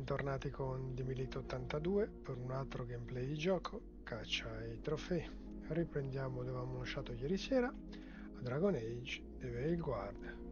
bentornati con di Milito 82 per un altro gameplay di gioco, caccia ai trofei. Riprendiamo dove avevamo lasciato ieri sera, a Dragon Age The Veilguard.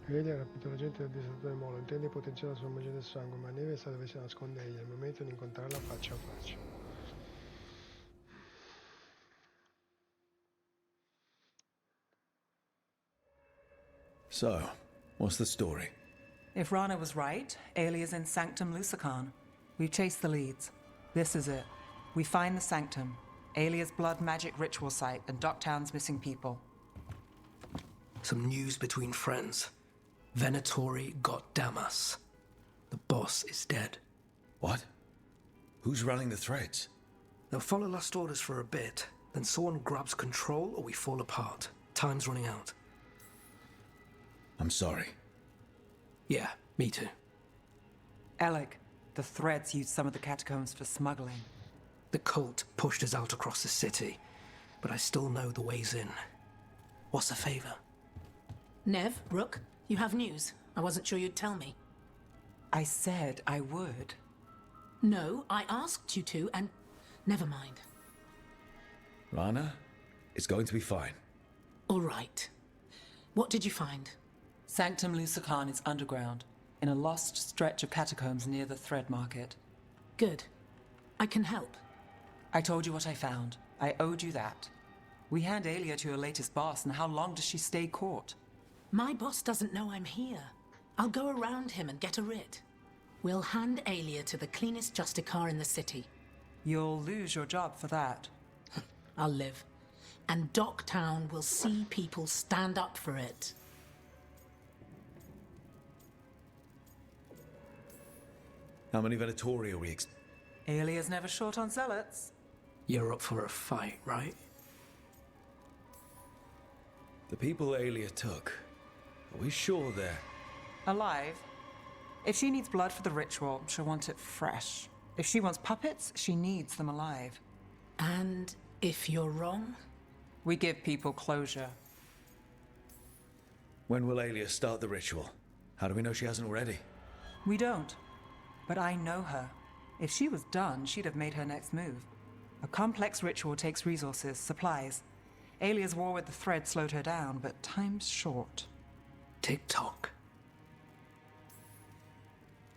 Vedi, ha rapito la gente del distruttore Molo, intende potenziare la sua magia del sangue, ma Neve sa dove si nasconde egli, è il momento di incontrarla faccia a faccia. So, what's the story? If Rana was right, Alia's in Sanctum Lucican. We've chased the leads. This is it. We find the Sanctum, Alia's blood magic ritual site, and Docktown's missing people. Some news between friends. Venatori got Damas. The boss is dead. What? Who's running the threads? They'll follow last orders for a bit, then someone grabs control or we fall apart. Time's running out. I'm sorry. Yeah, me too. Alec, the threads used some of the catacombs for smuggling. The cult pushed us out across the city, but I still know the ways in. What's the favor? Nev, Rook, you have news. I wasn't sure you'd tell me. I said I would. No, I asked you to, and never mind. Rana, it's going to be fine. All right. What did you find? Sanctum Lucican is underground, in a lost stretch of catacombs near the Thread Market. Good. I can help. I told you what I found. I owed you that. We hand Alia to your latest boss, and how long does she stay caught? My boss doesn't know I'm here. I'll go around him and get a writ. We'll hand Alia to the cleanest Justicar in the city. You'll lose your job for that. I'll live. And Docktown will see people stand up for it. How many Venatori are we Alia's never short on zealots. You're up for a fight, right? The people Alia took, are we sure they're... Alive. If she needs blood for the ritual, she'll want it fresh. If she wants puppets, she needs them alive. And if you're wrong? We give people closure. When will Alia start the ritual? How do we know she hasn't already? We don't. But I know her. If she was done, she'd have made her next move. A complex ritual takes resources, supplies. Alia's war with the Thread slowed her down, but time's short. Tick-tock.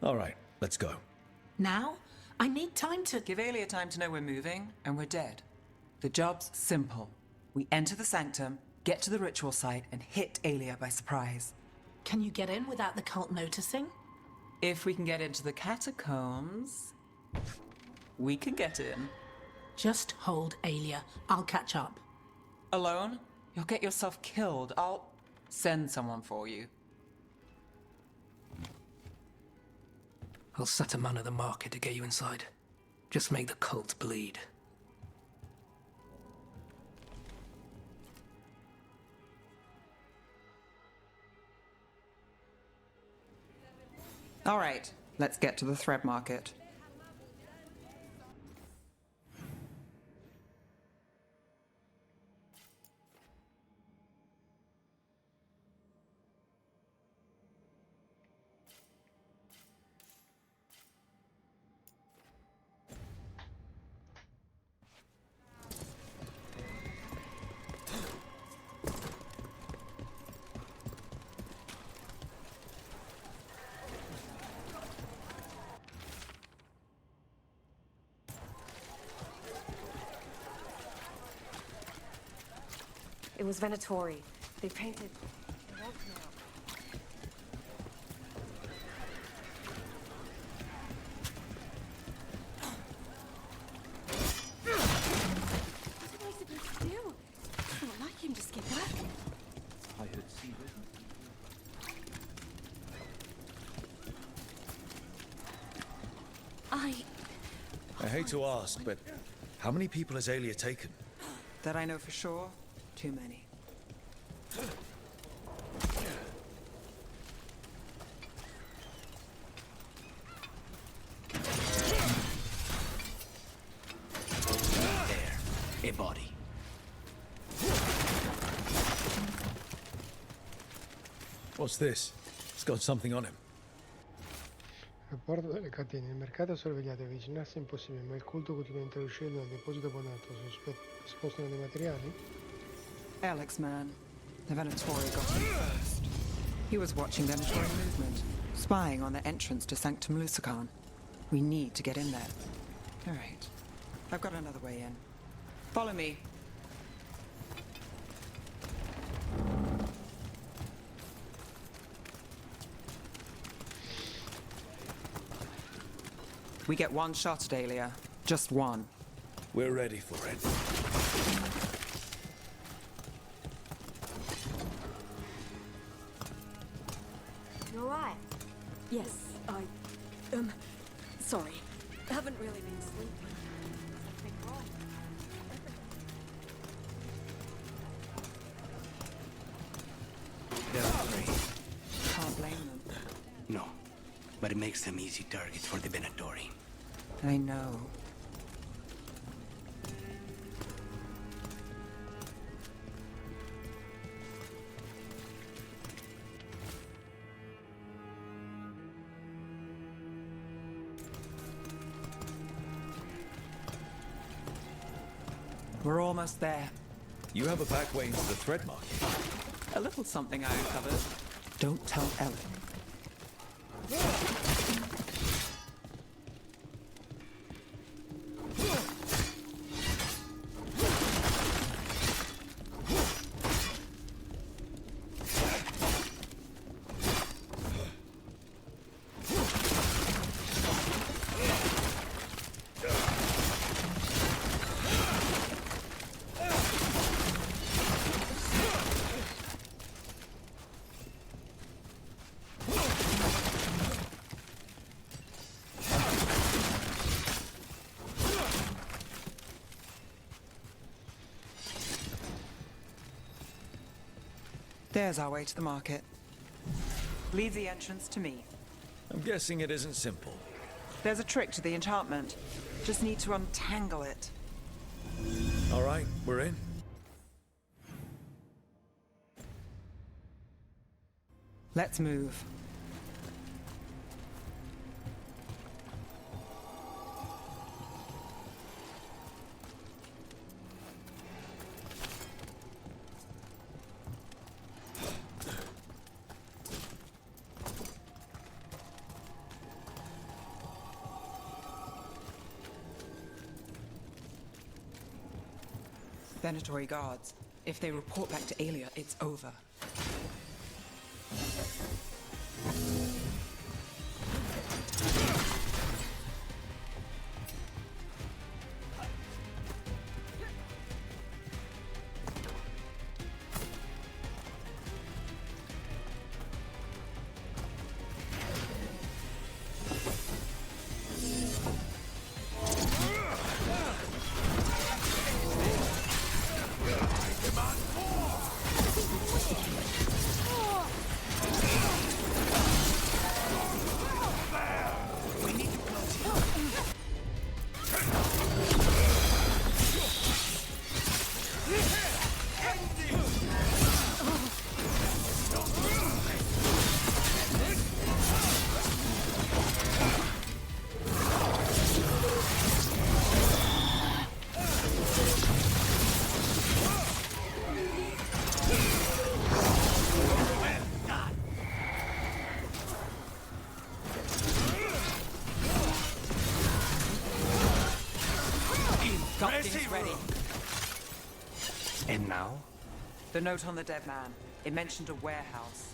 All right, let's go. Now? I need time to... Give Alia time to know we're moving, and we're dead. The job's simple. We enter the Sanctum, get to the ritual site, and hit Alia by surprise. Can you get in without the cult noticing? If we can get into the catacombs, we can get in. Just hold Alia. I'll catch up. Alone? You'll get yourself killed. I'll send someone for you. I'll set a man at the market to get you inside. Just make the cult bleed. All right, let's get to the thread market. It was Venatori. They painted... They won't come out. What am I supposed to do? It's not like him to skip back. I heard sea I hate to ask, but how many people has Aelia taken? That I know for sure, too many. There. A body. What's this? It's got something on him. Rapporto delle catene. Il mercato è sorvegliato, avvicinarsi è impossibile, ma il culto continua a interuscire dal deposito abbandonato. Spostano dei materiali? Alex, man. The Venatori got him first. He was watching Venatori movement, spying on the entrance to Sanctum Lusican. We need to get in there. All right. I've got another way in. Follow me. We get one shot at Aelia. Just one. We're ready for it. You alright? Yes, sorry. Haven't really been sleeping. Something wrong. They're afraid. Can't blame them. No. But it makes them easy targets for the Venatori. I know. We're almost there. You have a back way into the thread market. A little something I uncovered. Don't tell Ellen. There's our way to the market. Leave the entrance to me. I'm guessing it isn't simple. There's a trick to the enchantment. Just need to untangle it. All right, we're in. Let's move. Venatori guards. If they report back to Aelia, it's over. Something's ready. And now? The note on the dead man. It mentioned a warehouse.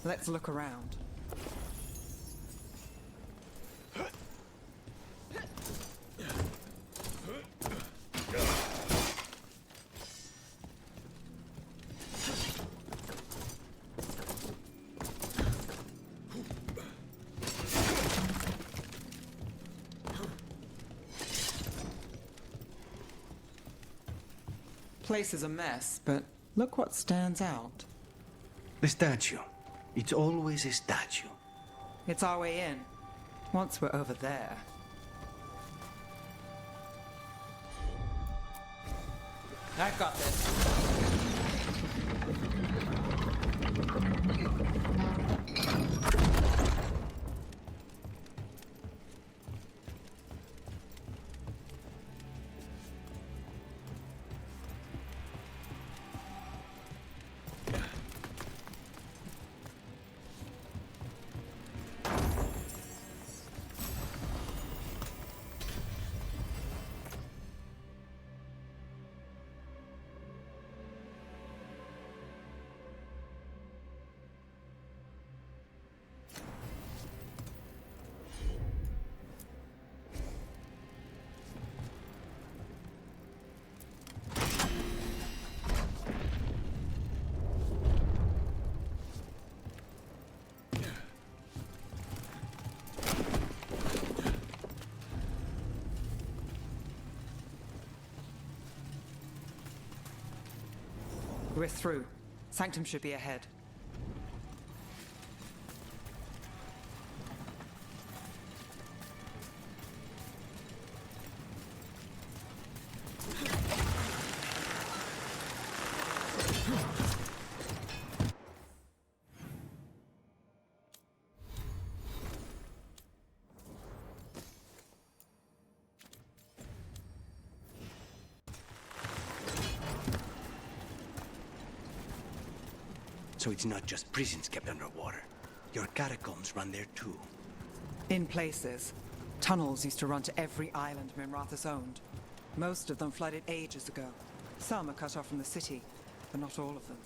Let's look around. Place is a mess, but look what stands out. The statue. It's always a statue. It's our way in. Once we're over there. I've got this. We're through. Sanctum should be ahead. So it's not just prisons kept underwater. Your catacombs run there too. In places. Tunnels used to run to every island Minrathous owned. Most of them flooded ages ago. Some are cut off from the city, but not all of them.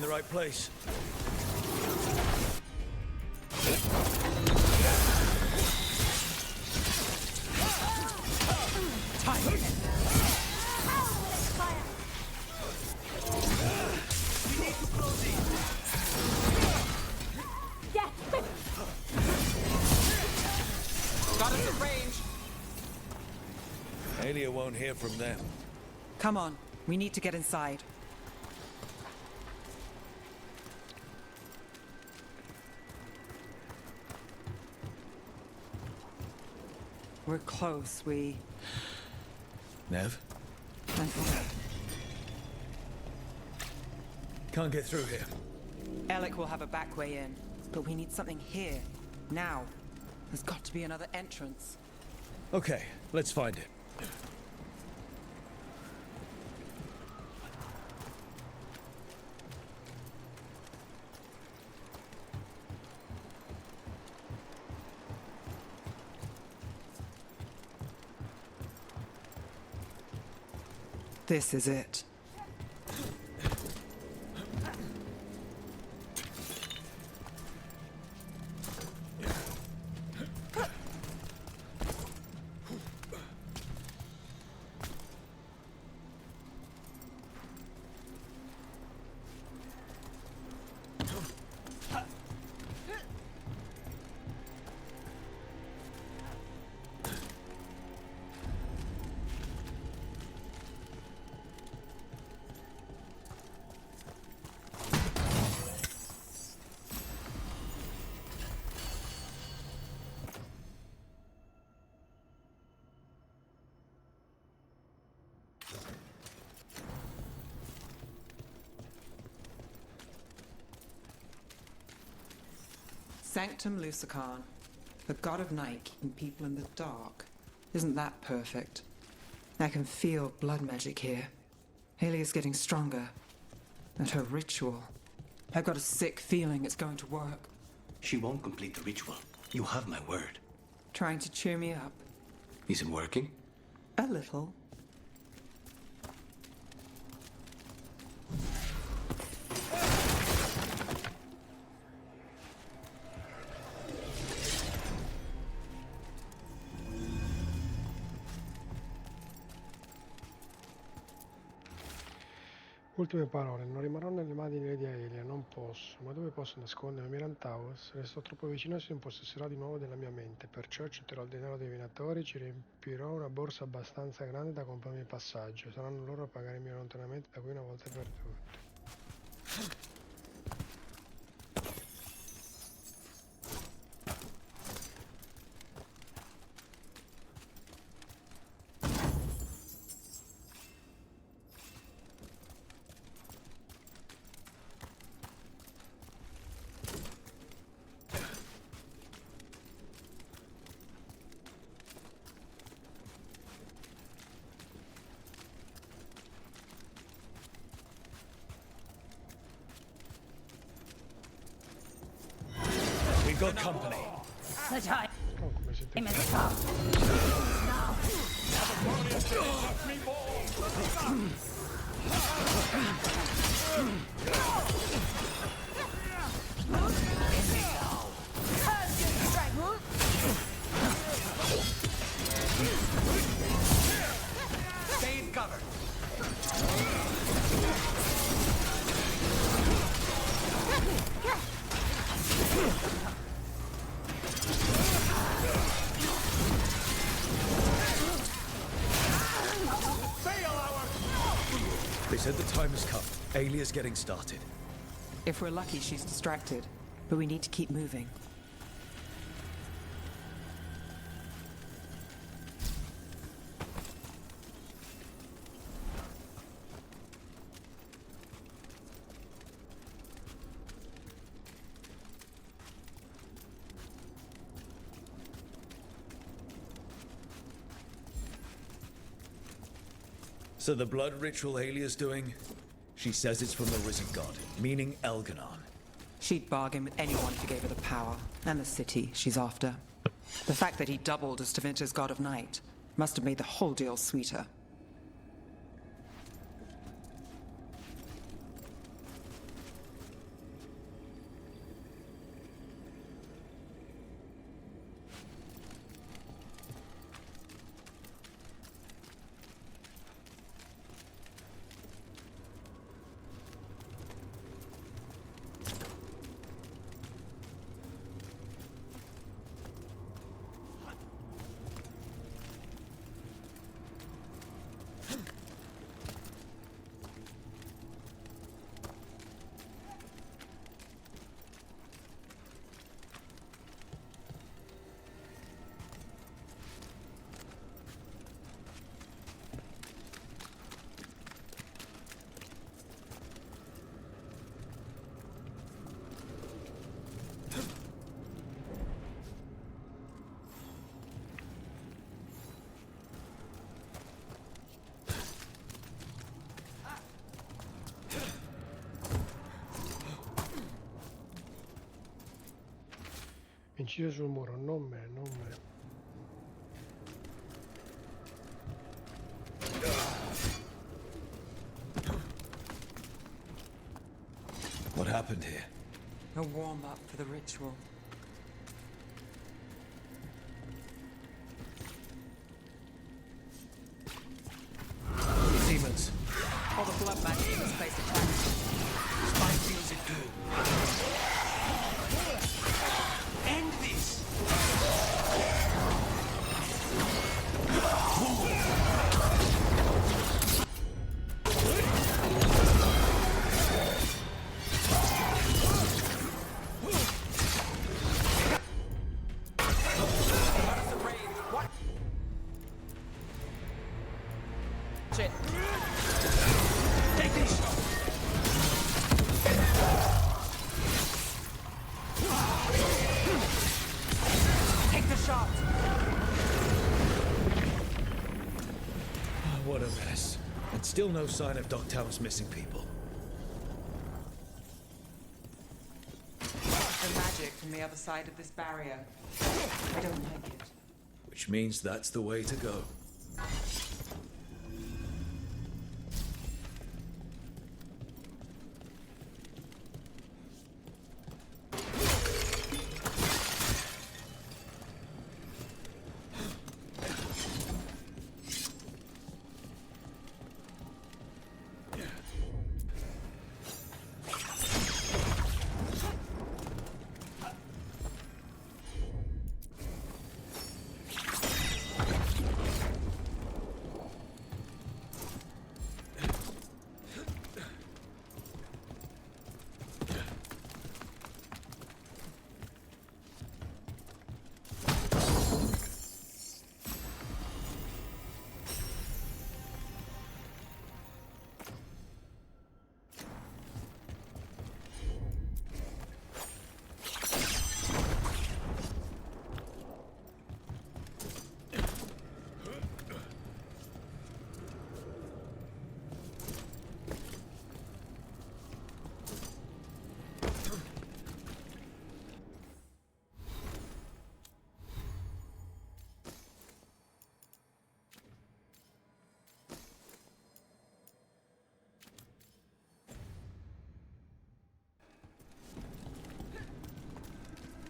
in the right place. Got us at range. Aelia won't hear from them. Come on, we need to get inside. We're close, Nev? I thought. Can't get through here. Alec will have a back way in, but we need something here, now. There's got to be another entrance. Okay, let's find it. This is it. Sanctum Lucican, the god of night keeping people in the dark. Isn't that perfect? I can feel blood magic here. Alia's getting stronger. And her ritual. I've got a sick feeling it's going to work. She won't complete the ritual. You have my word. Trying to cheer me up? Is it working? A little. Ultime parole, non rimarrò nelle mani di Aelia, non posso, ma dove posso nascondermi? Miran Towers, resto troppo vicino e si impossesserà di nuovo della mia mente, perciò accetterò il denaro dei minatori, ci riempirò una borsa abbastanza grande da comprarmi il passaggio, saranno loro a pagare il mio allontanamento da qui una volta per tutte. Got company. Oh, come siete Stay in cover. They said the time has come. Alia's getting started. If we're lucky, she's distracted. But we need to keep moving. So the blood ritual Alia's doing, she says it's from the risen god, meaning Elganon. She'd bargain with anyone who gave her the power, and the city she's after. The fact that he doubled as Tevinter's god of night must have made the whole deal sweeter. incide sul muro, non me, non me. What happened here? A warm-up for the ritual. Demons. All the blood magic in this place attacks. Spine feels it too. End this! Shit. Take this! Take the shot! What a mess. And still no sign of Dogtown's missing people. The magic from the other side of this barrier. I don't like it. Which means that's the way to go.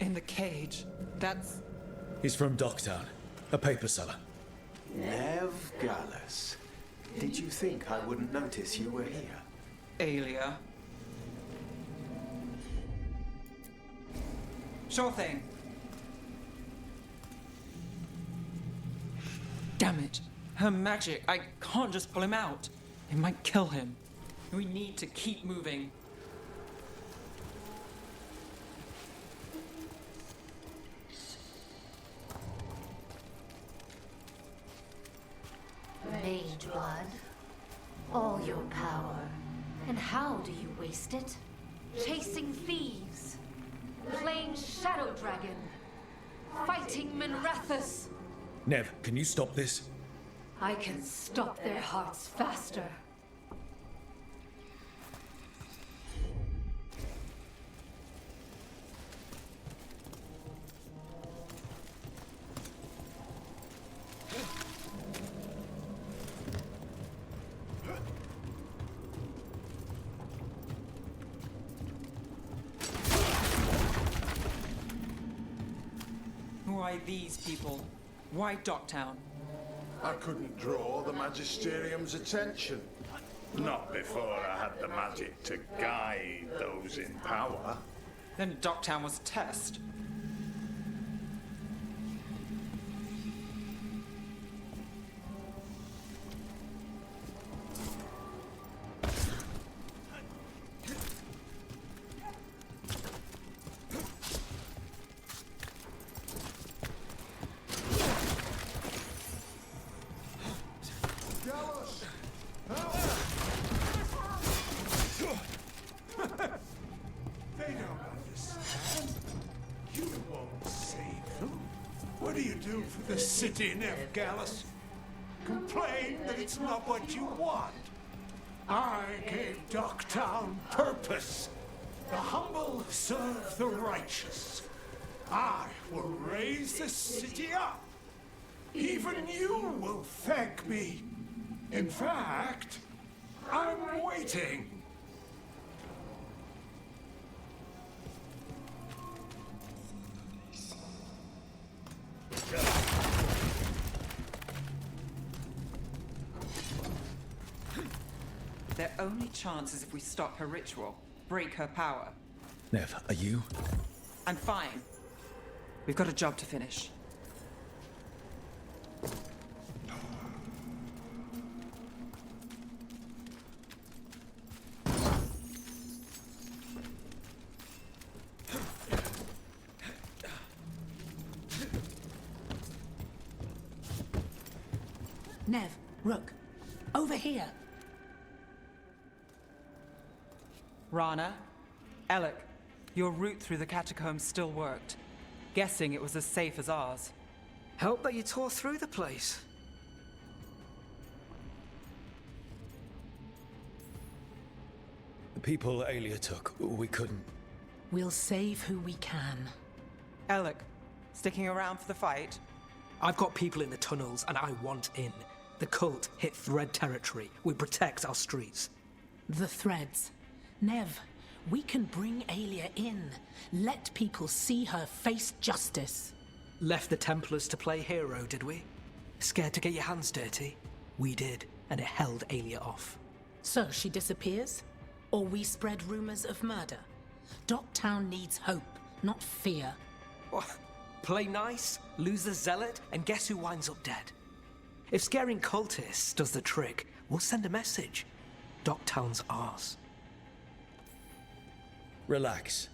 In the cage. That's... He's from Dogtown, a paper seller. Nev Gallus. Did you think I wouldn't notice you were here? Aelia. Sure thing. Damn it. Her magic. I can't just pull him out. It might kill him. We need to keep moving. Mage blood. All your power. And how do you waste it? Chasing thieves. Playing Shadow Dragon. Fighting Minrathus. Nev, can you stop this? I can stop their hearts faster. Why these people? Why Dogtown? I couldn't draw the Magisterium's attention. Not before I had the magic to guide those in power. Then Dogtown was a test. They don't understand. You won't save them. What do you do for the city, Nev Gallus? Complain that it's not what you want. I gave Dogtown purpose. The humble serve the righteous. I will raise the city up. Even you will thank me. In fact, I'm waiting. Their only chance is if we stop her ritual, break her power. Nev, are you? I'm fine. We've got a job to finish. Nev, Rook, over here. Rana, Alec, your route through the catacombs still worked. Guessing it was as safe as ours. Help that you tore through the place. The people Aelia took, we couldn't. We'll save who we can. Alec, sticking around for the fight? I've got people in the tunnels, and I want in. The cult hit Thread territory. We protect our streets. The threads. Nev, we can bring Aelia in. Let people see her face justice. Left the Templars to play hero, did we? Scared to get your hands dirty? We did, and it held Aelia off. So she disappears? Or we spread rumors of murder? Docktown needs hope, not fear. What? Play nice, lose the zealot, and guess who winds up dead? If scaring cultists does the trick, we'll send a message. Docktown's ours. Relax.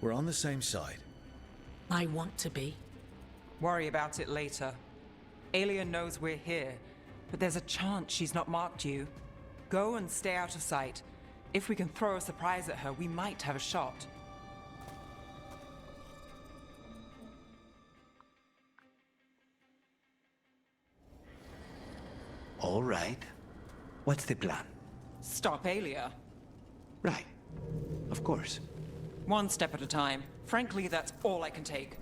We're on the same side. I want to be. Worry about it later. Aelia knows we're here, but there's a chance she's not marked you. Go and stay out of sight. If we can throw a surprise at her, we might have a shot. All right. What's the plan? Stop Aelia. Right. Of course. One step at a time. Frankly, that's all I can take.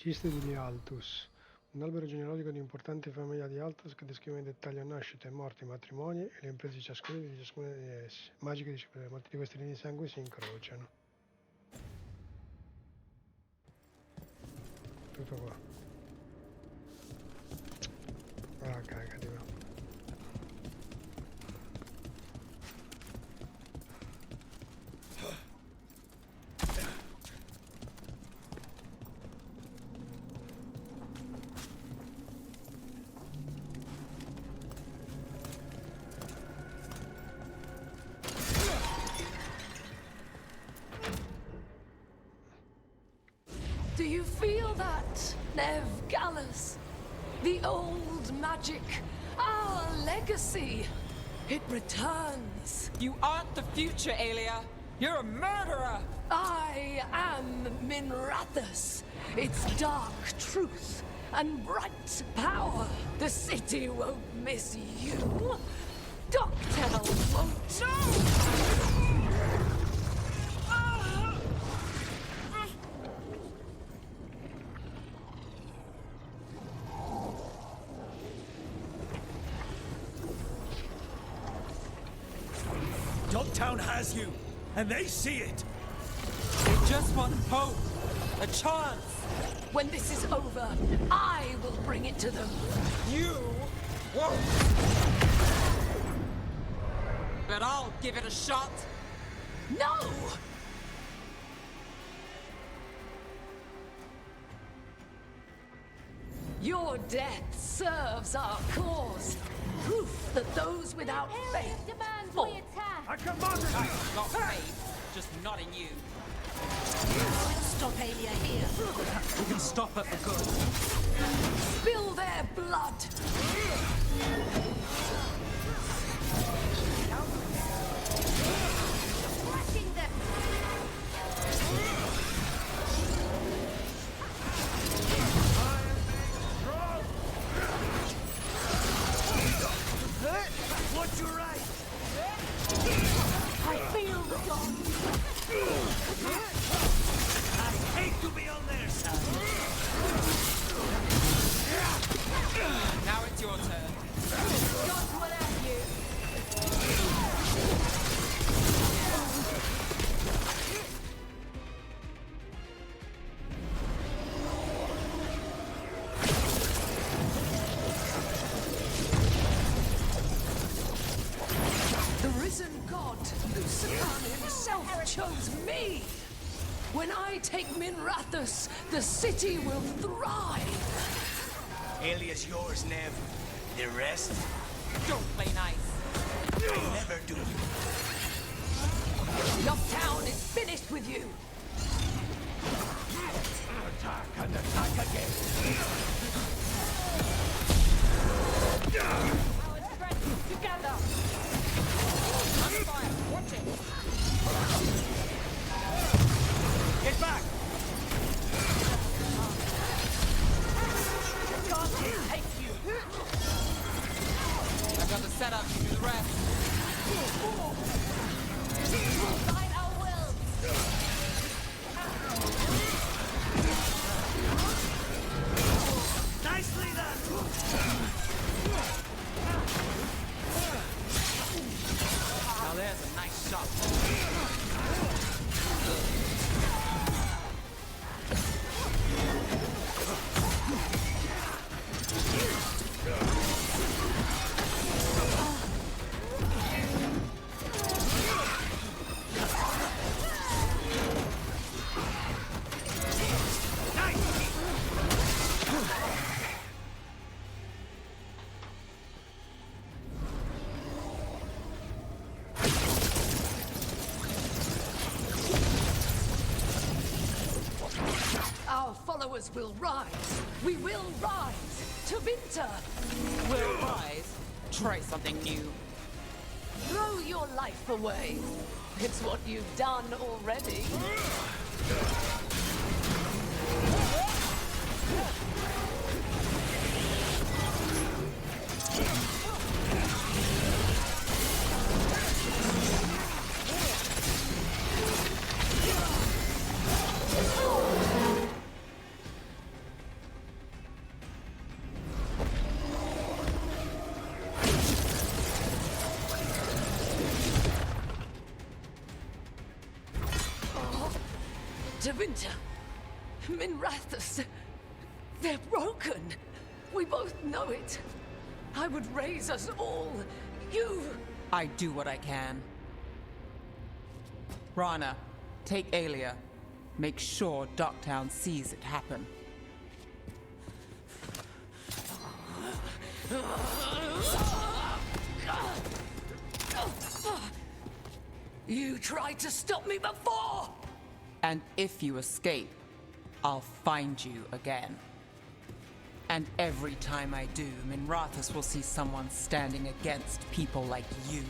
Registri degli Altus. Un albero genealogico di importante famiglia di Altus che descrive in dettaglio nascite, morti, matrimoni e le imprese di ciascuna di essi. Magiche discipline, molte di queste linee di sangue si incrociano. Tutto qua. Ah, cagati, va. Do you feel that, Nev Gallus? The old magic, our legacy. It returns. You aren't the future, Aelia. You're a murderer! I am Minrathus. Its dark truth and bright power. The city won't miss you. Docktown won't. No! Dogtown has you, and they see it. They just want hope. A chance. When this is over, I will bring it to them. You won't. But I'll give it a shot. No! Your death serves our cause. Proof that those without faith fall. I commanded you! Not faith, just not in you. Stop Alia here. We can stop her for good. Spill their blood. Crushing them. What's your right? I feel the dawn. I hate to be on their side. Now it's your turn. God will have you. The risen god, Lucifer himself, chose me. When I take Minrathous, the city will thrive. Alia's yours, Nev. The rest, Don't play nice. I never do. Dogtown is finished with you. Attack and attack again! Our strength together. On fire. Watch it. Get back! God will take you. I've got the setup to do the rest. Fight our will. Nicely done. Now there's a nice shot. Our followers will rise. We will rise. To Vinter. Will rise. Try something new. Throw your life away. It's what you've done already. Devinter, Minrathous, they're broken. We both know it. I would raise us all. You. I do what I can. Rana, take Alia. Make sure Dogtown sees it happen. You tried to stop me before! And if you escape, I'll find you again. And every time I do, Minrathous will see someone standing against people like you.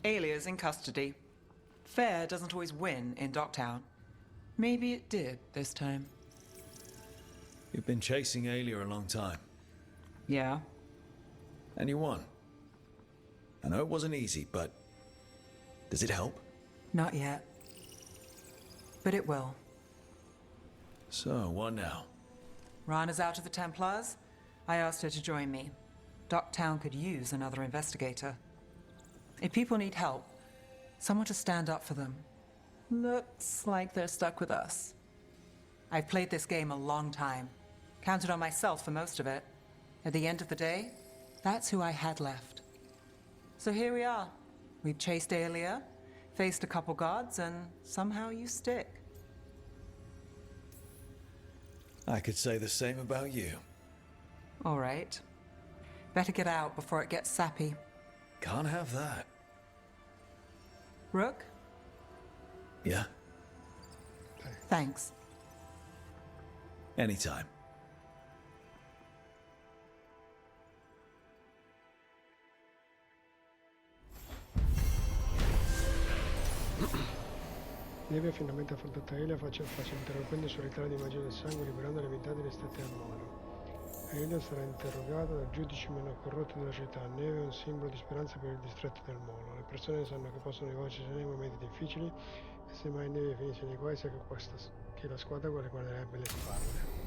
Alia's in custody. Fair doesn't always win in Dogtown. Maybe it did this time. You've been chasing Alia a long time, Yeah? and you won. I know it wasn't easy, but does it help? Not yet. But it will. So, what now? Rana's out of the Templars. I asked her to join me. Docktown could use another investigator. If people need help, someone to stand up for them. Looks like they're stuck with us. I've played this game a long time. Counted on myself for most of it. At the end of the day, that's who I had left. So here we are. We've chased Aelia, faced a couple guards, and somehow you stick. I could say the same about you. All right. Better get out before it gets sappy. Can't have that. Rook? Yeah? Thanks. Anytime. Neve ha finalmente affrontato Aelia faccia a faccia, interrompendo il suo ritiro di magia del sangue, liberando le vite ristrette al molo. Aelia sarà interrogata dal giudice meno corrotto della città. Neve è un simbolo di speranza per il distretto del molo. Le persone sanno che possono rivolgersi nei momenti difficili e se mai Neve finisce nei guai sa che la squadra guarderebbe le spalle.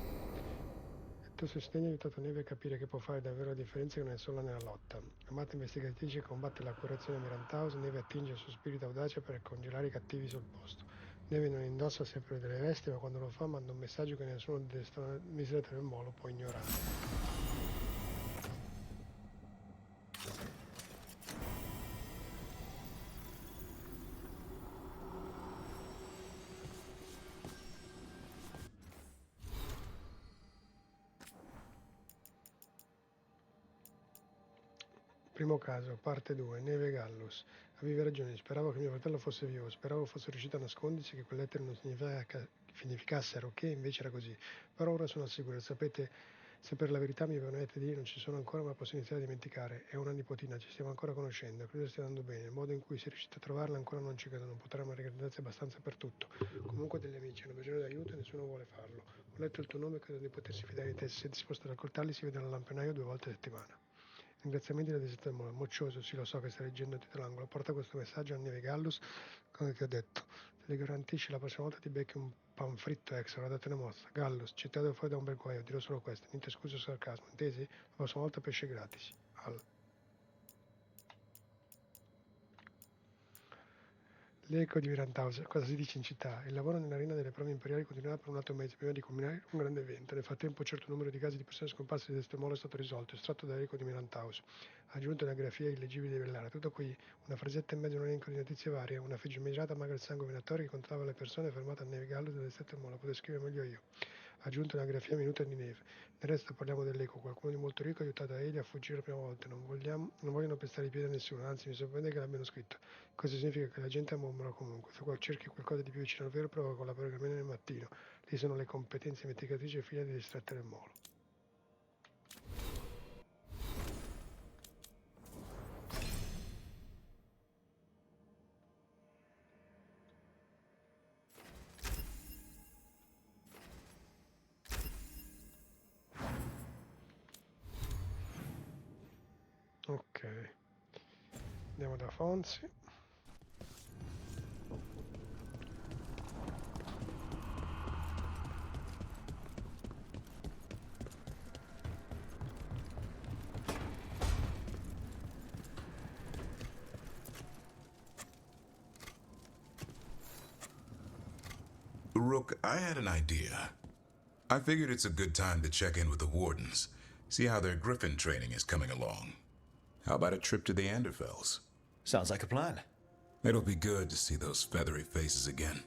Il tuo sostegno ha aiutato Neve a capire che può fare davvero la differenza, che non è solo nella lotta. Amata investigatrice combatte la corruzione a Miranthouse, Neve attinge il suo spirito audace per congelare i cattivi sul posto. Neve non indossa sempre delle vesti, ma quando lo fa manda un messaggio che nessuno del miserato del molo può ignorare. Primo caso, parte 2, Neve Gallus. Avevi ragione, speravo che mio fratello fosse vivo, speravo fosse riuscito a nascondersi, che quelle lettere non significassero che invece era così. Però ora sono al sicuro, sapete, se per la verità mi avevano detto di non ci sono ancora, ma posso iniziare a dimenticare. È una nipotina, ci stiamo ancora conoscendo, credo stia andando bene. Il modo in cui sei riuscito a trovarla ancora non ci credo, non potremmo ringraziarsi abbastanza per tutto. Comunque degli amici hanno bisogno di aiuto e nessuno vuole farlo. Ho letto il tuo nome e credo di potersi fidare di te, se sei disposto ad ascoltarli si vedono al lampionaio 2 volte a settimana. Ringraziamenti da Deserto del Molo. Moccioso, sì lo so che stai leggendo dietro l'angolo. Porta questo messaggio a Neve Gallus, come ti ho detto. Se le garantisci la prossima volta ti becchi un panfritto extra, una datene mossa. Gallus, città fuori da un bel guaio, dirò solo questo. Niente scuse o sarcasmo, intesi? La prossima volta pesce gratis. Al. L'eco di Miranthouse, cosa si dice in città? Il lavoro nell'arena delle prove imperiali continuerà per un altro mese prima di culminare un grande evento. Nel frattempo un certo numero di casi di persone scomparse di Destermolo è stato risolto, estratto dall'eco di Miranthouse. Aggiunto una grafia illegibile di Vellara. Tutto qui, una frasetta in mezzo a un elenco di notizie varie, una famigerata magra il sangue venatorio che contava le persone fermate a Nevigallo del Destermolo. Potrei scrivere meglio io. Aggiunto una grafia minuta di neve. Del resto parliamo dell'eco, qualcuno di molto ricco ha aiutato Aelia a fuggire la prima volta. Non vogliono pestare i piedi a nessuno, anzi mi sorprende che l'abbiano scritto. Questo significa che la gente mormora comunque. Se cerchi qualcosa di più vicino al vero, prova con la pergamena nel mattino. Lì sono le competenze investigatrici e figlie dei distretti del molo. Ok, andiamo da Fonzi. Rook, I had an idea. I figured it's a good time to check in with the Wardens, see how their Griffin training is coming along. How about a trip to the Anderfells? Sounds like a plan. It'll be good to see those feathery faces again.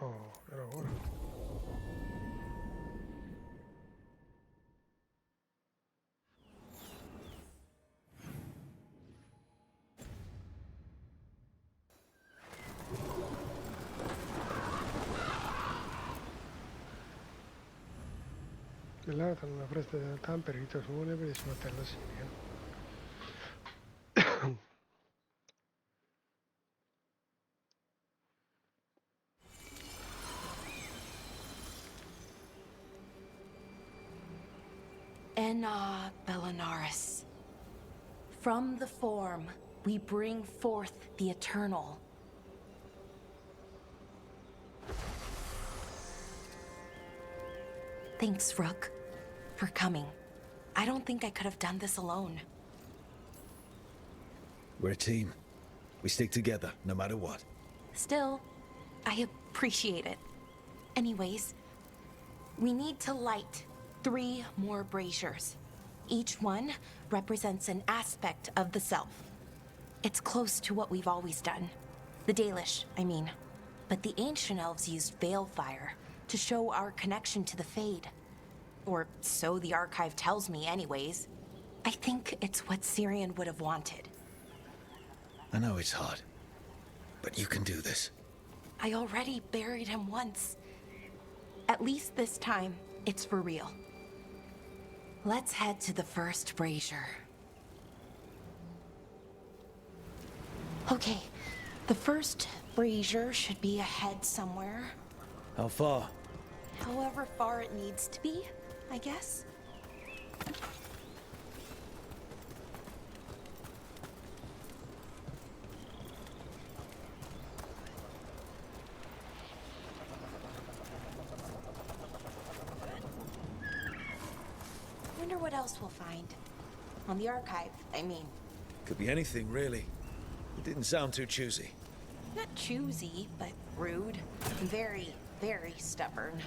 Oh, era ora. Nell'altra una presta della tampa e rito comune per il suo fratello Sirian. Enna Bellinaris. From the form, we bring forth the eternal. Thanks, Rook, for coming. I don't think I could have done this alone. We're a team. We stick together, no matter what. Still, I appreciate it. Anyways, we need to light 3 more braziers. Each one represents an aspect of the self. It's close to what we've always done. The Dalish, I mean. But the ancient elves used balefire to show our connection to the Fade. Or so the archive tells me anyways. I think it's what Syrian would have wanted. I know it's hard, but you can do this. I already buried him once. At least this time, it's for real. Let's head to the first brazier. Okay, the first brazier should be ahead somewhere. How far? However far it needs to be, I guess. Wonder what else we'll find. On the archive, I mean. Could be anything, really. It didn't sound too choosy. Not choosy, but rude. Very, very stubborn.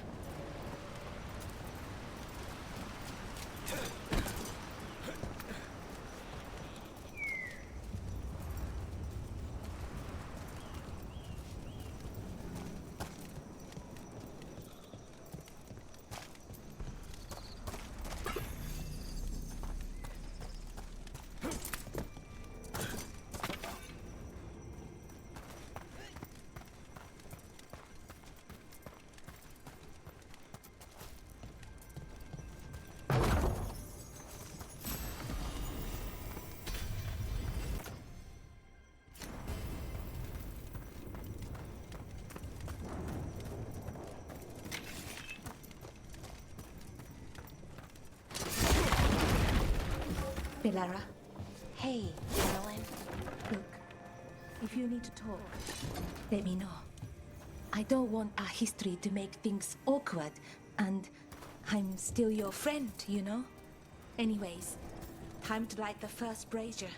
Belara, Hey, Madeline. look, if you need to talk, let me know. I don't want our history to make things awkward, and I'm still your friend, you know? Anyways, time to light the first brazier.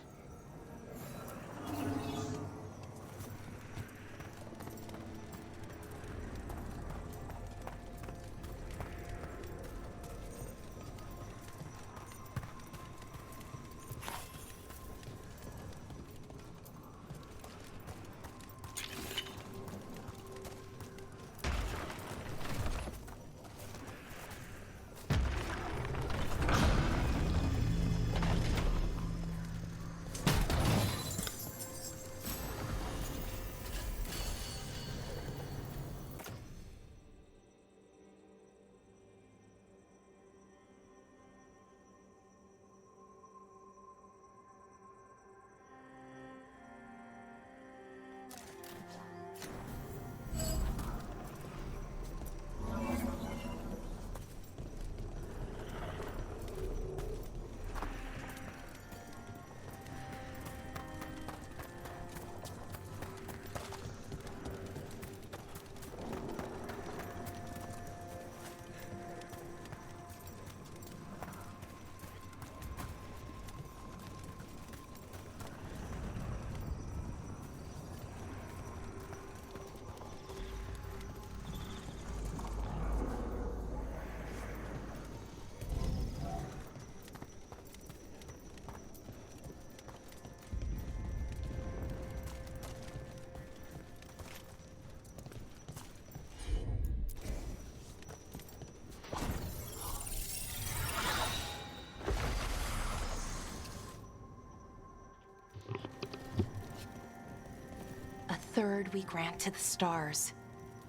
third we grant to the stars,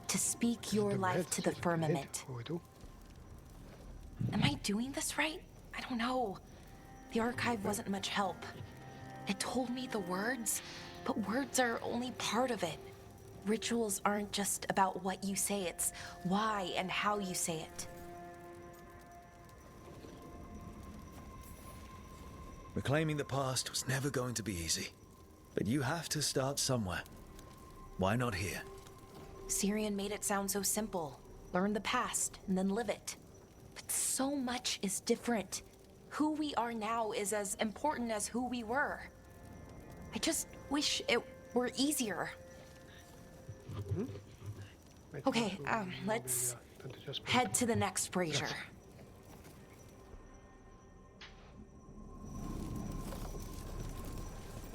to speak your life to the firmament. Am I doing this right? I don't know. The archive wasn't much help. It told me the words, but words are only part of it. Rituals aren't just about what you say, it's why and how you say it. Reclaiming the past was never going to be easy. But you have to start somewhere. Why not here? Syrian made it sound so simple. Learn the past and then live it. But so much is different. Who we are now is as important as who we were. I just wish it were easier. Okay, let's head to the next brazier.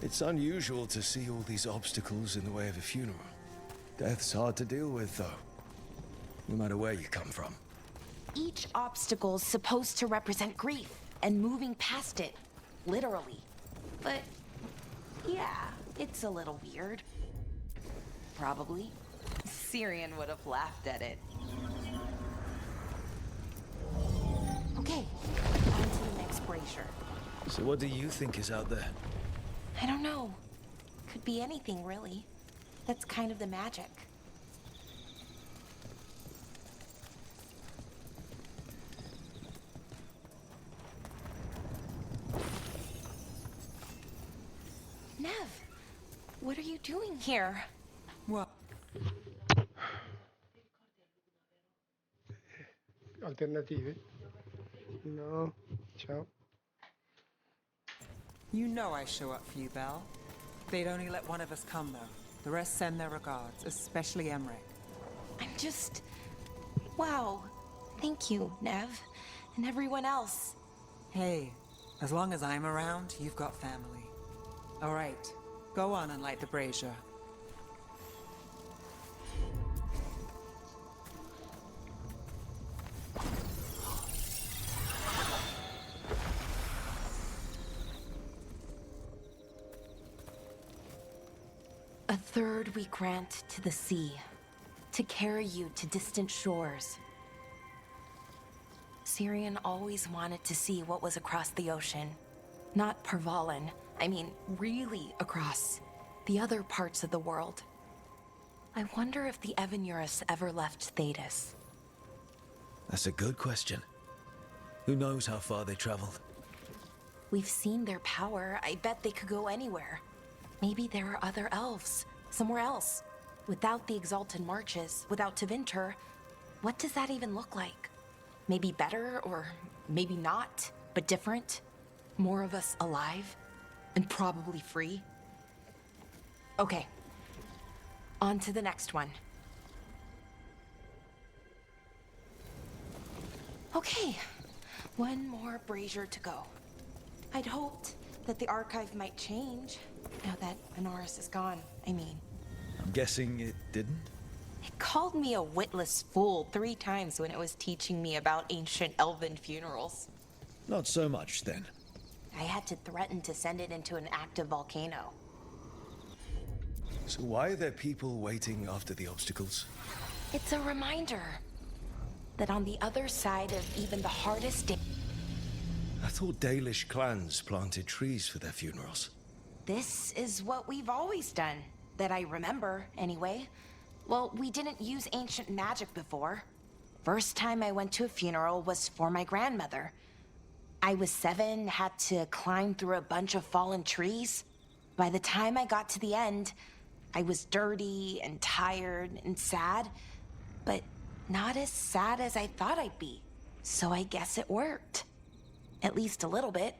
It's unusual to see all these obstacles in the way of a funeral. Death's hard to deal with, though, no matter where you come from. Each obstacle's supposed to represent grief and moving past it, literally. But yeah, it's a little weird. Probably. Syrian would have laughed at it. Okay, on to the next brazier. So what do you think is out there? I don't know. Could be anything, really. That's kind of the magic. Nev, what are you doing here? What? Alternative? No. Ciao. You know I show up for you, Belle. They'd only let one of us come, though. The rest send their regards, especially Emmerich. I'm just... Wow. Thank you, Nev. And everyone else. Hey, as long as I'm around, you've got family. All right, go on and light the brazier. A third we grant to the sea, to carry you to distant shores. Syrian always wanted to see what was across the ocean. Not Pervalin, I mean really across. The other parts of the world. I wonder if the Evanurus ever left Thetis. That's a good question. Who knows how far they traveled? We've seen their power. I bet they could go anywhere. Maybe there are other elves, somewhere else. Without the Exalted Marches, without Tevinter, what does that even look like? Maybe better, or maybe not, but different? More of us alive, and probably free? Okay, on to the next one. Okay, one more brazier to go. I'd hoped that the archive might change, now that Honoris is gone, I mean. I'm guessing it didn't? It called me a witless fool 3 times when it was teaching me about ancient elven funerals. Not so much, then. I had to threaten to send it into an active volcano. So why are there people waiting after the obstacles? It's a reminder that on the other side of even the hardest day... I thought Dalish clans planted trees for their funerals. This is what we've always done. That I remember, anyway. Well, we didn't use ancient magic before. First time I went to a funeral was for my grandmother. I was 7, had to climb through a bunch of fallen trees. By the time I got to the end, I was dirty and tired and sad, but not as sad as I thought I'd be. So I guess it worked. At least a little bit.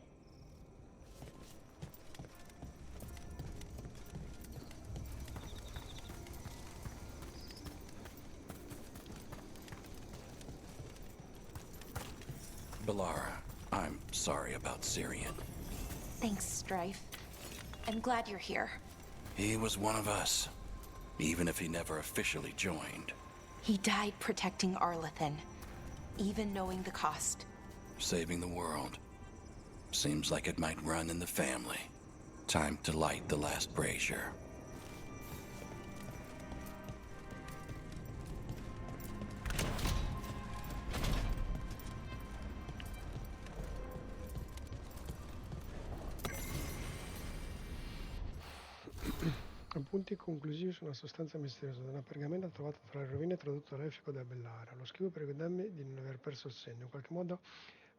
Balara, I'm sorry about Syrian. Thanks, Strife. I'm glad you're here. He was one of us, even if he never officially joined. He died protecting Arlathan, even knowing the cost. Saving the world. Seems like it might run in the family. Time to light the last brazier. Appunti conclusivi su una sostanza misteriosa, da una pergamena trovata tra le rovine tradotto dall'elfico da Bellara. Lo scrivo per ricordarmi di non aver perso il senno. In qualche modo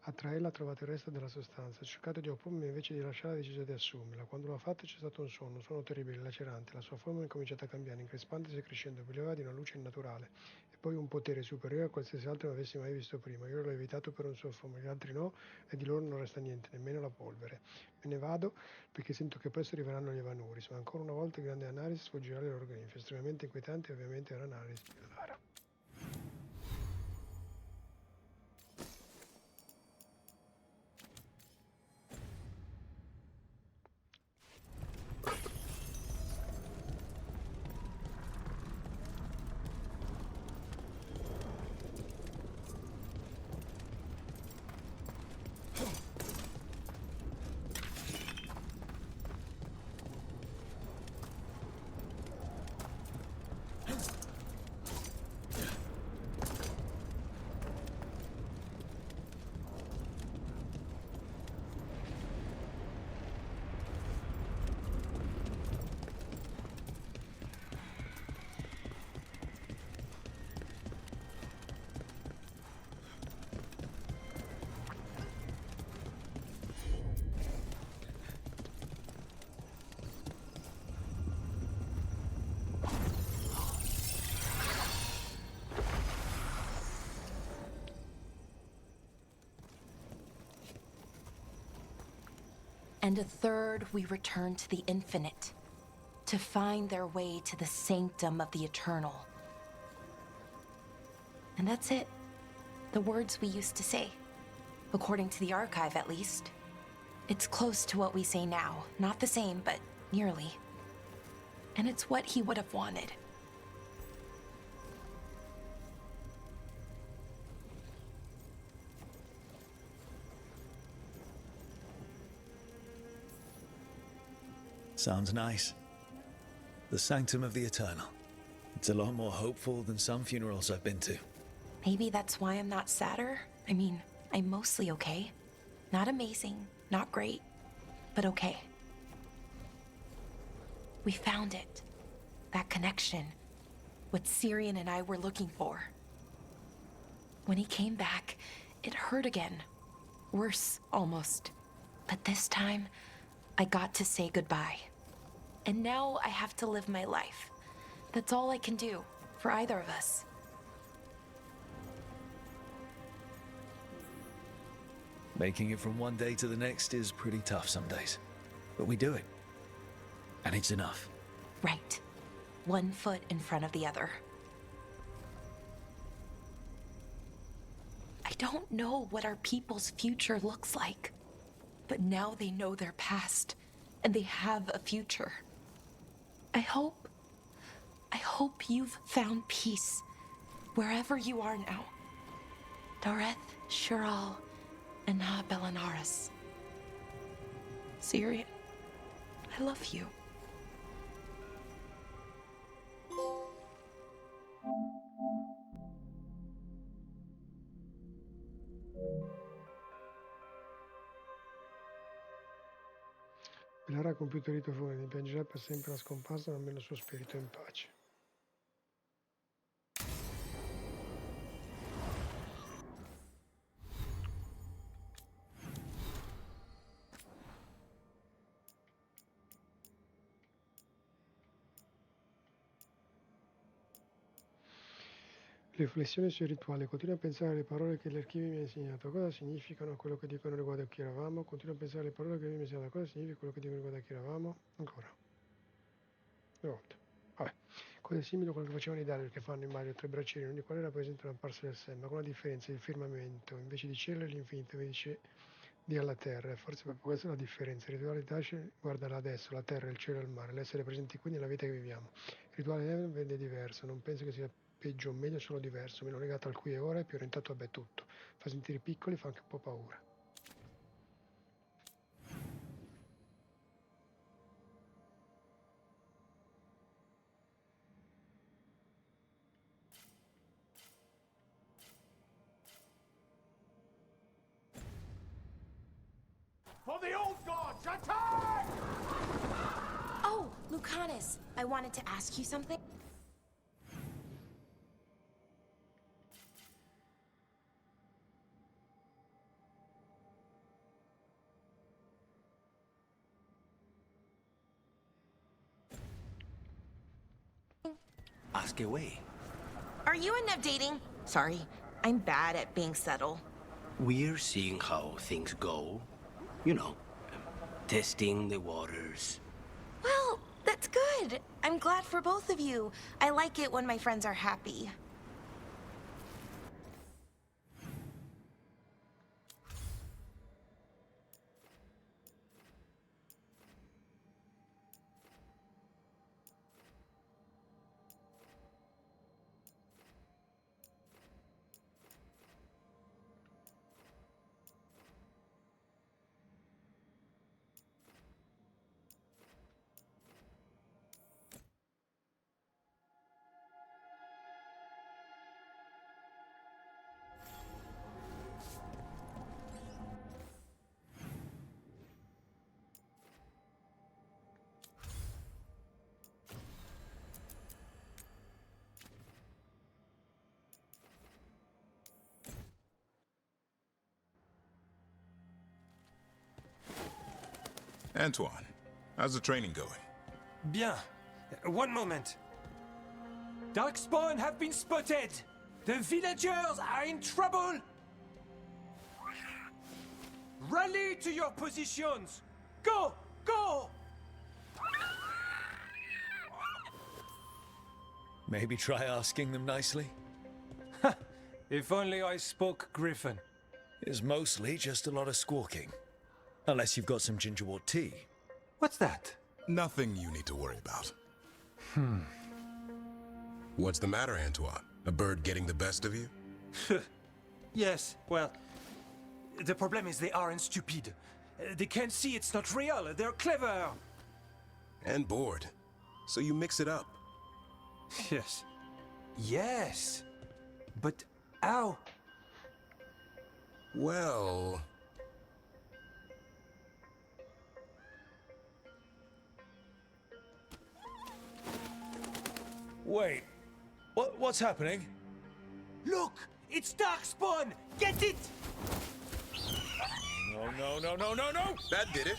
a Traella ha trovato il resto della sostanza. Ho cercato di oppormi, invece di lasciarla ha deciso di assumerla. Quando l'ho fatto c'è stato un suono terribile, lacerante. La sua forma è cominciata a cambiare, increspandosi e crescendo, brillava di una luce innaturale. E poi un potere superiore a qualsiasi altro avessi mai visto prima. Io l'ho evitato per un suo fumo, gli altri no, e di loro non resta niente, nemmeno la polvere. Me ne vado perché sento che presto arriveranno gli Evanuris, ma ancora una volta il grande Anaris sfuggirà alle loro grinfie. Estremamente inquietante, ovviamente era Anaris Bellara. And a third we return to the infinite, to find their way to the sanctum of the eternal. And that's it. The words we used to say. According to the archive, at least. It's close to what we say now. Not the same, but nearly. And it's what he would have wanted. Sounds nice. The Sanctum of the Eternal. It's a lot more hopeful than some funerals I've been to. Maybe that's why I'm not sadder. I mean, I'm mostly okay. Not amazing, not great, but okay. We found it. That connection. What Syrian and I were looking for. When he came back, it hurt again. Worse, almost. But this time, I got to say goodbye. And now I have to live my life. That's all I can do, for either of us. Making it from one day to the next is pretty tough some days. But we do it. And it's enough. Right. One foot in front of the other. I don't know what our people's future looks like. But now they know their past, and they have a future. I hope you've found peace, wherever you are now. Dareth, Shural, and Ha Belanaris. Syrian, I love you. Bellara ha compiuto il rito funebre, piangerà per sempre la scomparsa, ma almeno il suo spirito è in pace. Riflessione sui rituali. Continuo a pensare alle parole che l'archivio mi ha insegnato. Cosa significano quello che dicono riguardo a chi eravamo? Continuo a pensare alle parole che mi ha insegnato. Cosa significa quello che dicono riguardo a chi eravamo? Ancora. Due volte. Vabbè. Cosa è simile a quello che facevano i Dario, che fanno in Mario, tre braccini, ogni quale rappresenta una parte del sé, ma con la differenza il firmamento, invece di cielo è l'infinito, invece di alla terra. E forse proprio questa è la differenza. Il rituale di Dace guarda là adesso, la terra, il cielo e il mare, l'essere presenti qui nella vita che viviamo. Il rituale di Neven vede diverso, non penso che sia peggio o meglio, solo diverso, meno legato al qui e ora e più orientato a beh tutto. Fa sentire piccoli, fa anche un po' paura. For the old gods, attack! Oh, Lucanus, I wanted to ask you something. Ask away. Are you and Nev dating? Sorry, I'm bad at being subtle. We're seeing how things go. You know, testing the waters. Well, that's good. I'm glad for both of you. I like it when my friends are happy. Antoine, how's the training going? Bien. One moment. Darkspawn have been spotted. The villagers are in trouble. Rally to your positions. Go! Go! Maybe try asking them nicely? If only I spoke Griffin. It's mostly just a lot of squawking. Unless you've got some gingerwort tea. What's that? Nothing you need to worry about. What's the matter, Antoine? A bird getting the best of you? Yes, well, the problem is they aren't stupid. They can't see it's not real. They're clever. And bored. So you mix it up. Yes. Yes. But how? Well... Wait, what's happening? Look! It's Darkspawn! Get it! No. That did it.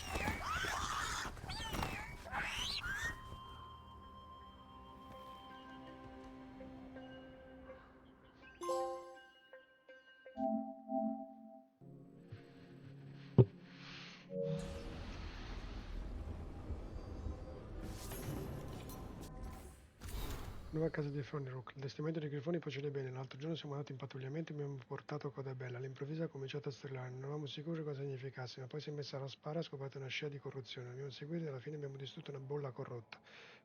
Nuova casa dei Grifoni, Rook. Il destinamento dei Grifoni procede bene. L'altro giorno siamo andati in pattugliamento e abbiamo portato Codabella. All'improvviso ha cominciato a strillare. Non eravamo sicuri cosa significasse, ma poi si è messa alla spara e ha scoperto una scia di corruzione. Abbiamo seguito e alla fine abbiamo distrutto una bolla corrotta.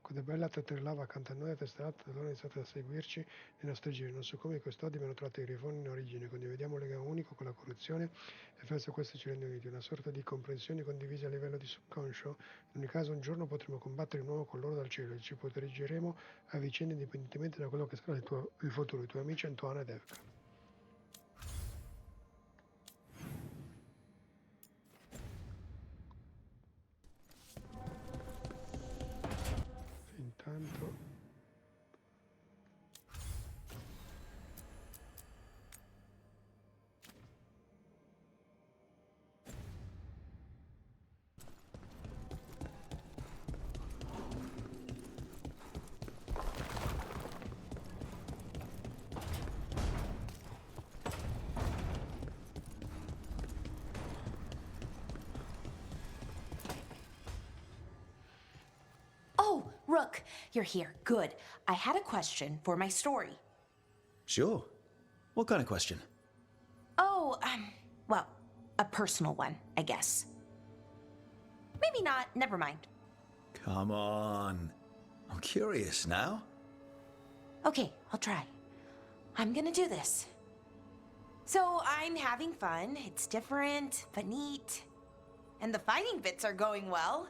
Codabella tentellava accanto a noi, a testa alta, da allora ha iniziato a seguirci nei nostri giri. Non so come i custodi abbiano trovato i Grifoni in origine. Condividiamo un legame unico con la corruzione e forse questo ci rende uniti. Una sorta di comprensione condivisa a livello di subconscio. In ogni caso un giorno potremo combattere di nuovo con loro dal cielo e ci proteggeremo a vicenda indipendentemente da quello che sarà il futuro, i tuoi amici Antoine ed Evka. Intanto Oh, Rook, you're here. Good. I had a question for my story. Sure. What kind of question? Oh, well, a personal one, I guess. Maybe not. Never mind. Come on. I'm curious now. Okay, I'll try. I'm gonna do this. So I'm having fun. It's different, but neat. And the fighting bits are going well.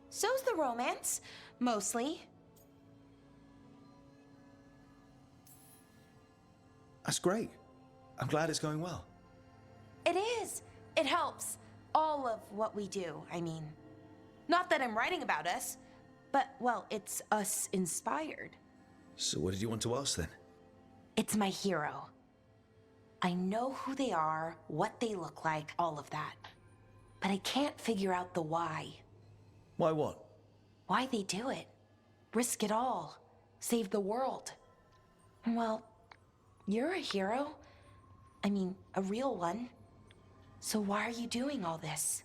So's the romance, mostly. That's great. I'm glad it's going well. It is. It helps. All of what we do, I mean. Not that I'm writing about us, But, well, it's us inspired. So what did you want to ask then? It's my hero. I know who they are, what they look like, all of that. But I can't figure out the why. Why what? Why they do it. Risk it all. Save the world. Well, you're a hero. I mean, a real one. So why are you doing all this?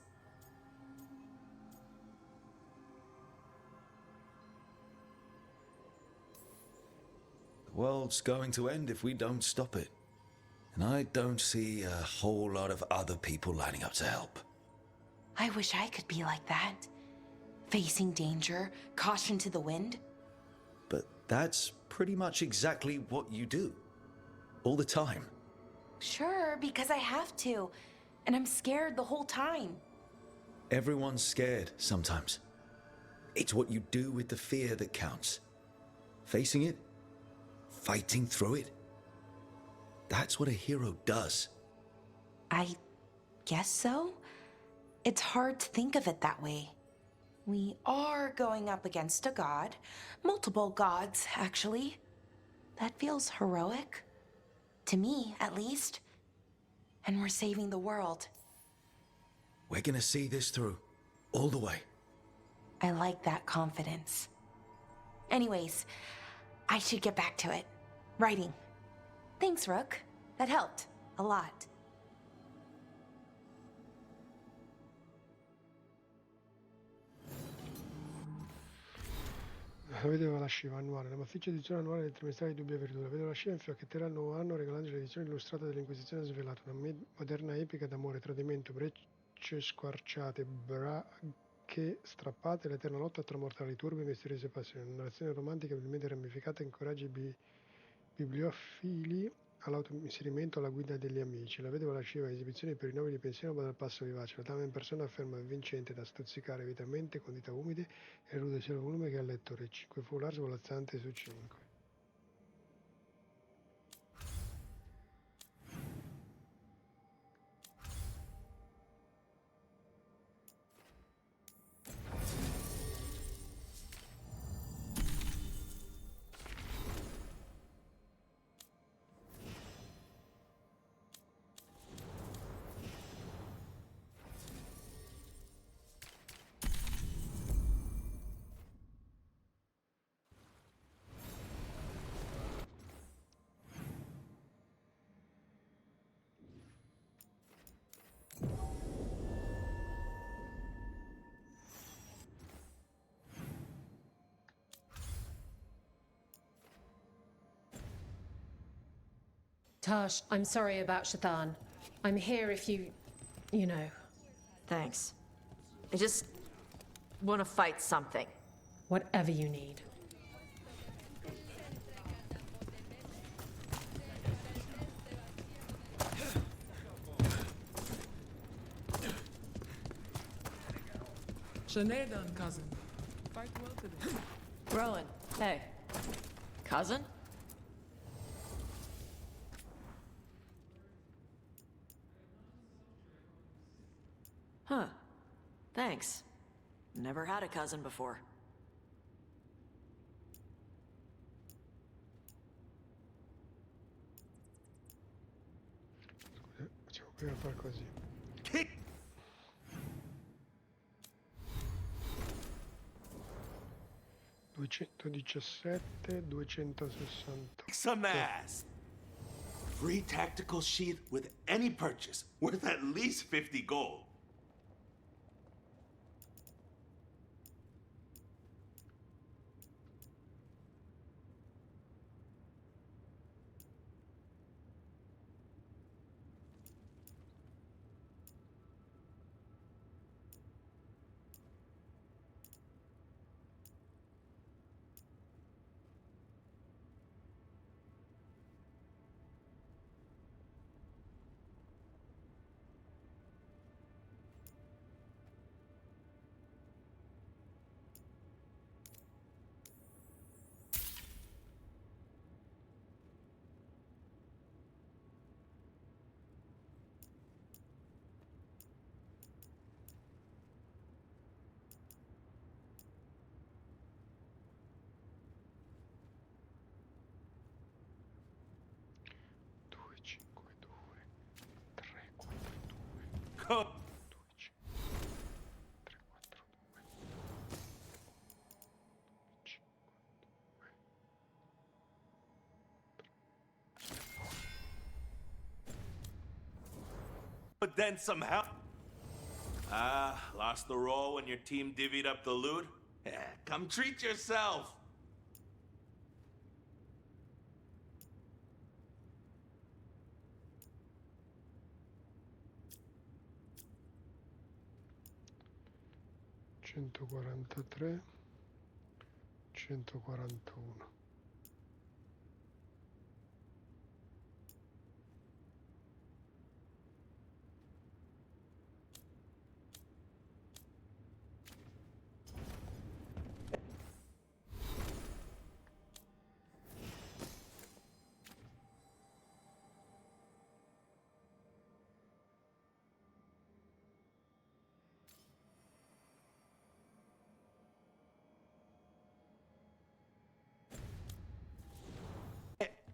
The world's going to end if we don't stop it. And I don't see a whole lot of other people lining up to help. I wish I could be like that. Facing danger, caution to the wind. But that's pretty much exactly what you do. All the time. Sure, because I have to. And I'm scared the whole time. Everyone's scared sometimes. It's what you do with the fear that counts. Facing it, fighting through it. That's what a hero does. I guess so. It's hard to think of it that way. We are going up against a god. Multiple gods, actually. That feels heroic. To me, at least. And we're saving the world. We're gonna see this through. All the way. I like that confidence. Anyways, I should get back to it. Writing. Thanks, Rook. That helped. A lot. Vedeva la scia annuale, la massiccia edizione annuale del trimestrale di Dubbia Verdura. Vedeva la scia infioccherà il nuovo anno regalandoci l'edizione illustrata dell'Inquisizione svelata, una moderna epica d'amore, tradimento, brecce squarciate, bracche strappate, l'eterna lotta tra mortali, turbi e misteriose passioni. Una narrazione romantica abilmente ramificata incoraggia i bibliofili all'autoinserimento alla guida degli amici. La vedova lasciava esibizioni per i nobili pensieri ma dal passo vivace. La dama in persona afferma vincente da stuzzicare vivamente con dita umide e rude sia al volume che al lettore. 5 foulard svolazzante su 5. Tash, I'm sorry about Shathan. I'm here if you know. Thanks. I just want to fight something. Whatever you need. Sinead, cousin. Fight well today. Rowan, hey. Cousin? Huh. Thanks. Never had a cousin before. Facciamo prima fare così. 217, 260. Some ass. Free tactical sheath with any purchase, worth at least 50 gold. go. But then somehow... lost the roll when your team divvied up the loot? Come treat yourself. ...143... 141.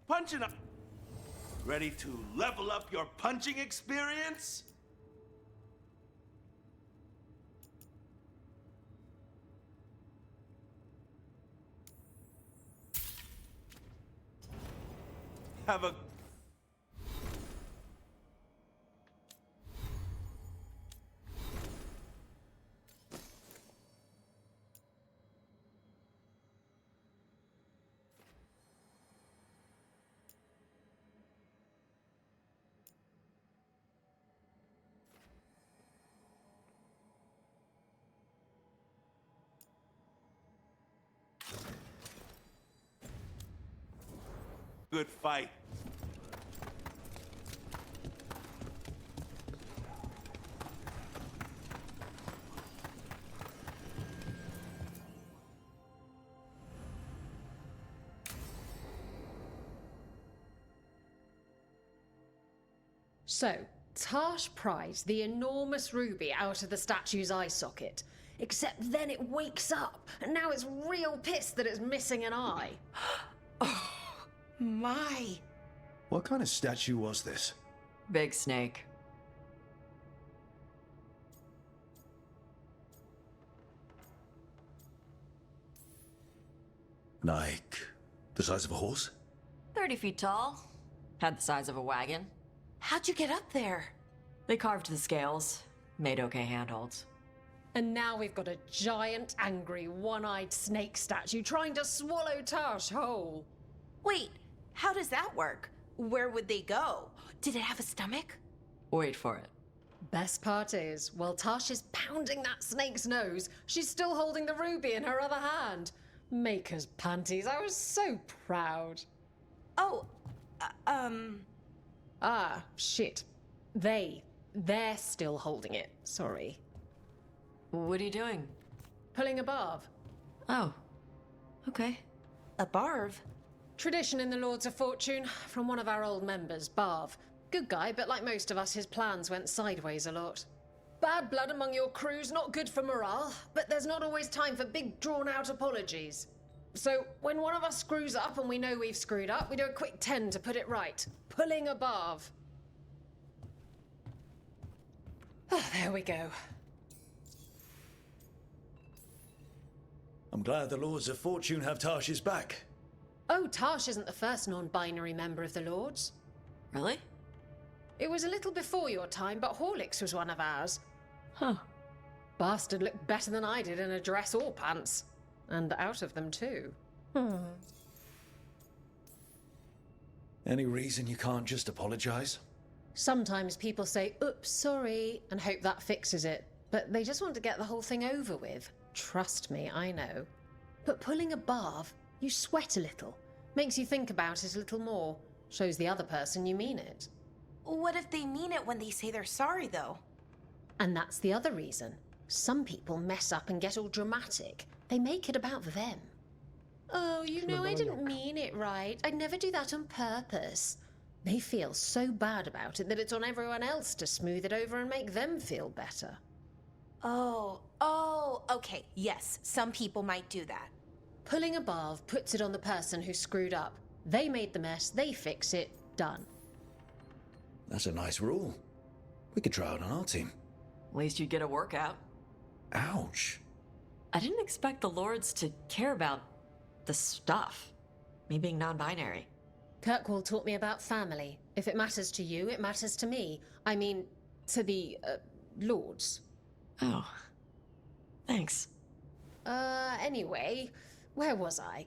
Punching up. Ready to level up your punching experience? Have a... good fight. So, Tarsh prized the enormous ruby out of the statue's eye socket. Except then it wakes up, and now it's real pissed that it's missing an eye. Oh, my. What kind of statue was this? Big snake. Like, the size of a horse? 30 feet tall. Had the size of a wagon. How'd you get up there? They carved the scales. Made okay handholds. And now we've got a giant, angry, one-eyed snake statue trying to swallow Tarsh whole. Wait, how does that work? Where would they go? Did it have a stomach? Wait for it. Best part is, while Tarsh is pounding that snake's nose, she's still holding the ruby in her other hand. Maker's panties, I was so proud. Oh, Ah, shit. They're still holding it, sorry. What are you doing? Pulling a barb. Oh, okay. A barb? Tradition in the Lords of Fortune, from one of our old members, Barv. Good guy, but like most of us, his plans went sideways a lot. Bad blood among your crew's not good for morale, but there's not always time for big, drawn-out apologies. So, when one of us screws up and we know we've screwed up, we do a quick 10 to put it right. Pulling a Barv. Oh, there we go. I'm glad the Lords of Fortune have Tarsh's back. Oh, Tarsh isn't the first non-binary member of the Lords. Really? It was a little before your time, but Horlicks was one of ours. Huh. Bastard looked better than I did in a dress or pants. And out of them, too. Any reason you can't just apologize? Sometimes people say, oops, sorry, and hope that fixes it. But they just want to get the whole thing over with. Trust me, I know. But pulling a barb, you sweat a little. Makes you think about it a little more. Shows the other person you mean it. What if they mean it when they say they're sorry, though? And that's the other reason. Some people mess up and get all dramatic. They make it about them. Oh, you know, I didn't mean it right. I'd never do that on purpose. They feel so bad about it that it's on everyone else to smooth it over and make them feel better. Oh, okay, yes, some people might do that. Pulling a barb puts it on the person who screwed up. They made the mess, they fix it, done. That's a nice rule. We could try it on our team. At least you'd get a workout. Ouch. I didn't expect the Lords to care about the stuff. Me being non-binary. Kirkwall taught me about family. If it matters to you, it matters to me. I mean, to the, Lords. Oh. Thanks. Anyway, where was I?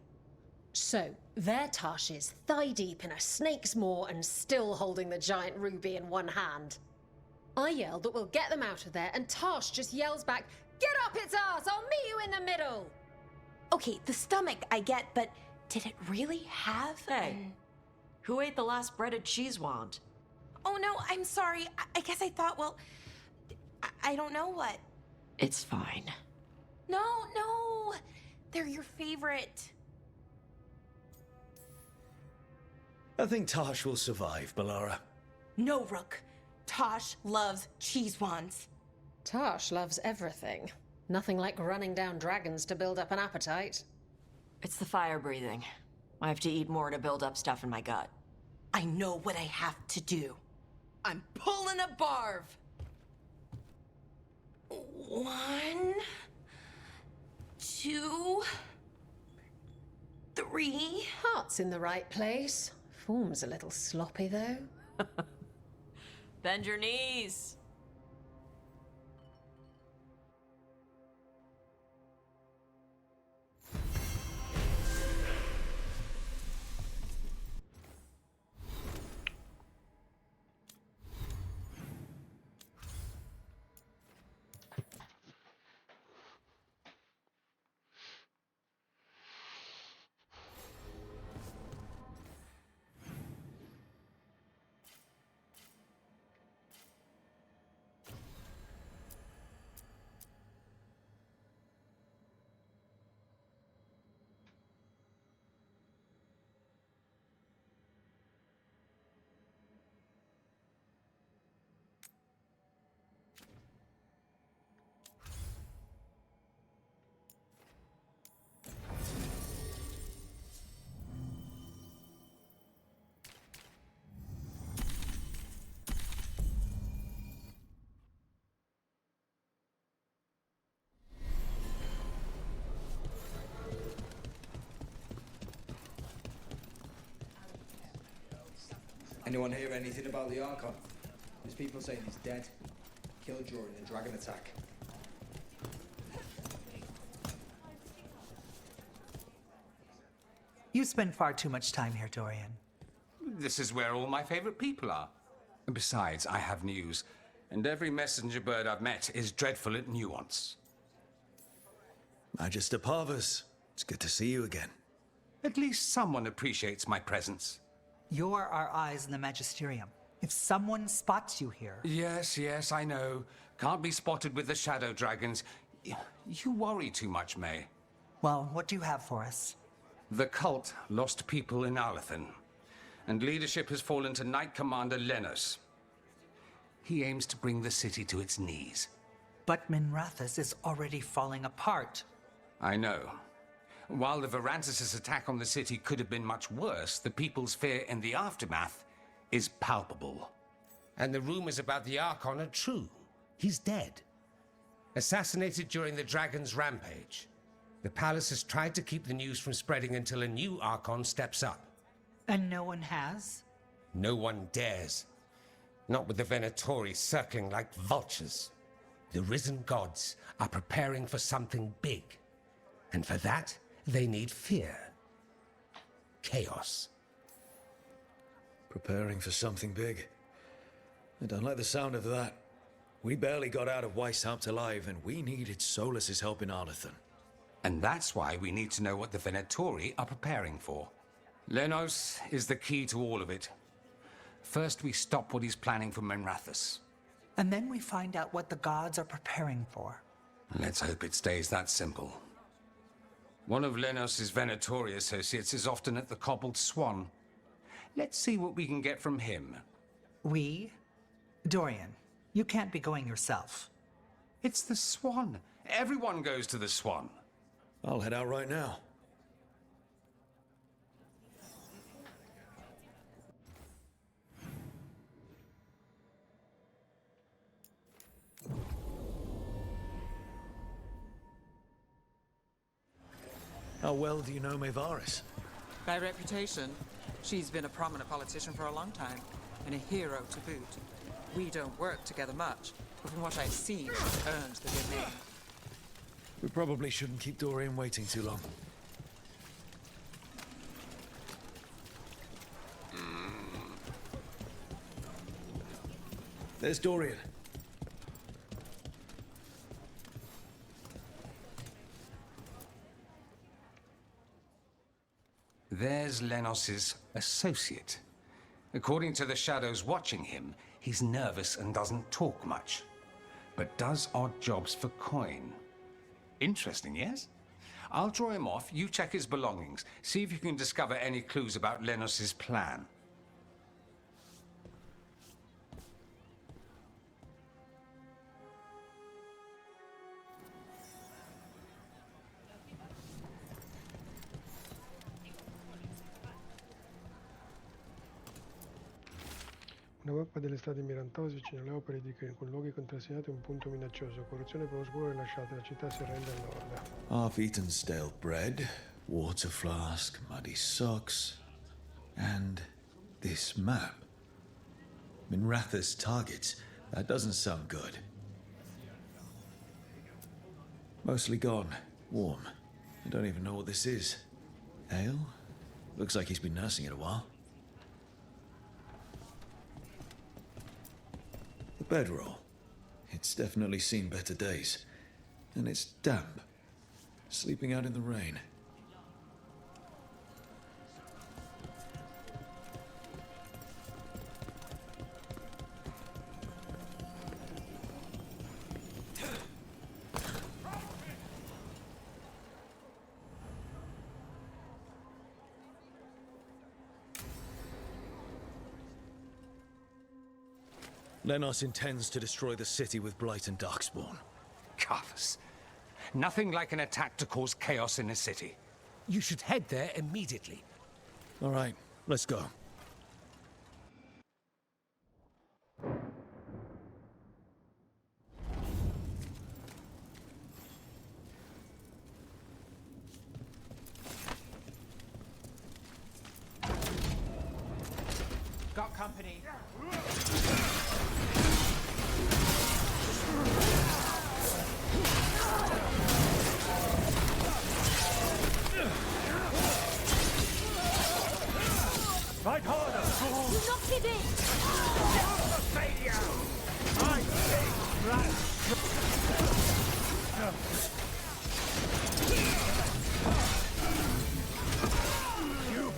So, there Tash is, thigh-deep in a snake's maw and still holding the giant ruby in one hand. I yelled that we'll get them out of there, and Tash just yells back, "Get up its ass! I'll meet you in the middle!" Okay, the stomach I get, but did it really have Hey, who ate the last breaded cheese wand? Oh no, I'm sorry. I guess I thought, well, I don't know what. It's fine. No, they're your favorite. I think Tash will survive, Balara. No, Rook. Tosh loves cheese wands. Tash loves everything. Nothing like running down dragons to build up an appetite. It's the fire breathing. I have to eat more to build up stuff in my gut. I know what I have to do. I'm pulling a barv. 1, 2, 3. Heart's in the right place. Form's a little sloppy, though. Bend your knees. Anyone hear anything about the Archon? There's people saying he's dead. Killed during the dragon attack. You spend far too much time here, Dorian. This is where all my favorite people are. Besides, I have news, and every messenger bird I've met is dreadful at nuance. Magister Parvus, it's good to see you again. At least someone appreciates my presence. You're our eyes in the Magisterium. If someone spots you here... Yes, I know. Can't be spotted with the shadow dragons. You worry too much, May. Well, what do you have for us? The cult lost people in Arlethan, and leadership has fallen to Knight Commander Lenos. He aims to bring the city to its knees. But Minrathous is already falling apart. I know. While the Varantis' attack on the city could have been much worse, the people's fear in the aftermath is palpable. And the rumors about the Archon are true. He's dead. Assassinated during the Dragon's rampage. The palace has tried to keep the news from spreading until a new Archon steps up. And no one has? No one dares. Not with the Venatori circling like vultures. The risen gods are preparing for something big. And for that, they need fear. Chaos. Preparing for something big. I don't like the sound of that. We barely got out of Weishaupt alive, and we needed Solus's help in Arlethan. And that's why we need to know what the Venatori are preparing for. Lenos is the key to all of it. First, we stop what he's planning for Minrathous. And then we find out what the gods are preparing for. Let's hope it stays that simple. One of Lenos' Venatori associates is often at the Cobbled Swan. Let's see what we can get from him. We? Dorian, you can't be going yourself. It's the Swan. Everyone goes to the Swan. I'll head out right now. How well do you know Maevaris? By reputation, she's been a prominent politician for a long time, and a hero to boot. We don't work together much, but from what I've seen, she's earned the good name. We probably shouldn't keep Dorian waiting too long. There's Dorian. There's Lenos's associate. According to the shadows watching him, he's nervous and doesn't talk much, but does odd jobs for coin. Interesting, yes? I'll draw him off, you check his belongings, see if you can discover any clues about Lenos's plan. Una mappa delle strade mirantose vicino alle opere con luoghi contrassegnati e un punto minaccioso. Corruzione per oscuro rilasciate, la città si arrende a nord. Half-eaten stale bread, water flask, muddy socks, and this map. Minratha's targets. That doesn't sound good. Mostly gone. Warm. I don't even know what this is. Ale? Looks like he's been nursing it a while. The bedroll. It's definitely seen better days. And it's damp. Sleeping out in the rain. Lenos intends to destroy the city with Blight and Darkspawn. Carthus. Nothing like an attack to cause chaos in a city. You should head there immediately. All right, let's go. Got company. Fight harder, fool! Do not give in! Never failure! I think you.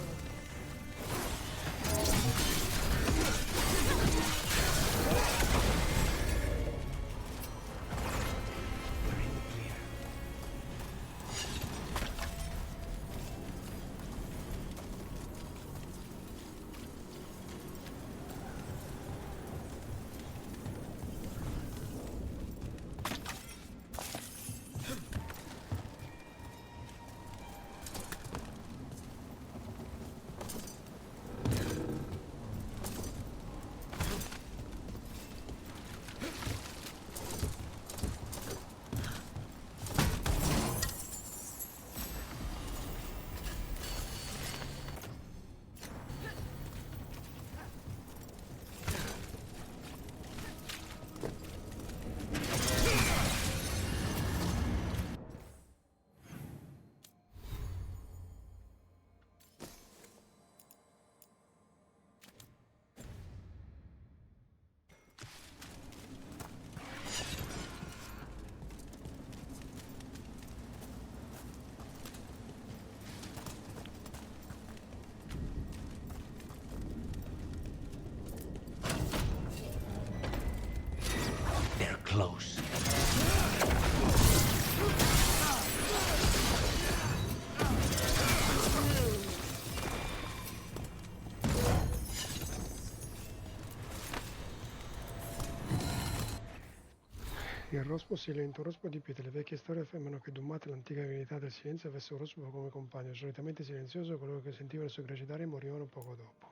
They're close. Il rospo silente, un rospo di pietre. Le vecchie storie affermano che Dumat, l'antica divinità del silenzio, avesse un rospo come compagno, solitamente silenzioso, coloro che sentivano il suo grecitare morivano poco dopo.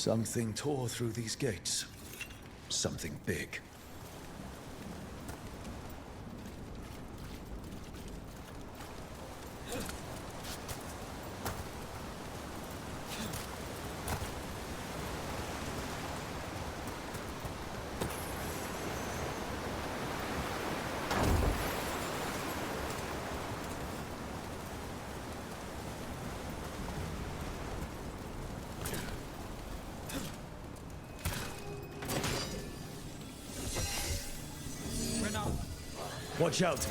Something tore through these gates. Something big. Watch out!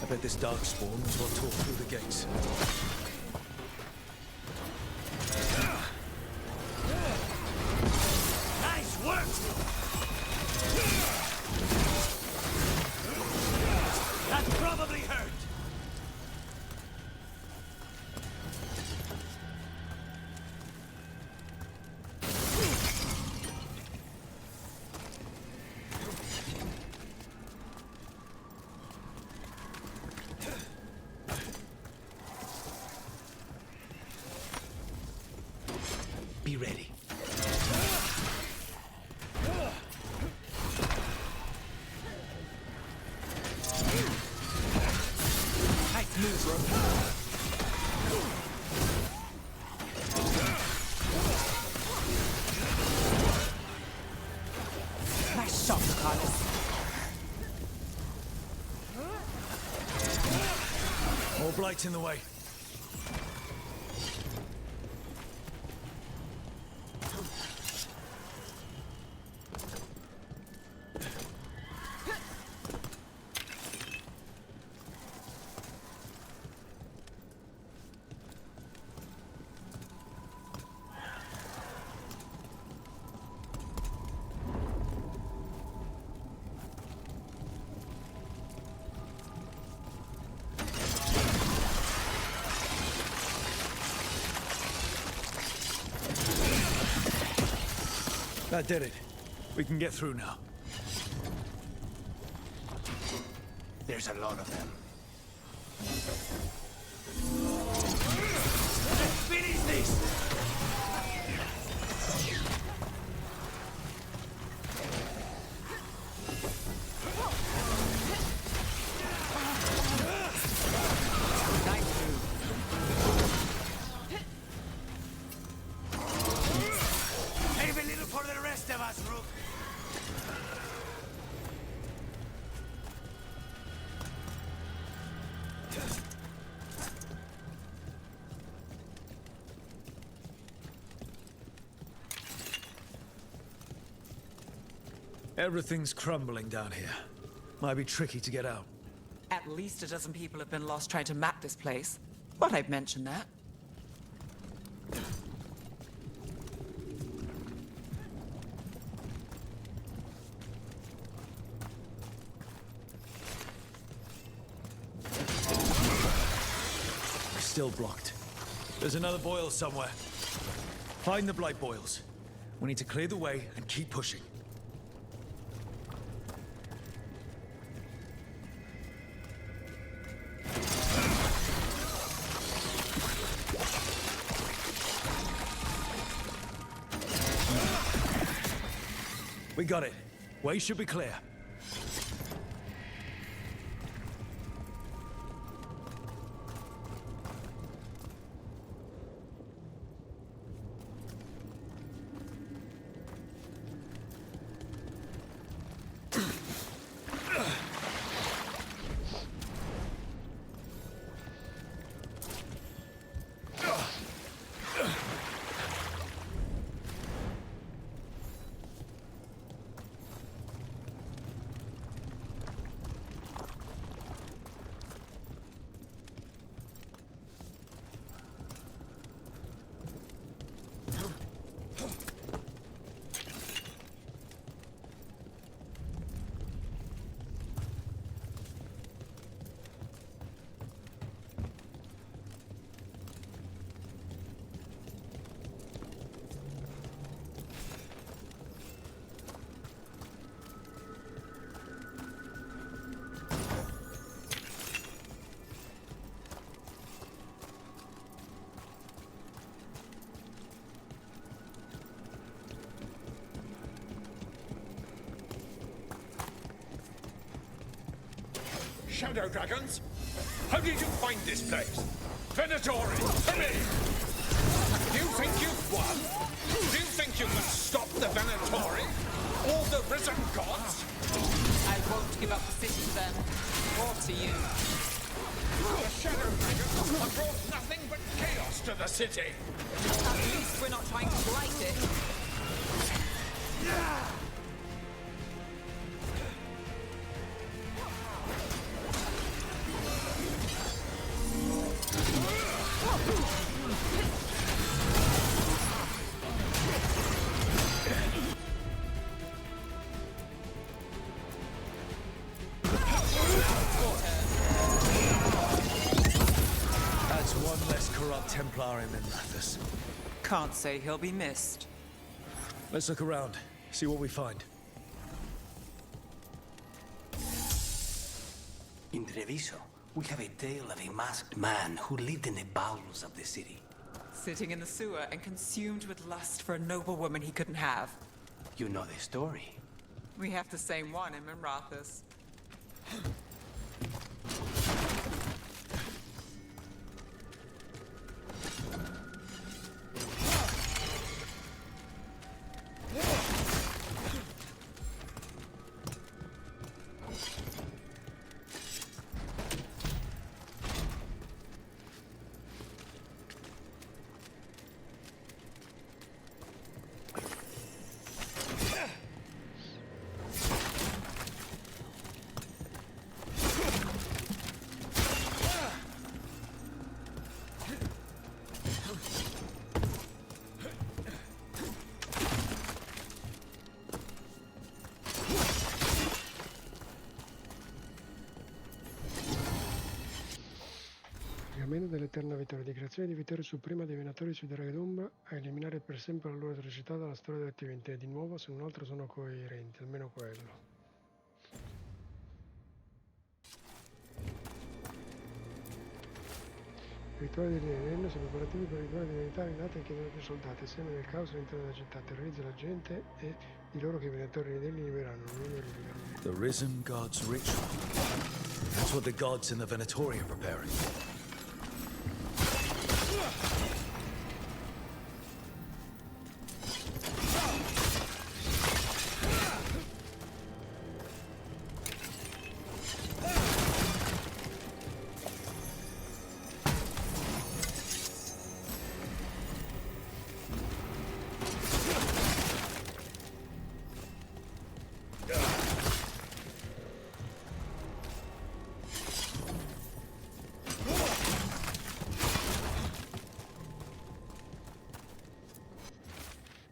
I bet this darkspawn was what tore through the gates. Nice work! That probably hurt! Be ready. Nice move, bro. Nice shot, Carlos. More blight in the way. That did it. We can get through now. There's a lot of them. Finish this! Save a little for the rest of us, Rook. Everything's crumbling down here. Might be tricky to get out. At least a dozen people have been lost trying to map this place. But I'd mention that. We're still blocked. There's another boil somewhere. Find the blight boils. We need to clear the way and keep pushing. We got it. Way should be clear. Shadow dragons? How did you find this place? Venatori, to me! Do you think you've won? Do you think you can stop the Venatori? Or the risen gods? I won't give up the city to them, or to you. The Shadow dragons have brought nothing but chaos to the city. At least we're not trying to blight it. That's one less corrupt Templar in Minrathous. Can't say he'll be missed. Let's look around, see what we find. In Treviso, we have a tale of a masked man who lived in the bowels of the city. Sitting in the sewer and consumed with lust for a noble woman he couldn't have. You know the story. We have the same one in Minrathous. Pergameno dell'eterna vittoria, dichiarazione di vittoria suprema dei venatori sui draghi d'ombra, a eliminare per sempre la loro atrocità dalla storia delle attività. Di nuovo, se non altro sono coerenti, almeno quello. Rituali di livello sono preparativi per rituali di verità rinati e chiedono più soldati, seme del caos all'interno della città, terrorizza la gente e di loro che i venatori ribelli liberano, non li liberano. The Risen God's ritual. That's what the gods in the Venatori are preparing.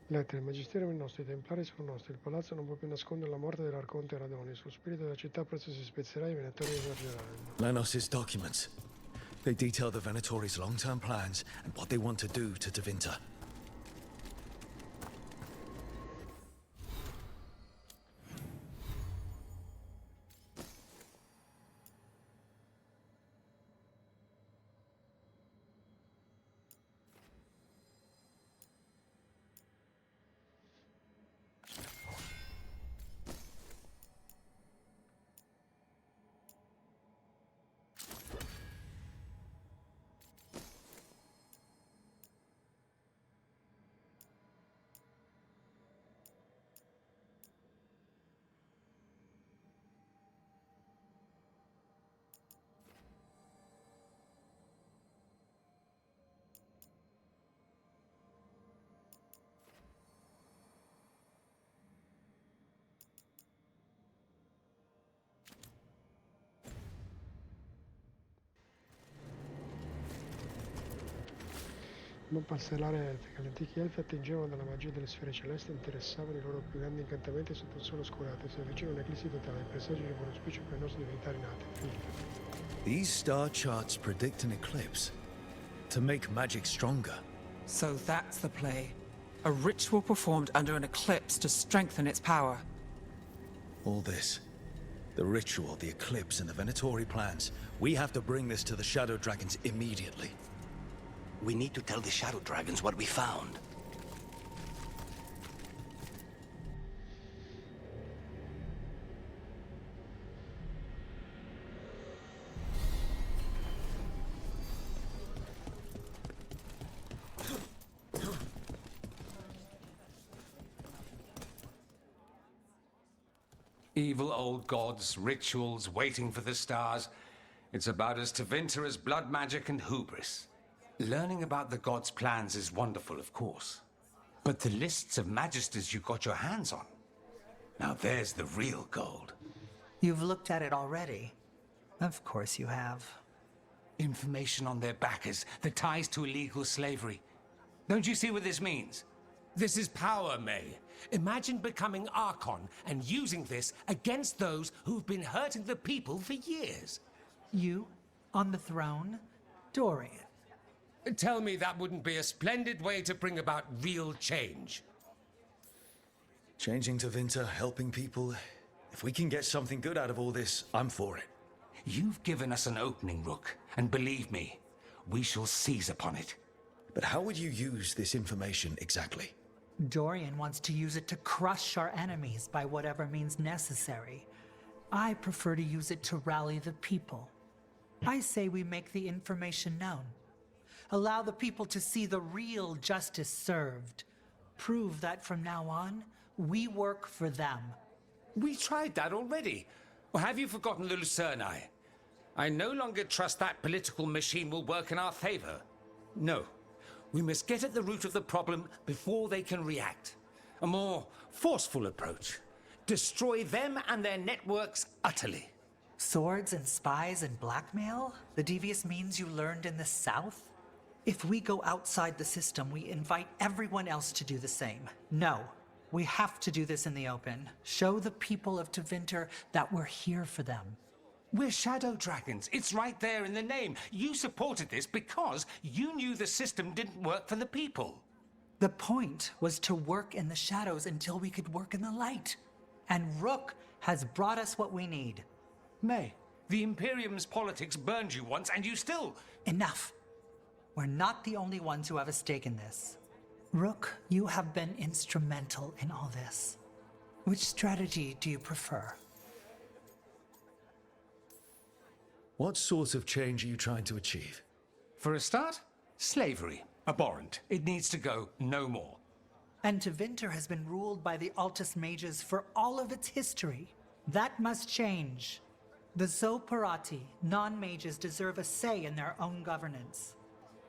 Lettere, il magistero è nostro, i templari sono nostri, il palazzo non può più nascondere la morte dell'arconte Radoni, sullo spirito della città presto si spezzerà e i venatori emergeranno. Lanos' documents. They detail the Venatori's long-term plans and what they want to do to Tevinter. Non parcellare elfica, gli antichi elfi attingevano dalla magia delle sfere celesti e interessavano i loro più grandi incantamenti sotto il sole oscurato. Si avvicina un'eclissi totale, il presagio di buon auspicio per le nostre divinità rinate. Figlia. These star charts predict an eclipse to make magic stronger. So that's the play. A ritual performed under an eclipse to strengthen its power. All this. The ritual, the eclipse, and the Venatori plans. We have to bring this to the Shadow Dragons immediately. We need to tell the Shadow Dragons what we found. Evil old gods, rituals, waiting for the stars. It's about as Tevinter as blood magic and hubris. Learning about the gods' plans is wonderful, of course. But the lists of magisters you got your hands on, now there's the real gold. You've looked at it already. Of course you have. Information on their backers, the ties to illegal slavery. Don't you see what this means? This is power, May. Imagine becoming Archon and using this against those who've been hurting the people for years. You, on the throne, Dorian. Tell me that wouldn't be a splendid way to bring about real change. Changing Tevinter, helping people. If we can get something good out of all this, I'm for it. You've given us an opening, Rook, and believe me, we shall seize upon it. But how would you use this information exactly? Dorian wants to use it to crush our enemies by whatever means necessary. I prefer to use it to rally the people. I say we make the information known. Allow the people to see the real justice served. Prove that from now on, we work for them. We tried that already. Or have you forgotten the Lucerni? I no longer trust that political machine will work in our favor. No. We must get at the root of the problem before they can react. A more forceful approach. Destroy them and their networks utterly. Swords and spies and blackmail? The devious means you learned in the South? If we go outside the system, we invite everyone else to do the same. No. We have to do this in the open. Show the people of Tevinter that we're here for them. We're shadow dragons. It's right there in the name. You supported this because you knew the system didn't work for the people. The point was to work in the shadows until we could work in the light. And Rook has brought us what we need. May, the Imperium's politics burned you once and you still... Enough. We're not the only ones who have a stake in this. Rook, you have been instrumental in all this. Which strategy do you prefer? What sort of change are you trying to achieve? For a start, slavery. Abhorrent. It needs to go no more. And Tevinter has been ruled by the Altus Mages for all of its history. That must change. The Zoparati, non-mages, deserve a say in their own governance.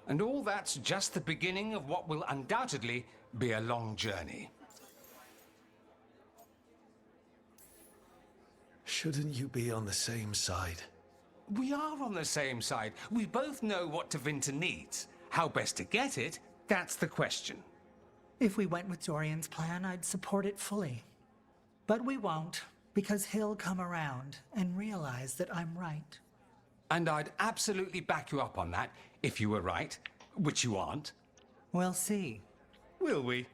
And all that's just the beginning of what will undoubtedly be a long journey. Shouldn't you be on the same side? We are on the same side. We both know what Tevinter needs. How best to get it, that's the question. If we went with Dorian's plan, I'd support it fully. But we won't, because he'll come around and realize that I'm right. And I'd absolutely back you up on that, if you were right, which you aren't. We'll see. Will we?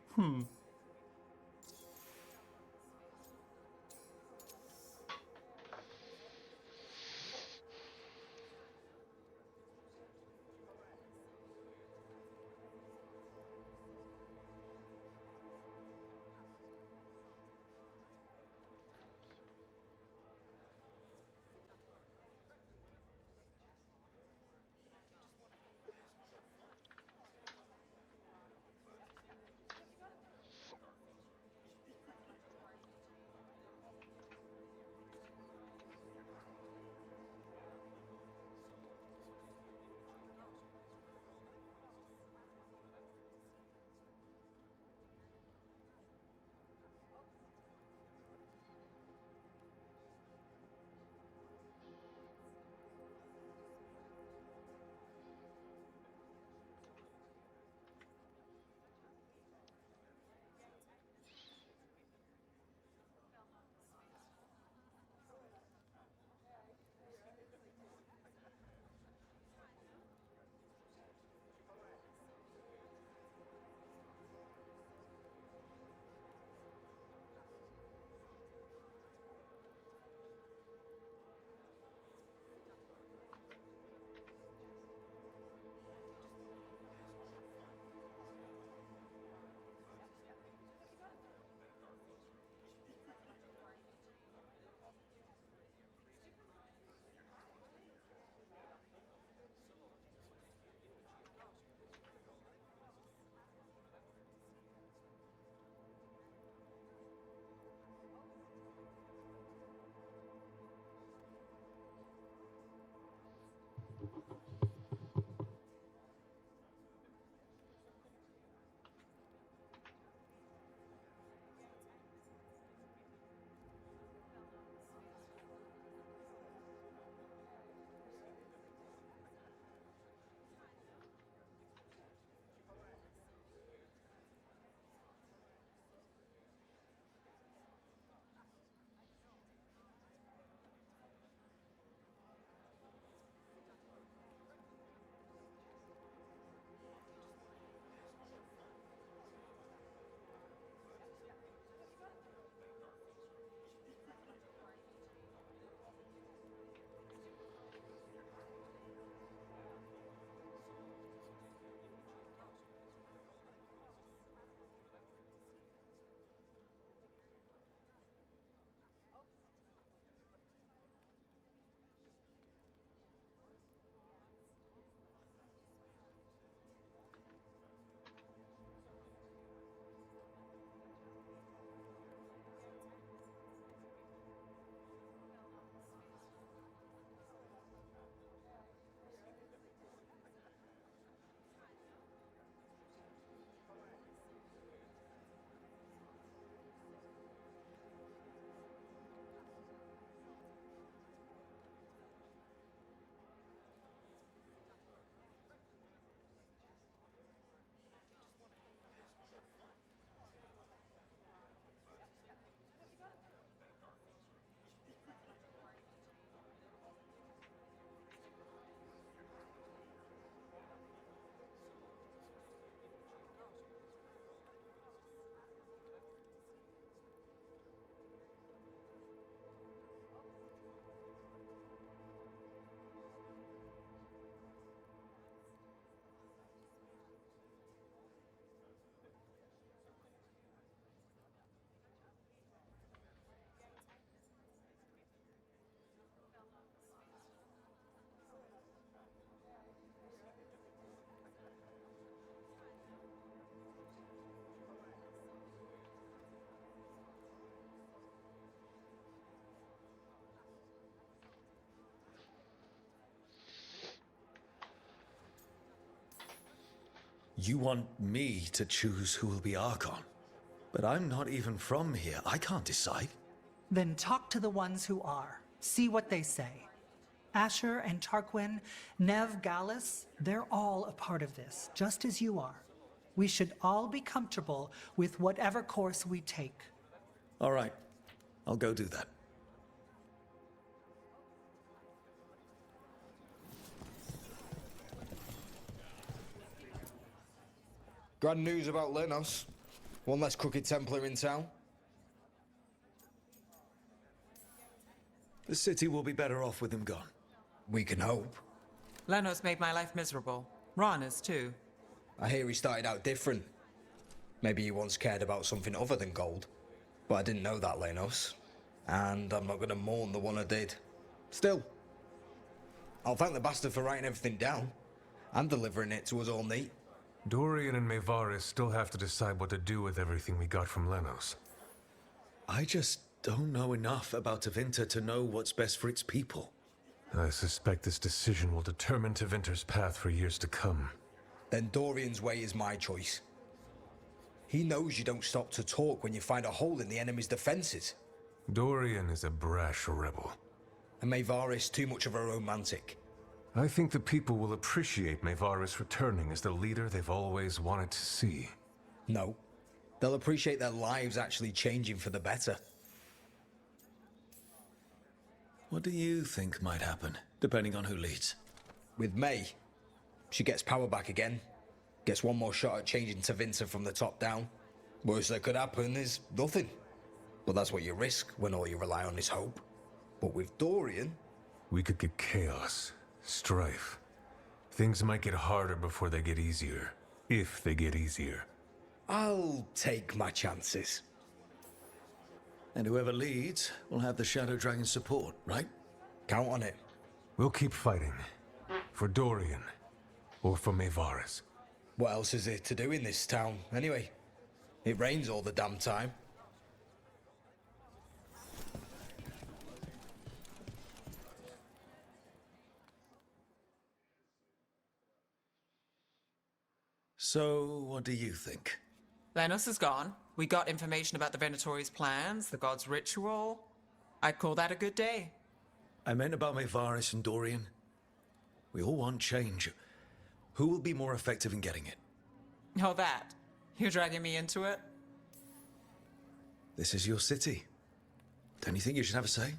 You want me to choose who will be Archon? But I'm not even from here. I can't decide. Then talk to the ones who are. See what they say. Asher and Tarquin, Nev, Gallus, they're all a part of this, just as you are. We should all be comfortable with whatever course we take. All right. I'll go do that. Grand news about Lenos. One less crooked Templar in town. The city will be better off with him gone. We can hope. Lenos made my life miserable. Rana's too. I hear he started out different. Maybe he once cared about something other than gold. But I didn't know that, Lenos. And I'm not gonna mourn the one I did. Still, I'll thank the bastard for writing everything down. And delivering it to us all neat. Dorian and Maevaris still have to decide what to do with everything we got from Lenos. I just don't know enough about Tevinter to know what's best for its people. I suspect this decision will determine Tevinter's path for years to come. Then Dorian's way is my choice. He knows you don't stop to talk when you find a hole in the enemy's defenses. Dorian is a brash rebel. And Maevaris too much of a romantic. I think the people will appreciate Maevaris returning as the leader they've always wanted to see. No. They'll appreciate their lives actually changing for the better. What do you think might happen, depending on who leads? With May, she gets power back again. Gets one more shot at changing Tevinter from the top down. Worst that could happen is nothing. But that's what you risk when all you rely on is hope. But with Dorian... We could get chaos. Strife. Things might get harder before they get easier. If they get easier. I'll take my chances. And whoever leads will have the Shadow Dragon's support, right? Count on it. We'll keep fighting. For Dorian. Or for Maevaris. What else is there to do in this town, anyway? It rains all the damn time. So, what do you think? Lenos is gone. We got information about the Venatori's plans, the god's ritual. I'd call that a good day. I meant about Maevaris and Dorian. We all want change. Who will be more effective in getting it? Oh, that. You're dragging me into it? This is your city. Don't you think you should have a say?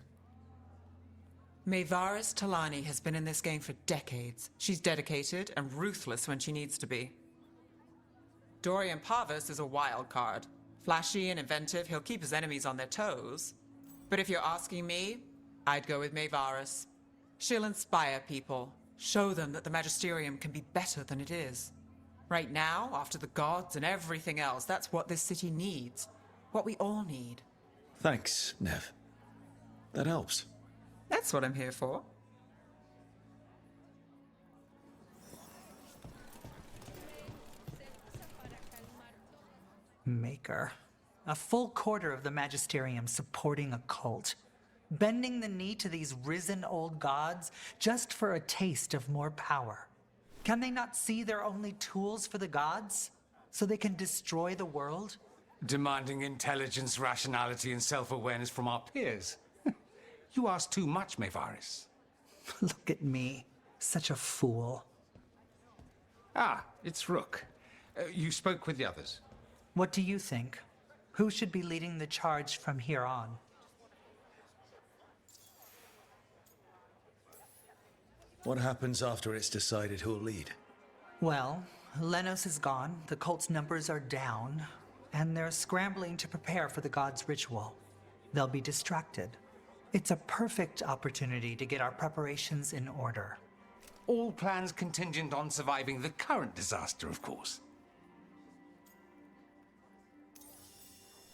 Maevaris Talani has been in this game for decades. She's dedicated and ruthless when she needs to be. Dorian Parvis is a wild card. Flashy and inventive, he'll keep his enemies on their toes. But if you're asking me, I'd go with Maevaris. She'll inspire people, show them that the Magisterium can be better than it is. Right now, after the gods and everything else, that's what this city needs. What we all need. Thanks, Nev. That helps. That's what I'm here for. Maker. A full quarter of the Magisterium supporting a cult. Bending the knee to these risen old gods just for a taste of more power. Can they not see they're only tools for the gods? So they can destroy the world? Demanding intelligence, rationality, and self-awareness from our peers. You ask too much, Maevaris. Look at me. Such a fool. Ah, it's Rook. You spoke with the others. What do you think? Who should be leading the charge from here on? What happens after it's decided who'll lead? Well, Lenos is gone, the cult's numbers are down, and they're scrambling to prepare for the god's ritual. They'll be distracted. It's a perfect opportunity to get our preparations in order. All plans contingent on surviving the current disaster, of course.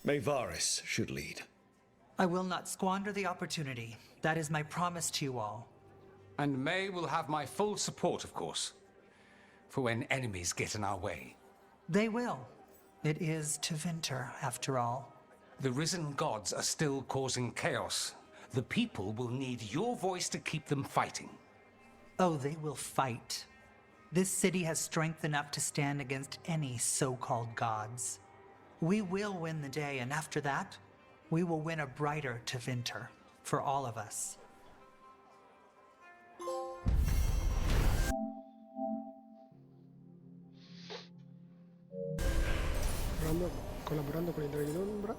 Maevaris should lead. I will not squander the opportunity. That is my promise to you all. And May will have my full support, of course, for when enemies get in our way. They will. It is Tevinter, after all. The risen gods are still causing chaos. The people will need your voice to keep them fighting. Oh, they will fight. This city has strength enough to stand against any so-called gods. We will win the day, and after that, we will win a brighter Tevinter for all of us. Collaborando con i draghi d'ombra,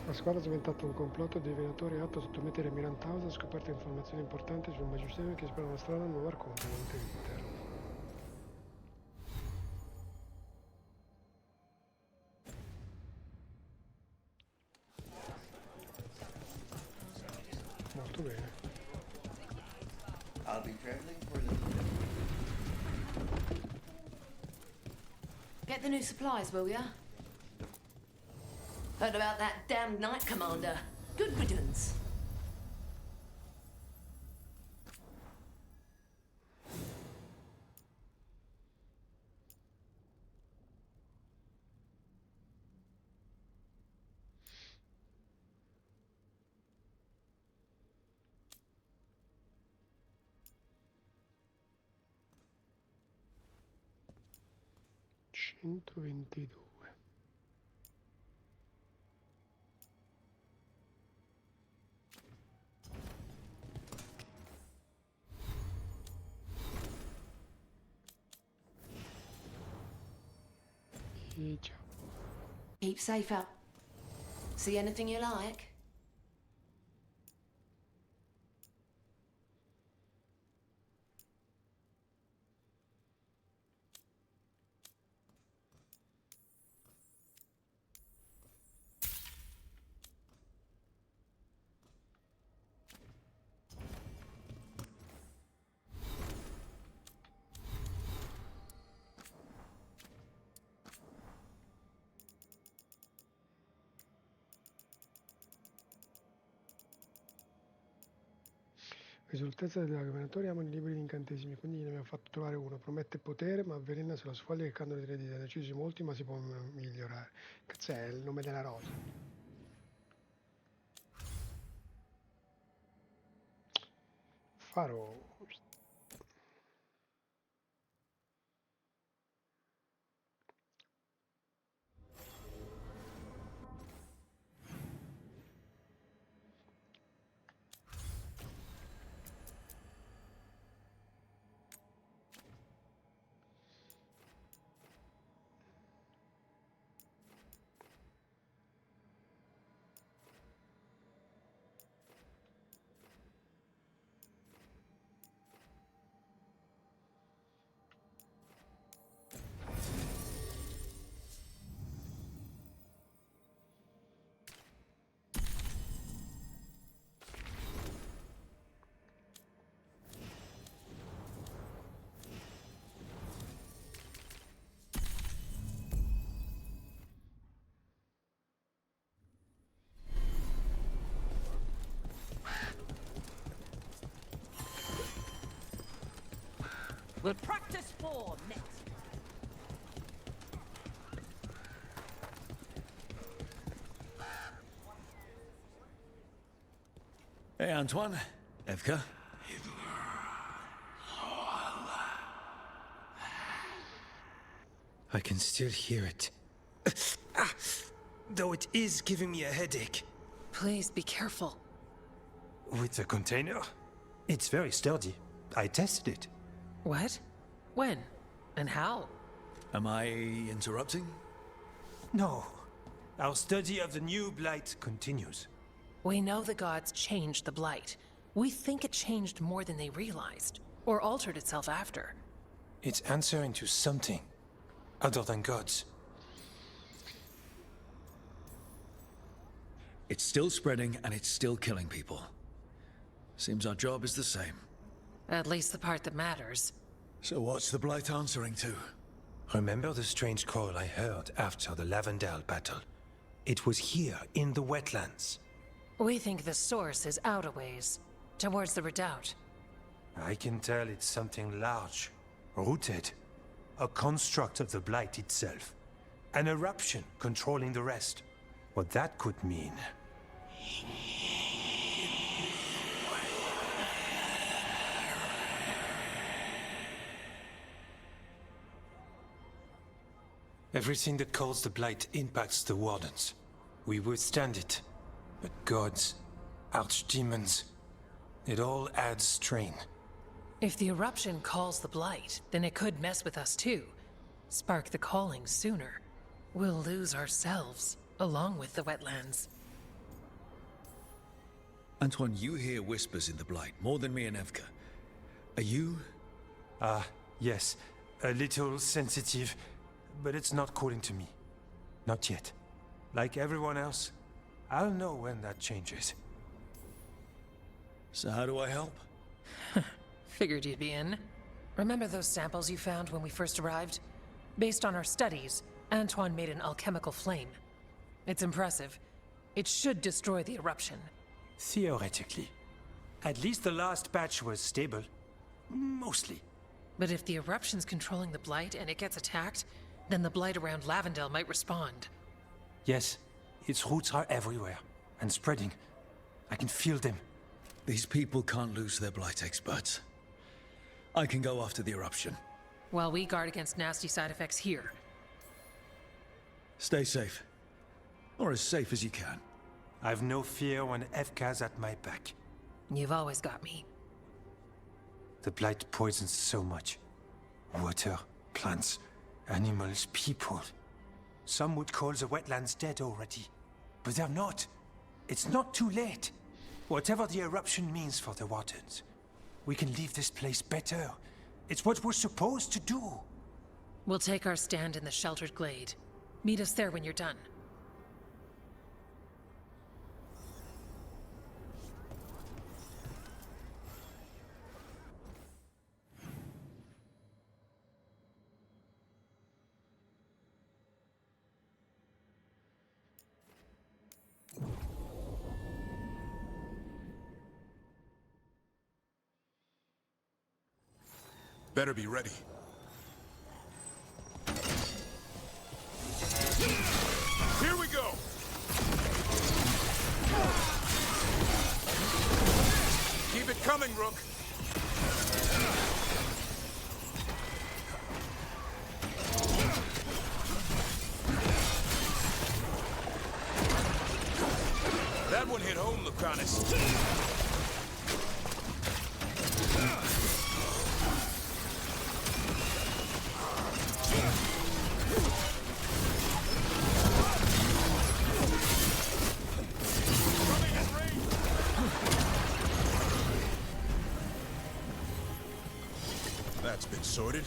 la squadra ha sventato un complotto dei venatori atto a sottomettere Miranthouse, ha scoperto informazioni importanti sul Magisterium che spera una strada nuova racconta Montevinter. Molto bene. I'll be traveling for a little bit. Get the new supplies, will ya? Heard about that damned Knight Commander. Good riddance. $122. Keep safe up. See anything you like? Risultanza dei venatori amano i libri di incantesimi, quindi ne abbiamo fatto trovare uno. Promette potere, ma avvelena se lo sfoglia il candore dell'eredità. Decisi molti, ma si può migliorare. Cazzo è il nome della rosa? Faro. We'll practice form next. Hey, Antoine. Evka. I can still hear it. Though it is giving me a headache. Please be careful. With the container? It's very sturdy. I tested it. What? When? And how? Am I interrupting? No. Our study of the new blight continues. We know the gods changed the blight. We think it changed more than they realized, or altered itself after. It's answering to something other than gods. It's still spreading and it's still killing people. Seems our job is the same. At least the part that matters. So what's the blight answering to? Remember the strange call I heard after the Lavendale battle? It was here in the wetlands. We think the source is out a ways, towards the redoubt. I can tell it's something large, rooted. A construct of the blight itself. An eruption controlling the rest. What that could mean. Everything that calls the blight impacts the wardens. We withstand it. But gods, archdemons, it all adds strain. If the eruption calls the blight, then it could mess with us too. Spark the calling sooner. We'll lose ourselves, along with the wetlands. Antoine, you hear whispers in the blight, more than me and Evka. Are you? Yes. A little sensitive, but it's not calling to me. Not yet. Like everyone else, I'll know when that changes. So how do I help? Figured you'd be in. Remember those samples you found when we first arrived? Based on our studies, Antoine made an alchemical flame. It's impressive. It should destroy the eruption. Theoretically. At least the last batch was stable. Mostly. But if the eruption's controlling the blight and it gets attacked, then the blight around Lavendale might respond. Yes, its roots are everywhere, and spreading. I can feel them. These people can't lose their blight experts. I can go after the eruption. While we guard against nasty side effects here. Stay safe. Or as safe as you can. I've no fear when Evka's at my back. You've always got me. The blight poisons so much. Water, plants, animals, people. Some would call the wetlands dead already. But they're not. It's not too late. Whatever the eruption means for the wardens, we can leave this place better. It's what we're supposed to do. We'll take our stand in the sheltered glade. Meet us there when you're done. Better be ready. Here we go! Keep it coming, Rook! That one hit home, Lucanus. That's been sorted.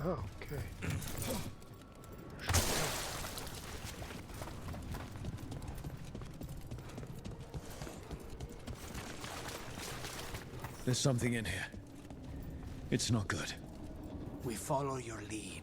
Oh, okay. There's something in here. It's not good. We follow your lead.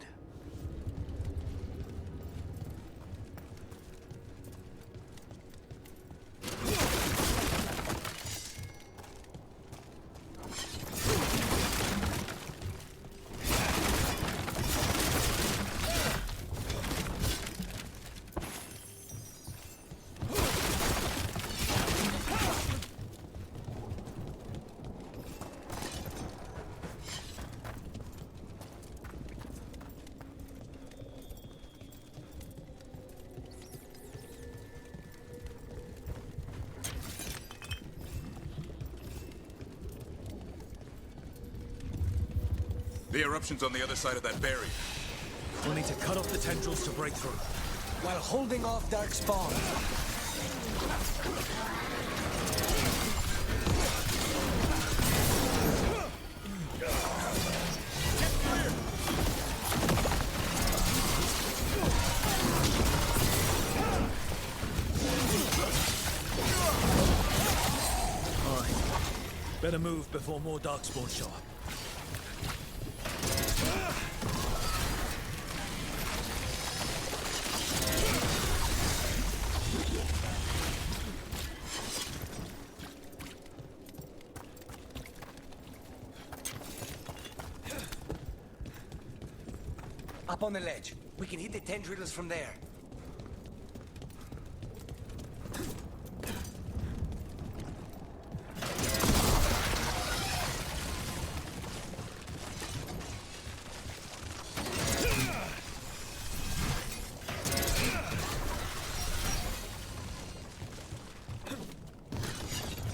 The eruption's on the other side of that barrier. We'll need to cut off the tendrils to break through. While holding off Dark Spawn. All right. Better move before more Darkspawn show up. Up on the ledge. We can hit the tendrils from there.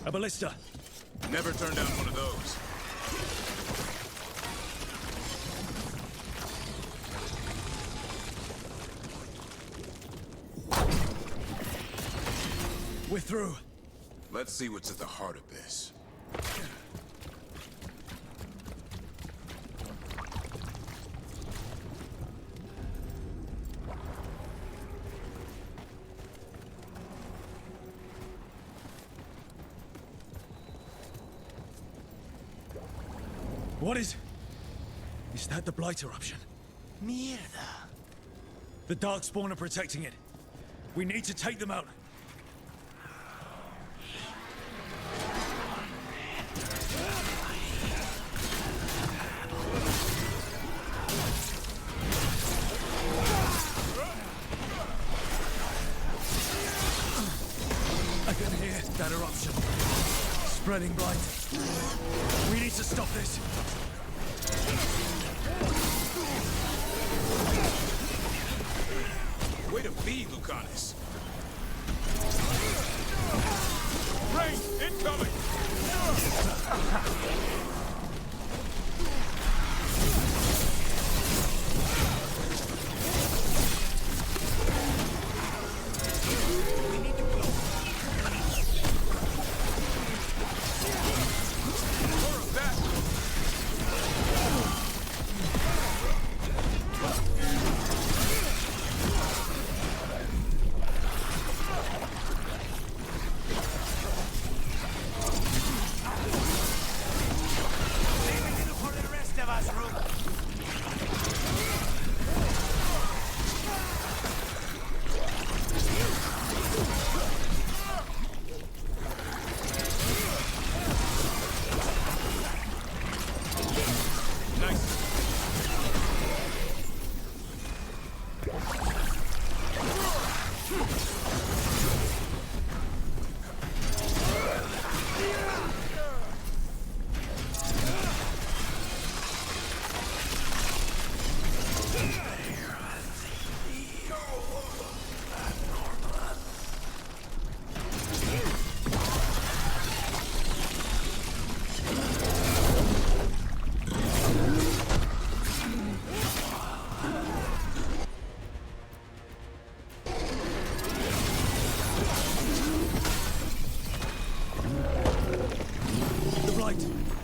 A ballista. Never turn down one of those. We're through. Let's see what's at the heart of this. What is... Is that the Blight eruption? Mierda. The Darkspawn are protecting it. We need to take them out. I can hear that eruption. Spreading blight. We need to stop this. Way to be, Lucanus. Rain incoming!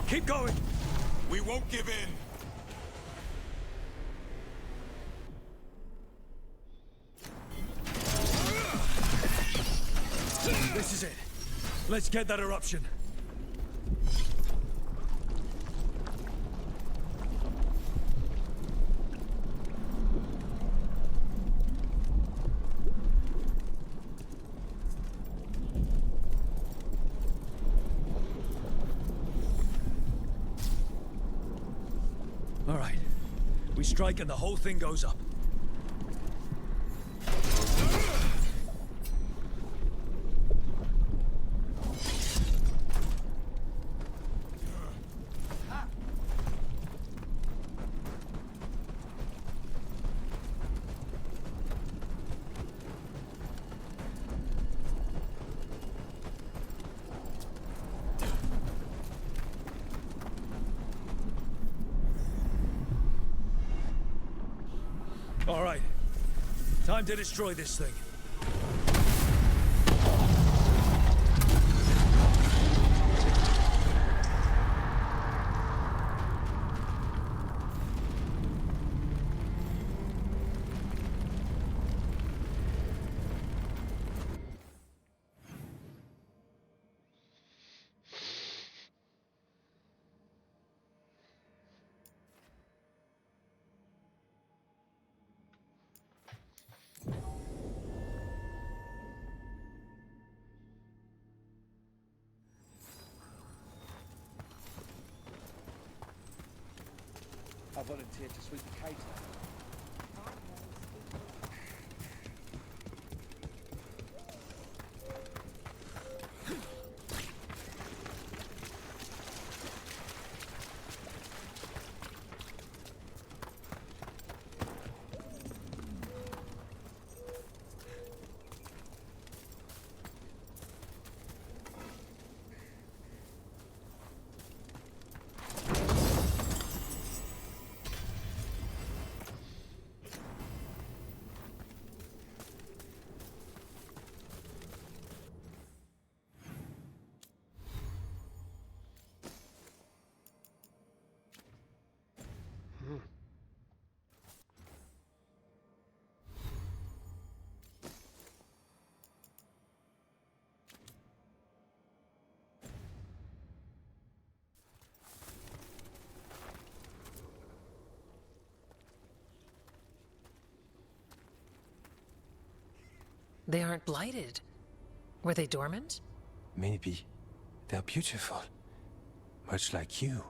Keep going! We won't give in! This is it. Let's get that eruption. strike and the whole thing goes up. All right. Time to destroy this thing. I volunteered to sweep the cater. They aren't blighted. Were they dormant? Maybe. They're beautiful. Much like you.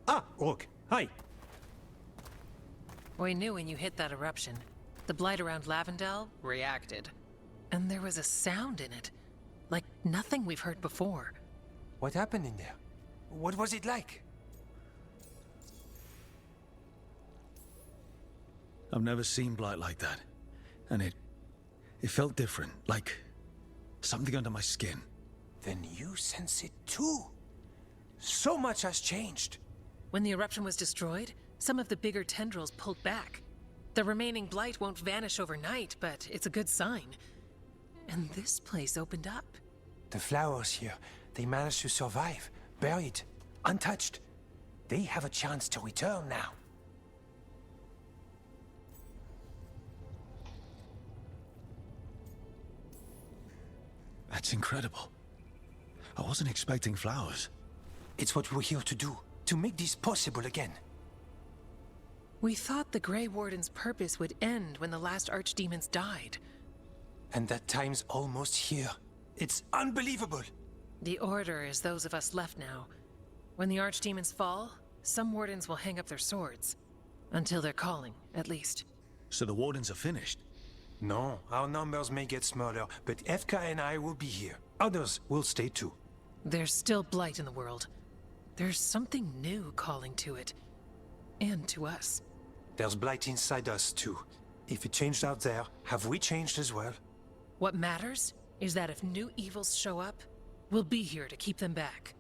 Ah, Rook, hi! We knew when you hit that eruption. The blight around Lavendel reacted. And there was a sound in it. Like nothing we've heard before. What happened in there? What was it like? I've never seen blight like that. And it felt different, like something under my skin. Then you sense it too. So much has changed. When the eruption was destroyed, some of the bigger tendrils pulled back. The remaining blight won't vanish overnight, but it's a good sign. And this place opened up. The flowers here, they managed to survive, buried, untouched. They have a chance to return now. That's incredible. I wasn't expecting flowers. It's what we're here to do, to make this possible again. We thought the Grey Warden's purpose would end when the last archdemons died. And that time's almost here. It's unbelievable. The Order is those of us left now. When the archdemons fall, some wardens will hang up their swords. Until their calling, at least. So the wardens are finished? No, our numbers may get smaller, but FK and I will be here. Others will stay too. There's still blight in the world. There's something new calling to it. And to us. There's blight inside us too. If it changed out there, have we changed as well? What matters is that if new evils show up, we'll be here to keep them back.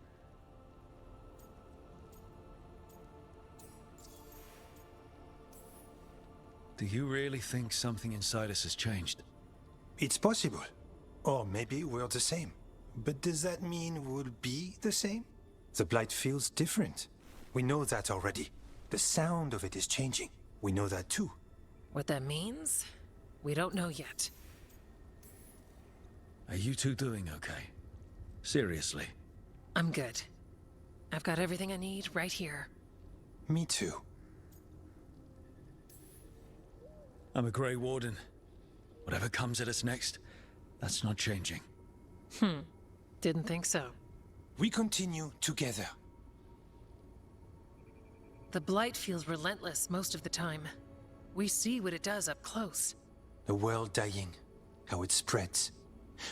Do you really think something inside us has changed? It's possible. Or maybe we're the same. But does that mean we'll be the same? The blight feels different. We know that already. The sound of it is changing. We know that too. What that means? We don't know yet. Are you two doing okay? Seriously? I'm good. I've got everything I need right here. Me too. I'm a Grey Warden. Whatever comes at us next, that's not changing. Didn't think so. We continue together. The blight feels relentless most of the time. We see what it does up close. The world dying, how it spreads.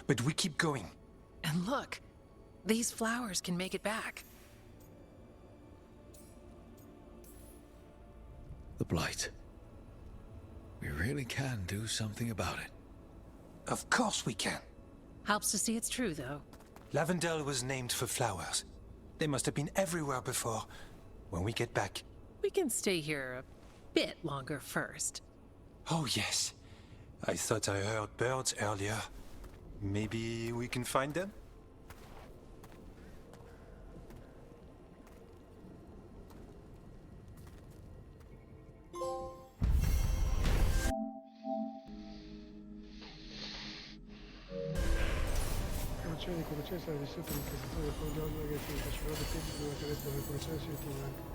But we keep going. And look, these flowers can make it back. The blight. We really can do something about it. Of course we can. Helps to see it's true, though. Lavendel was named for flowers. They must have been everywhere before. When we get back... We can stay here a bit longer first. Oh, yes. I thought I heard birds earlier. Maybe we can find them? L'operazione di corruzione è stata distrutta nell'incastrazione del Condono che si faceva da tempo prima che resta l'operazione settimana.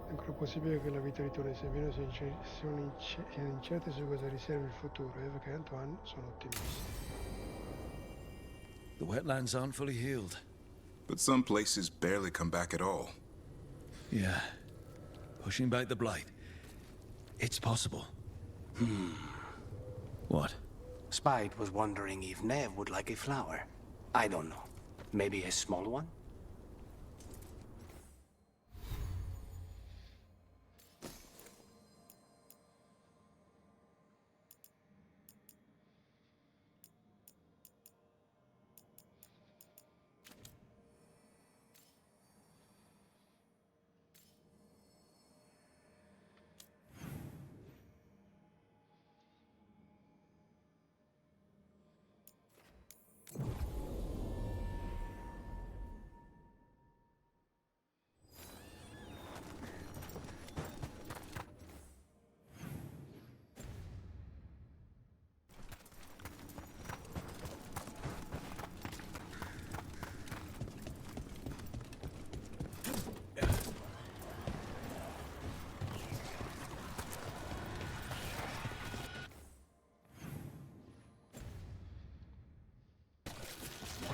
È ancora possibile che la vita ritorni se meno siano incerte su cosa riserva il futuro. Eva e Antoine sono ottimisti. The wetlands aren't fully healed. But some places barely come back at all. Yeah. Pushing back the blight. It's possible. What? Spite was wondering if Nev would like a flower. I don't know. Maybe a small one?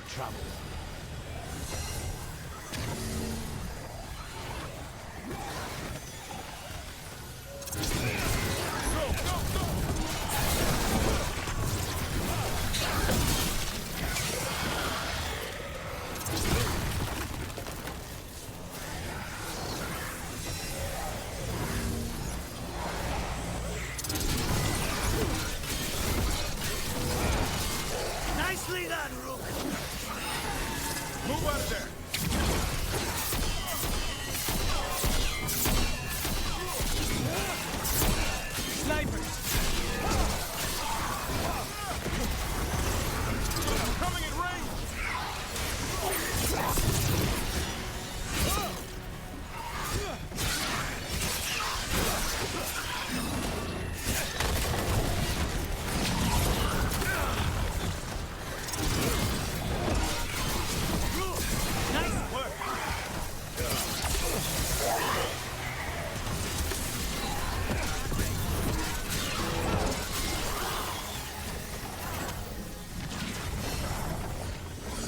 Trouble. Nicely done, Rook. Move out of there. Snipers. Coming in range. Nice work.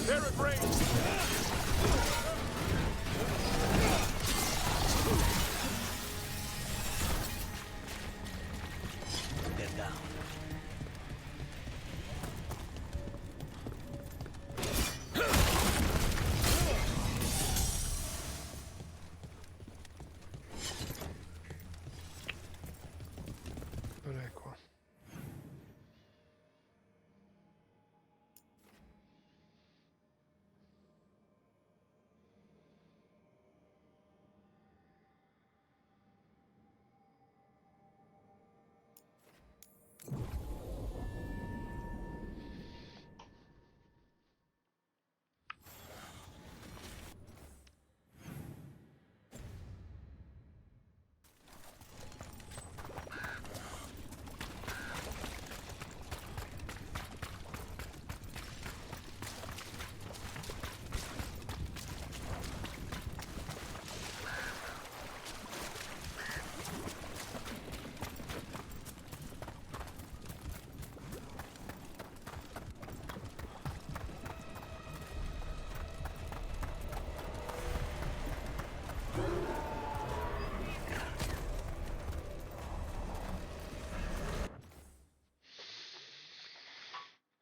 They're at range. They're down. Dov'è qua?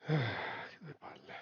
Che due palle.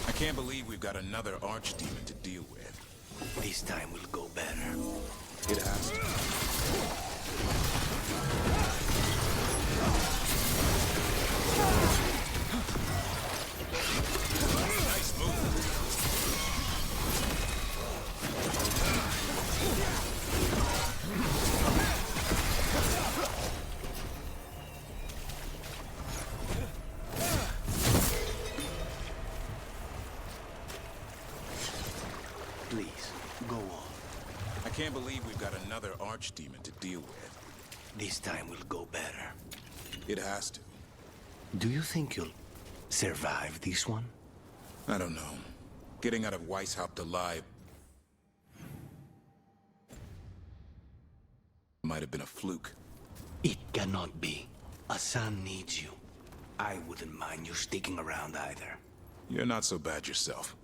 I can't believe we've got another archdemon to deal with. This time will go better. It has to. Nice move. Please, go on. I can't believe we've got another archdemon to deal with. This time will go better. It has to. Do you think you'll survive this one? I don't know. Getting out of Weishaupt alive might have been a fluke. It cannot be. Asan needs you. I wouldn't mind you sticking around either. You're not so bad yourself.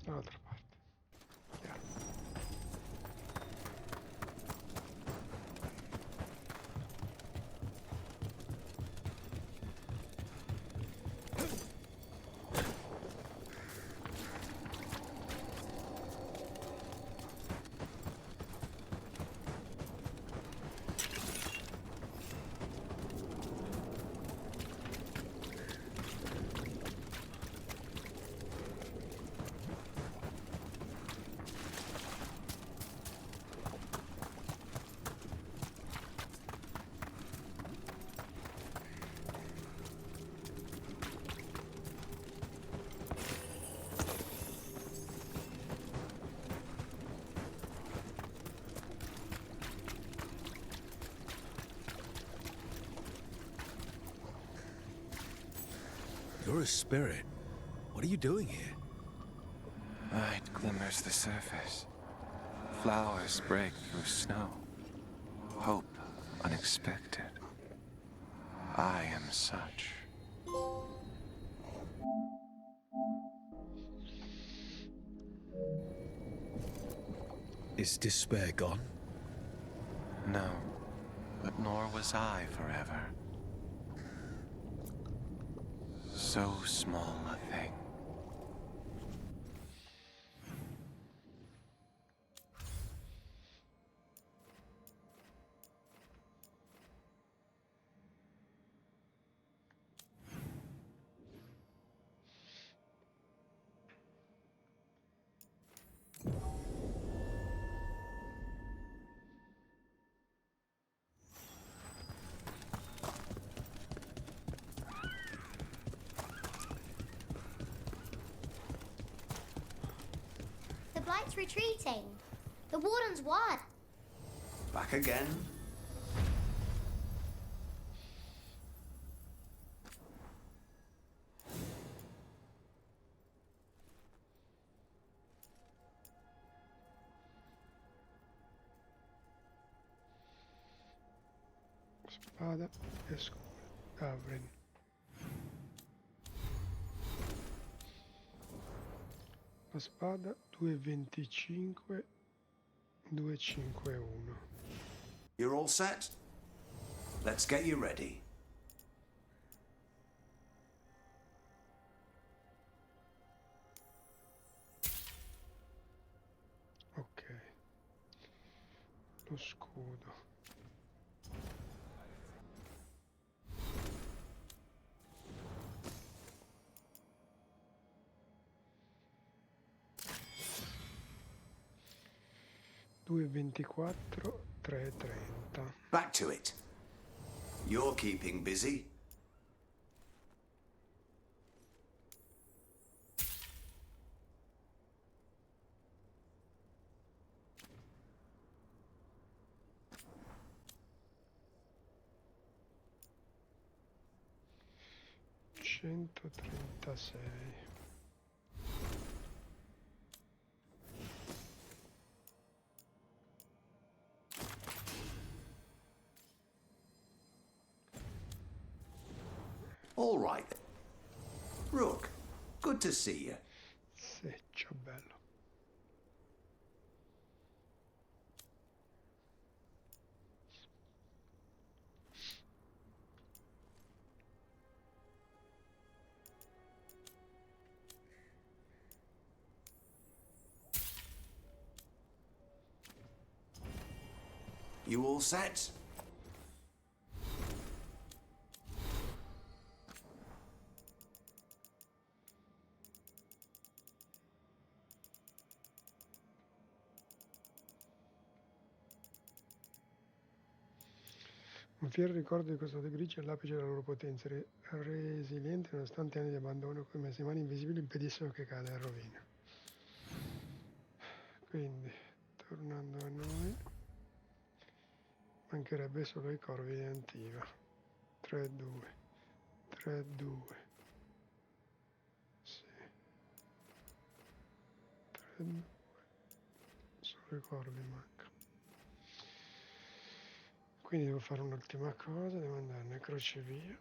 Dall'altra parte. Andiamo. You're a spirit. What are you doing here? Light glimmers the surface. Flowers break through snow. Hope unexpected. I am such. Is despair gone? No, but nor was I forever. So small a thing. The Blight's retreating. The Warden's what? Back again? Spada e scudo. Davrin. La spada 2,25, 2,51. You're all set? Let's get you ready. Ok. Lo scudo. Due 24, 3,30. Back to it. You're keeping busy. $136. All right. Rook, good to see you. Seccio bello. You all set? Un fiero ricordo di questo grigi all'apice della loro potenza, resilienti nonostante anni di abbandono, come se mani invisibili impedissero che cada in rovina. Quindi, tornando a noi, mancherebbe solo i corvi di Antiva. 3-2, 3-2. Sì. 3-2. Solo i corvi mancano. Quindi devo fare un'ultima cosa, devo andare nel crocevia.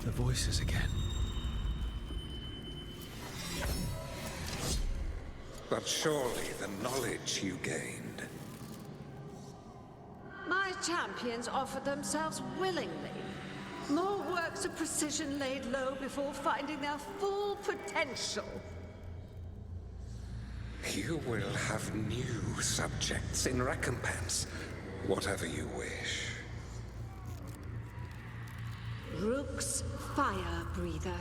The voices again. But surely the knowledge you gained. My champions offered themselves willingly. More works of precision laid low before finding their full potential. You will have new subjects in recompense, whatever you wish. Rook's fire breather.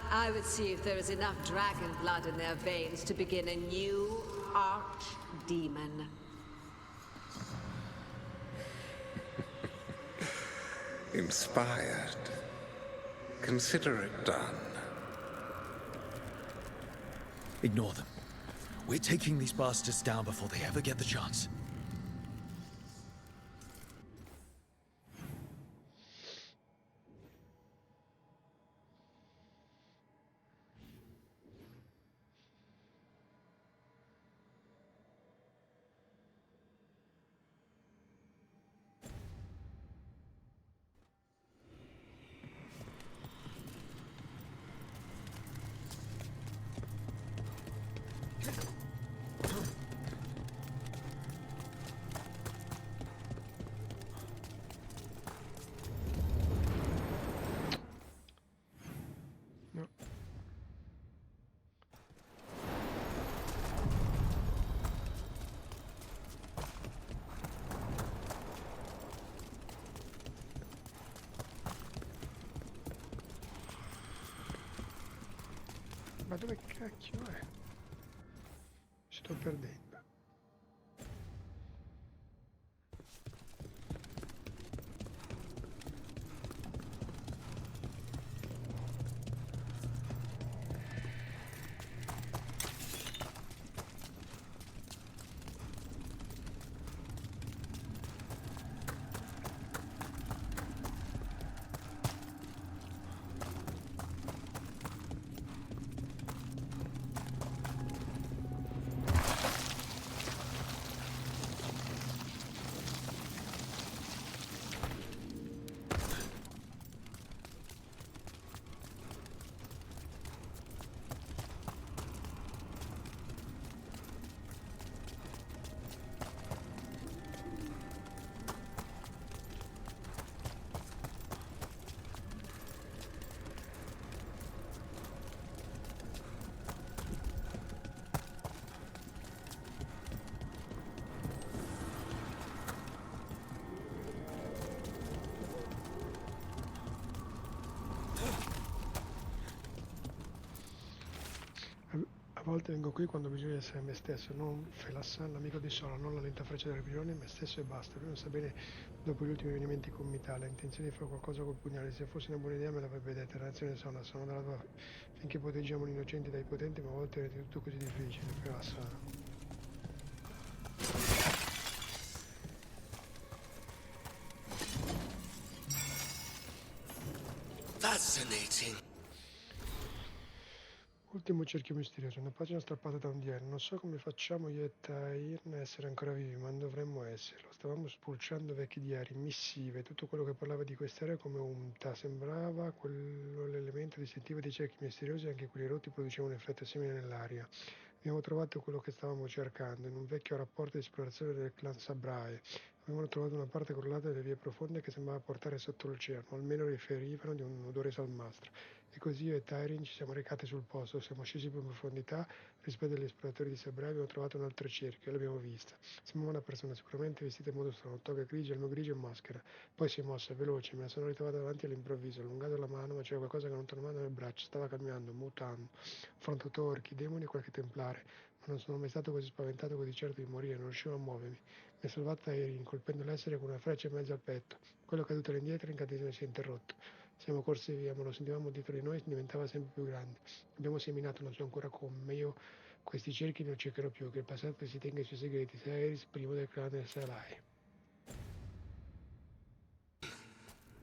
I would see if there is enough dragon blood in their veins to begin a new archdemon. Inspired. Consider it done. Ignore them. We're taking these bastards down before they ever get the chance. No. Ma dove cacchio è? Sto perdendo. A volte vengo qui quando bisogna essere me stesso, non Felassan, l'amico di Sora, non la lenta freccia delle prigioni, me stesso e basta. Lui non sa bene, dopo gli ultimi avvenimenti con Mitale, ha intenzione di fare qualcosa col pugnale. Se fosse una buona idea me l'avrebbe detta. La nazione sono dalla tua finché proteggiamo gli innocenti dai potenti, ma a volte è tutto così difficile, Felassan. Fascinating. Ultimo cerchio misterioso, una pagina strappata da un diario. Non so come facciamo io e Tyrion a essere ancora vivi, ma dovremmo esserlo. Stavamo spulciando vecchi diari, missive, tutto quello che parlava di quest'area come unta. Sembrava quello l'elemento distintivo dei cerchi misteriosi, anche quelli rotti producevano un effetto simile nell'aria. Abbiamo trovato quello che stavamo cercando, in un vecchio rapporto di esplorazione del clan Sabrae. Avevano trovato una parte crollata delle vie profonde che sembrava portare sotto l'oceano, o almeno riferivano di un odore salmastro. E così io e Tyrion ci siamo recati sul posto, siamo scesi più in profondità rispetto agli esploratori di Sabrai, abbiamo trovato un altro cerchio e l'abbiamo vista. Sembrava una persona sicuramente vestita in modo strano, toga grigia, elmo grigio e maschera. Poi si è mossa, veloce, me la sono ritrovata davanti all'improvviso, ho allungato la mano, ma c'era qualcosa che non tornava nel braccio, stava camminando, mutando. Ho affrontato orchi, demoni e qualche templare, ma non sono mai stato così spaventato, così certo di morire, non riuscivo a muovermi. Mi ha salvato Tyrion, colpendo l'essere con una freccia in mezzo al petto. Quello caduto all'indietro, l'incantesimo si è interrotto. Siamo corsi via, ma lo sentivamo dietro di noi, diventava sempre più grande. Abbiamo seminato, non so ancora come, ma io questi cerchi non cercherò più, che il passato si tenga i suoi segreti, sei Aerys, primo del clan del Salai.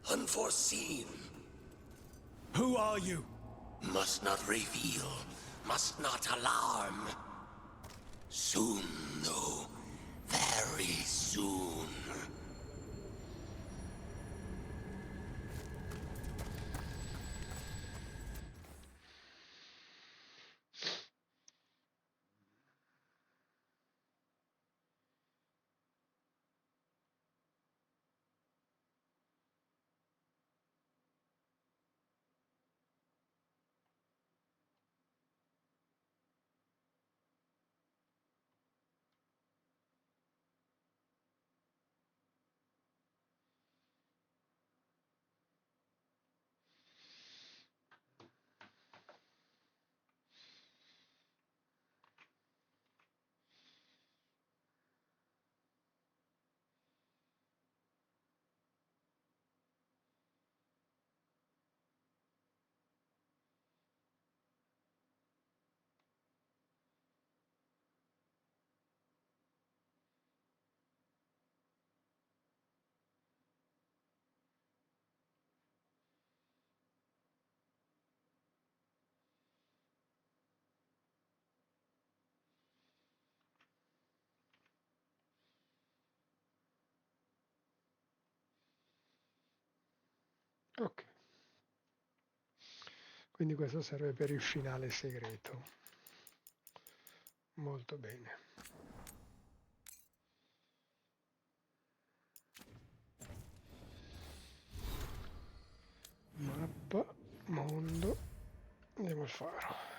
Unforeseen. Who are you? Must not reveal. Must not alarm. Soon, though. Very soon. Ok, quindi questo serve per il finale segreto. Molto bene. Mappa, mondo, andiamo al faro.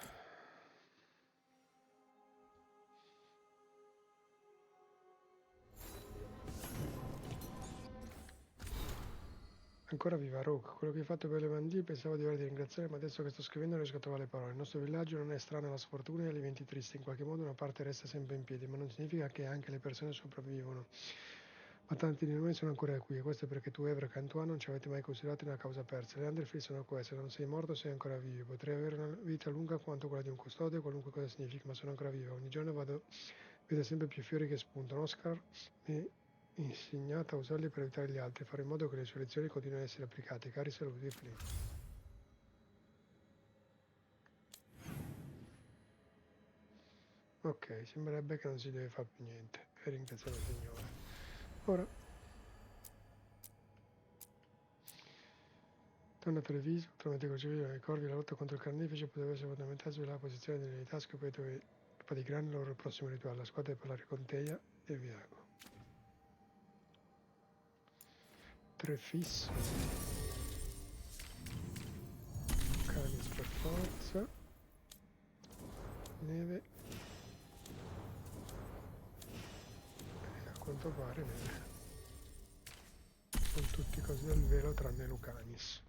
Ancora viva Rook, quello che hai fatto per le mandie pensavo di averti ringraziare, ma adesso che sto scrivendo non riesco a trovare le parole. Il nostro villaggio non è estraneo alla sfortuna e agli eventi tristi, in qualche modo una parte resta sempre in piedi, ma non significa che anche le persone sopravvivono. Ma tanti di noi sono ancora qui, e questo è perché tu, Evrak e Antoine, non ci avete mai considerato una causa persa. Le Underfield sono queste, non sei morto, sei ancora vivo. Potrei avere una vita lunga quanto quella di un custode, qualunque cosa significhi, ma sono ancora vivo. Ogni giorno vedo sempre più fiori che spuntano. Oscar mi insegnato a usarli per aiutare gli altri, fare in modo che le sue lezioni continuino ad essere applicate. Cari saluti, Flynn. Ok, sembrerebbe che non si deve fare più niente. E ringraziamo il Signore. Ora, torna a Treviso, tramite crocevia dei corvi, la lotta contro il carnefice poteva essere fondamentale sulla la posizione delle unità scoperte di grande il loro prossimo rituale. La squadra per la conteglia del Viago. 3 fisso. Canis per forza. Neve. A quanto pare neve. Sono tutti cose del vero tranne Lucanis.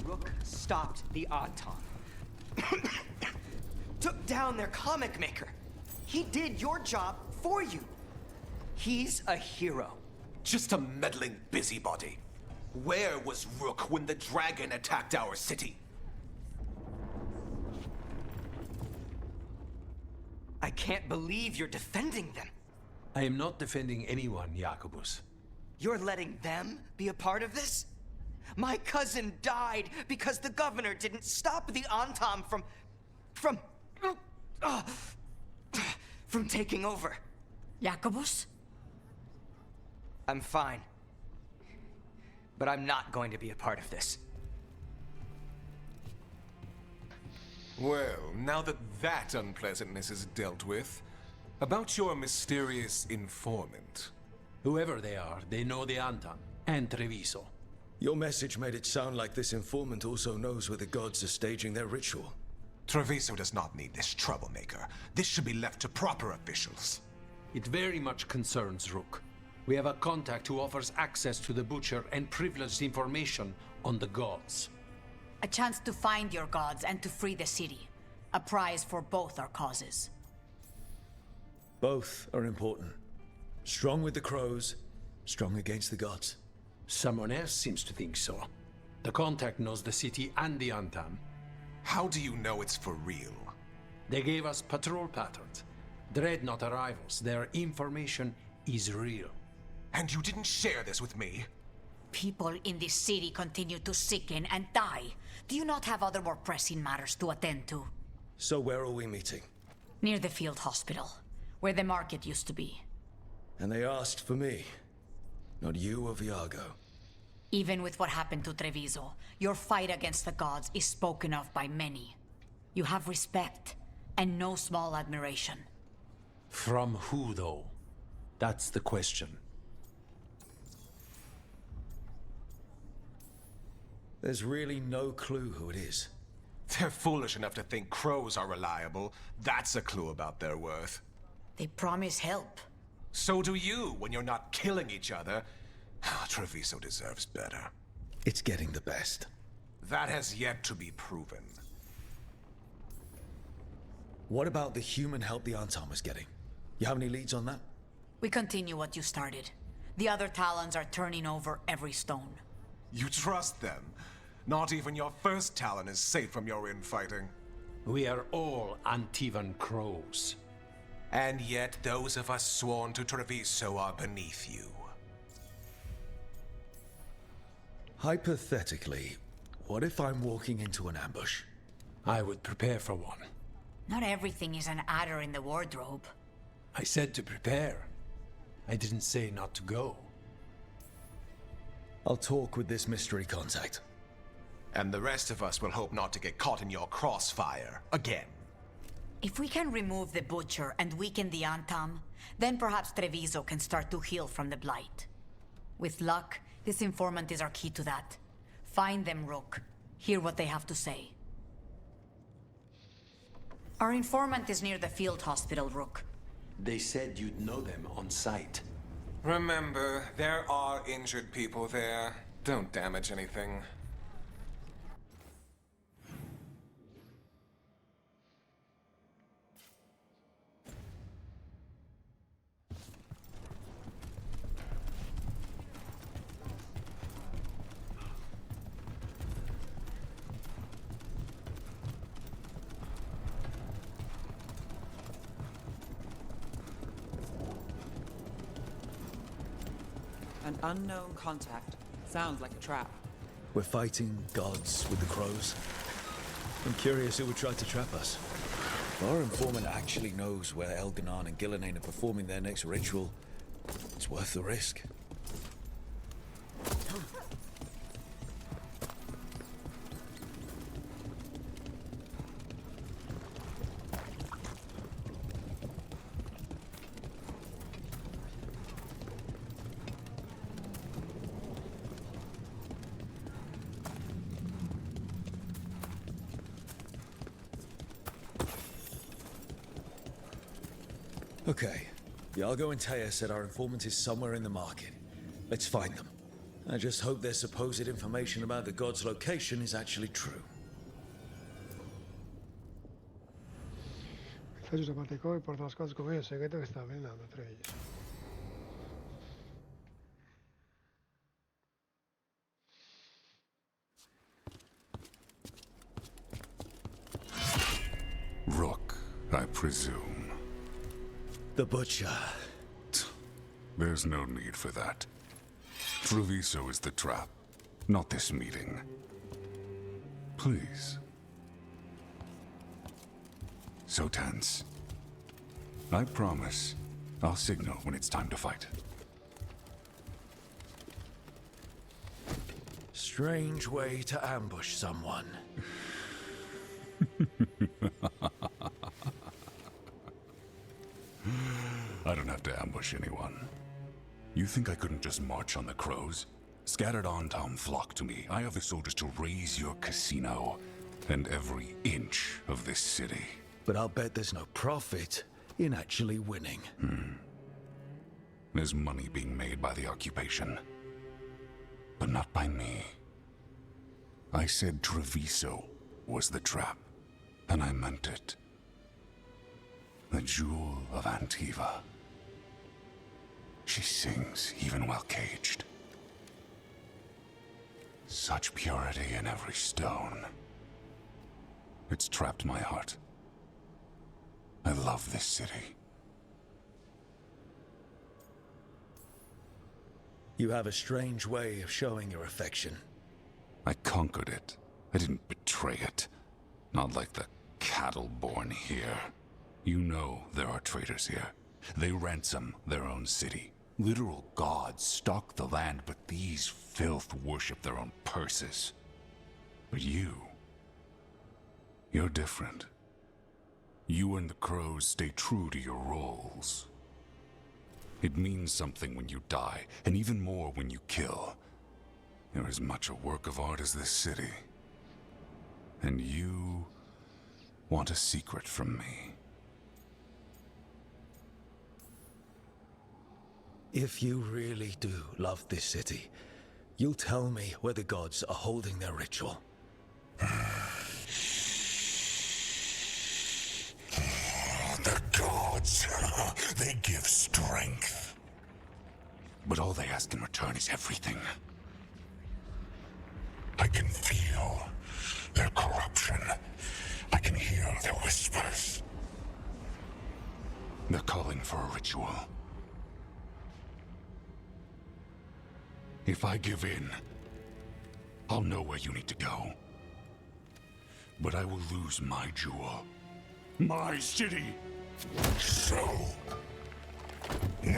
Rook stopped the Auton. Took down their comic maker. He did your job for you. He's a hero. Just a meddling busybody. Where was Rook when the dragon attacked our city? I can't believe you're defending them. I am not defending anyone, Jacobus. You're letting them be a part of this? My cousin died because the governor didn't stop the Antam from taking over. Jacobus? I'm fine. But I'm not going to be a part of this. Well, now that that unpleasantness is dealt with, about your mysterious informant. Whoever they are, they know the Antan and Treviso. Your message made it sound like this informant also knows where the gods are staging their ritual. Treviso does not need this troublemaker. This should be left to proper officials. It very much concerns Rook. We have a contact who offers access to the Butcher and privileged information on the gods. A chance to find your gods and to free the city. A prize for both our causes. Both are important. Strong with the crows, strong against the gods. Someone else seems to think so. The contact knows the city and the Antam. How do you know it's for real? They gave us patrol patterns. Dreadnought arrivals. Their information is real. And you didn't share this with me? People in this city continue to sicken and die. Do you not have other more pressing matters to attend to? So where are we meeting? Near the field hospital, where the market used to be. And they asked for me, not you or Viago. Even with what happened to Treviso, your fight against the gods is spoken of by many. You have respect, and no small admiration. From who, though? That's the question. There's really no clue who it is. They're foolish enough to think crows are reliable. That's a clue about their worth. They promise help. So do you when you're not killing each other. Treviso deserves better. It's getting the best. That has yet to be proven. What about the human help the Antam was getting? You have any leads on that? We continue what you started. The other Talons are turning over every stone. You trust them? Not even your first Talon is safe from your infighting. We are all Antivan crows. And yet those of us sworn to Treviso are beneath you. Hypothetically, what if I'm walking into an ambush? I would prepare for one. Not everything is an adder in the wardrobe. I said to prepare. I didn't say not to go. I'll talk with this mystery contact. And the rest of us will hope not to get caught in your crossfire again. If we can remove the Butcher and weaken the Antam, then perhaps Treviso can start to heal from the Blight. With luck, this informant is our key to that. Find them, Rook. Hear what they have to say. Our informant is near the field hospital, Rook. They said you'd know them on sight. Remember, there are injured people there. Don't damage anything. An unknown contact. Sounds like a trap. We're fighting gods with the crows. I'm curious who would try to trap us. If our informant actually knows where Elganon and Gillenane are performing their next ritual, it's worth the risk. Okay. Iago and Taya said our informant is somewhere in the market. Let's find them. I just hope their supposed information about the god's location is actually true. Messaggio da parte di Corey porta la squadra scoprire il segreto che sta avvelenando Treviso. Rook, I presume. The Butcher. There's no need for that. Treviso is the trap, not this meeting. Please. So tense. I promise, I'll signal when it's time to fight. Strange way to ambush someone. I don't have to ambush anyone. You think I couldn't just march on the crows? Scattered Antam flock to me. I have the soldiers to raise your casino and every inch of this city. But I'll bet there's no profit in actually winning. There's money being made by the occupation. But not by me. I said Treviso was the trap, and I meant it. The jewel of Antiva. She sings even while caged. Such purity in every stone. It's trapped my heart. I love this city. You have a strange way of showing your affection. I conquered it. I didn't betray it. Not like the cattle born here. You know there are traitors here. They ransom their own city. Literal gods stalk the land, but these filth worship their own purses. But you're different. You and the crows stay true to your roles. It means something when you die, and even more when you kill. You're as much a work of art as this city. And you want a secret from me. If you really do love this city, you'll tell me where the gods are holding their ritual. The gods, they give strength. But all they ask in return is everything. I can feel their corruption. I can hear their whispers. They're calling for a ritual. If I give in, I'll know where you need to go. But I will lose my jewel. My city! So, you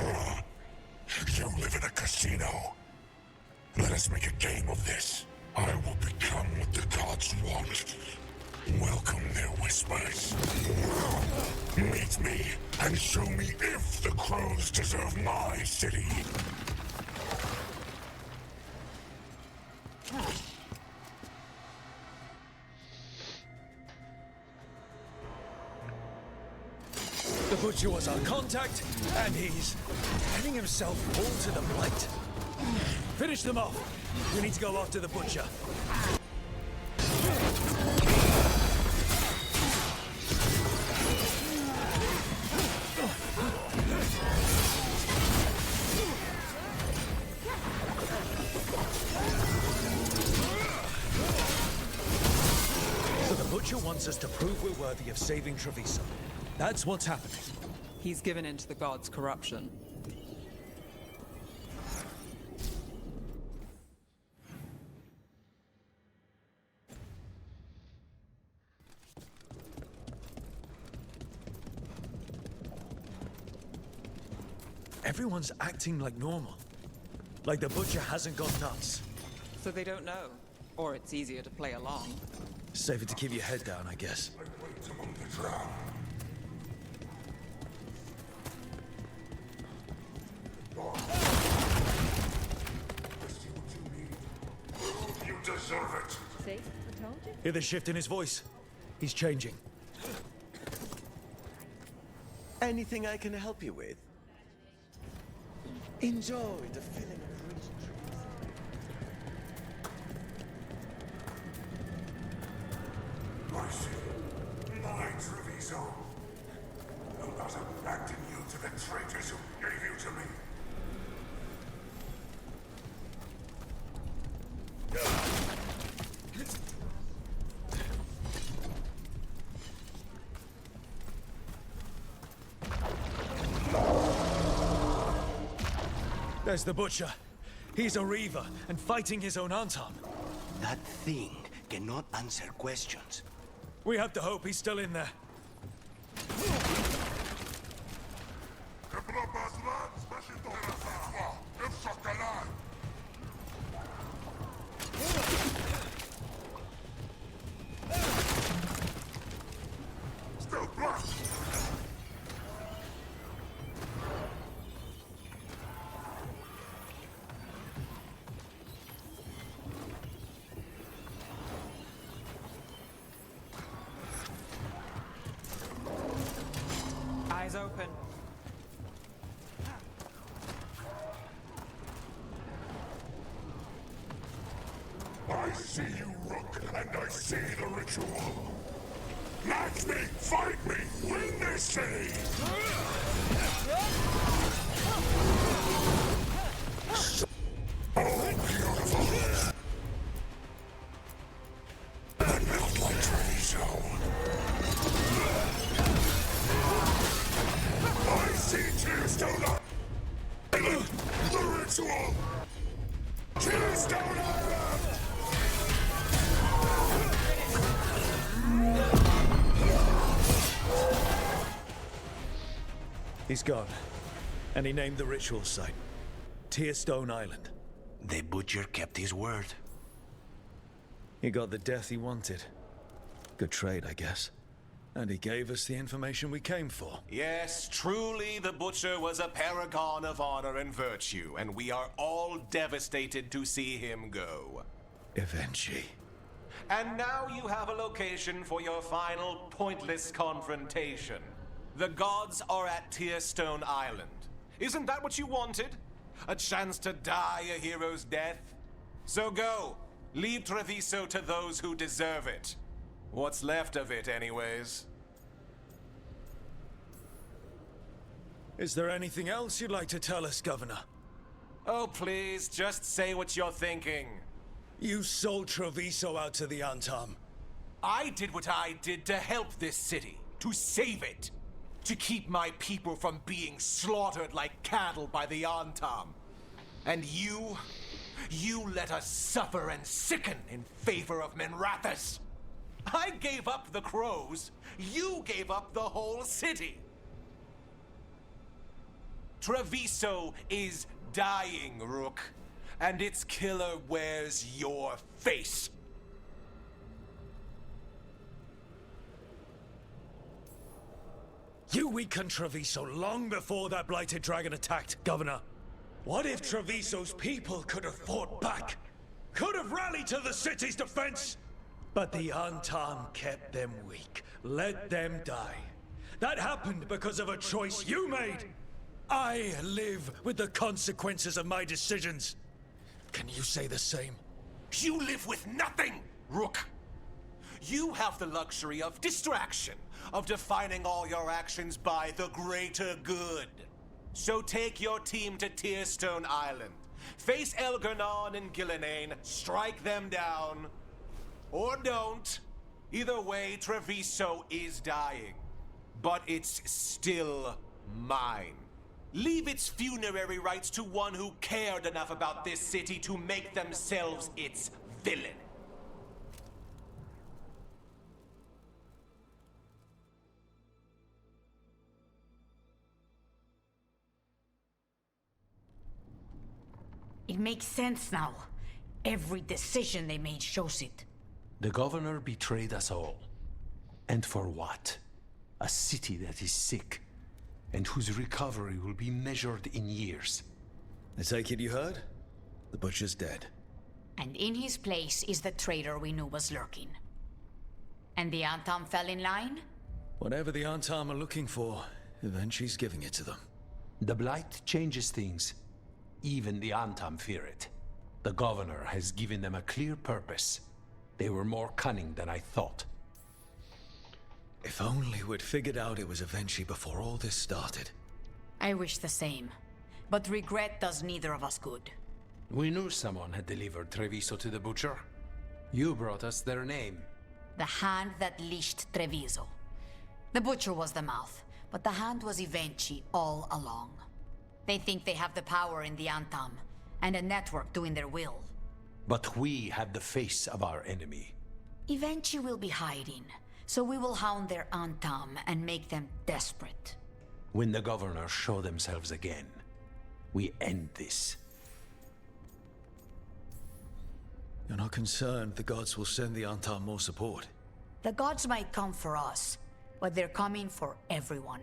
live in a casino. Let us make a game of this. I will become what the gods want. Welcome their whispers. Meet me and show me if the crows deserve my city. The Butcher was our contact, and he's letting himself fall to the Blight. Finish them off. We need to go after the Butcher. So the Butcher wants us to prove we're worthy of saving Treviso. That's what's happening. He's given in to the gods' corruption. Everyone's acting like normal. Like the Butcher hasn't gone nuts. So they don't know. Or it's easier to play along. Safer to keep your head down, I guess. You deserve it. See? I told you. Hear the shift in his voice? He's changing. Anything I can help you with? Enjoy the feeling of rich trees. I see. My Treviso. I'm not abandon you to the traitors who gave you to me. There's the Butcher. He's a Reaver and fighting his own Antam. That thing cannot answer questions. We have to hope he's still in there. Still black. Eyes open. I see you, Rook, and I see the ritual. Match me, fight me, win this city! Oh, beautiful! And not like Treviso. I see Tearstone Island! The ritual! Tearstone Island! He's gone. And he named the ritual site. Tearstone Island. The Butcher kept his word. He got the death he wanted. Good trade, I guess. And he gave us the information we came for. Yes, truly the Butcher was a paragon of honor and virtue, and we are all devastated to see him go. Eventually. And now you have a location for your final pointless confrontation. The gods are at Tearstone Island. Isn't that what you wanted? A chance to die a hero's death? So go. Leave Treviso to those who deserve it. What's left of it, anyways. Is there anything else you'd like to tell us, Governor? Oh, please, just say what you're thinking. You sold Treviso out to the Antam. I did what I did to help this city, to save it. To keep my people from being slaughtered like cattle by the Antam. And you? You let us suffer and sicken in favor of Minrathous. I gave up the crows. You gave up the whole city. Treviso is dying, Rook, and its killer wears your face. You weakened Treviso long before that blighted dragon attacked, Governor. What if Treviso's people could have fought back? Could have rallied to the city's defense? But the Antam kept them weak, let them die. That happened because of a choice you made. I live with the consequences of my decisions. Can you say the same? You live with nothing, Rook. You have the luxury of distraction, of defining all your actions by the greater good. So take your team to Tearstone Island. Face Elgarnon and Gillenane, strike them down. Or don't. Either way, Treviso is dying. But it's still mine. Leave its funerary rites to one who cared enough about this city to make themselves its villain. It makes sense now. Every decision they made shows it. The governor betrayed us all. And for what? A city that is sick, and whose recovery will be measured in years. I take it you heard? The butcher's dead. And in his place is the traitor we knew was lurking. And the Antam fell in line? Whatever the Antam are looking for, Eventually's giving it to them. The Blight changes things. Even the Antam fear it. The governor has given them a clear purpose. They were more cunning than I thought. If only we'd figured out it was Eventually before all this started. I wish the same. But regret does neither of us good. We knew someone had delivered Treviso to the butcher. You brought us their name. The hand that leashed Treviso. The butcher was the mouth, but the hand was Evenchi all along. They think they have the power in the Antam, and a network doing their will. But we have the face of our enemy. Evenchi will be hiding, so we will hound their Antam and make them desperate. When the governors show themselves again, we end this. You're not concerned the gods will send the Antam more support? The gods might come for us, but they're coming for everyone.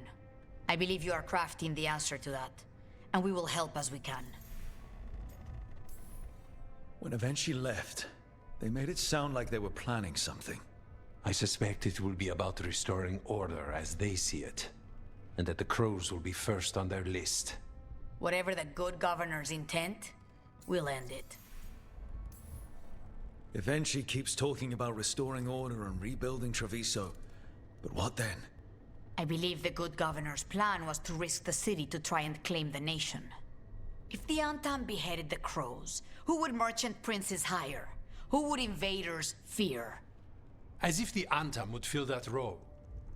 I believe you are crafting the answer to that, and we will help as we can. When Eventually left, they made it sound like they were planning something. I suspect it will be about restoring order as they see it, and that the crows will be first on their list. Whatever the good governor's intent, we'll end it. Eventually keeps talking about restoring order and rebuilding Treviso. But what then? I believe the good governor's plan was to risk the city to try and claim the nation. If the Antam beheaded the crows, who would merchant princes hire? Who would invaders fear? As if the Antam would fill that role.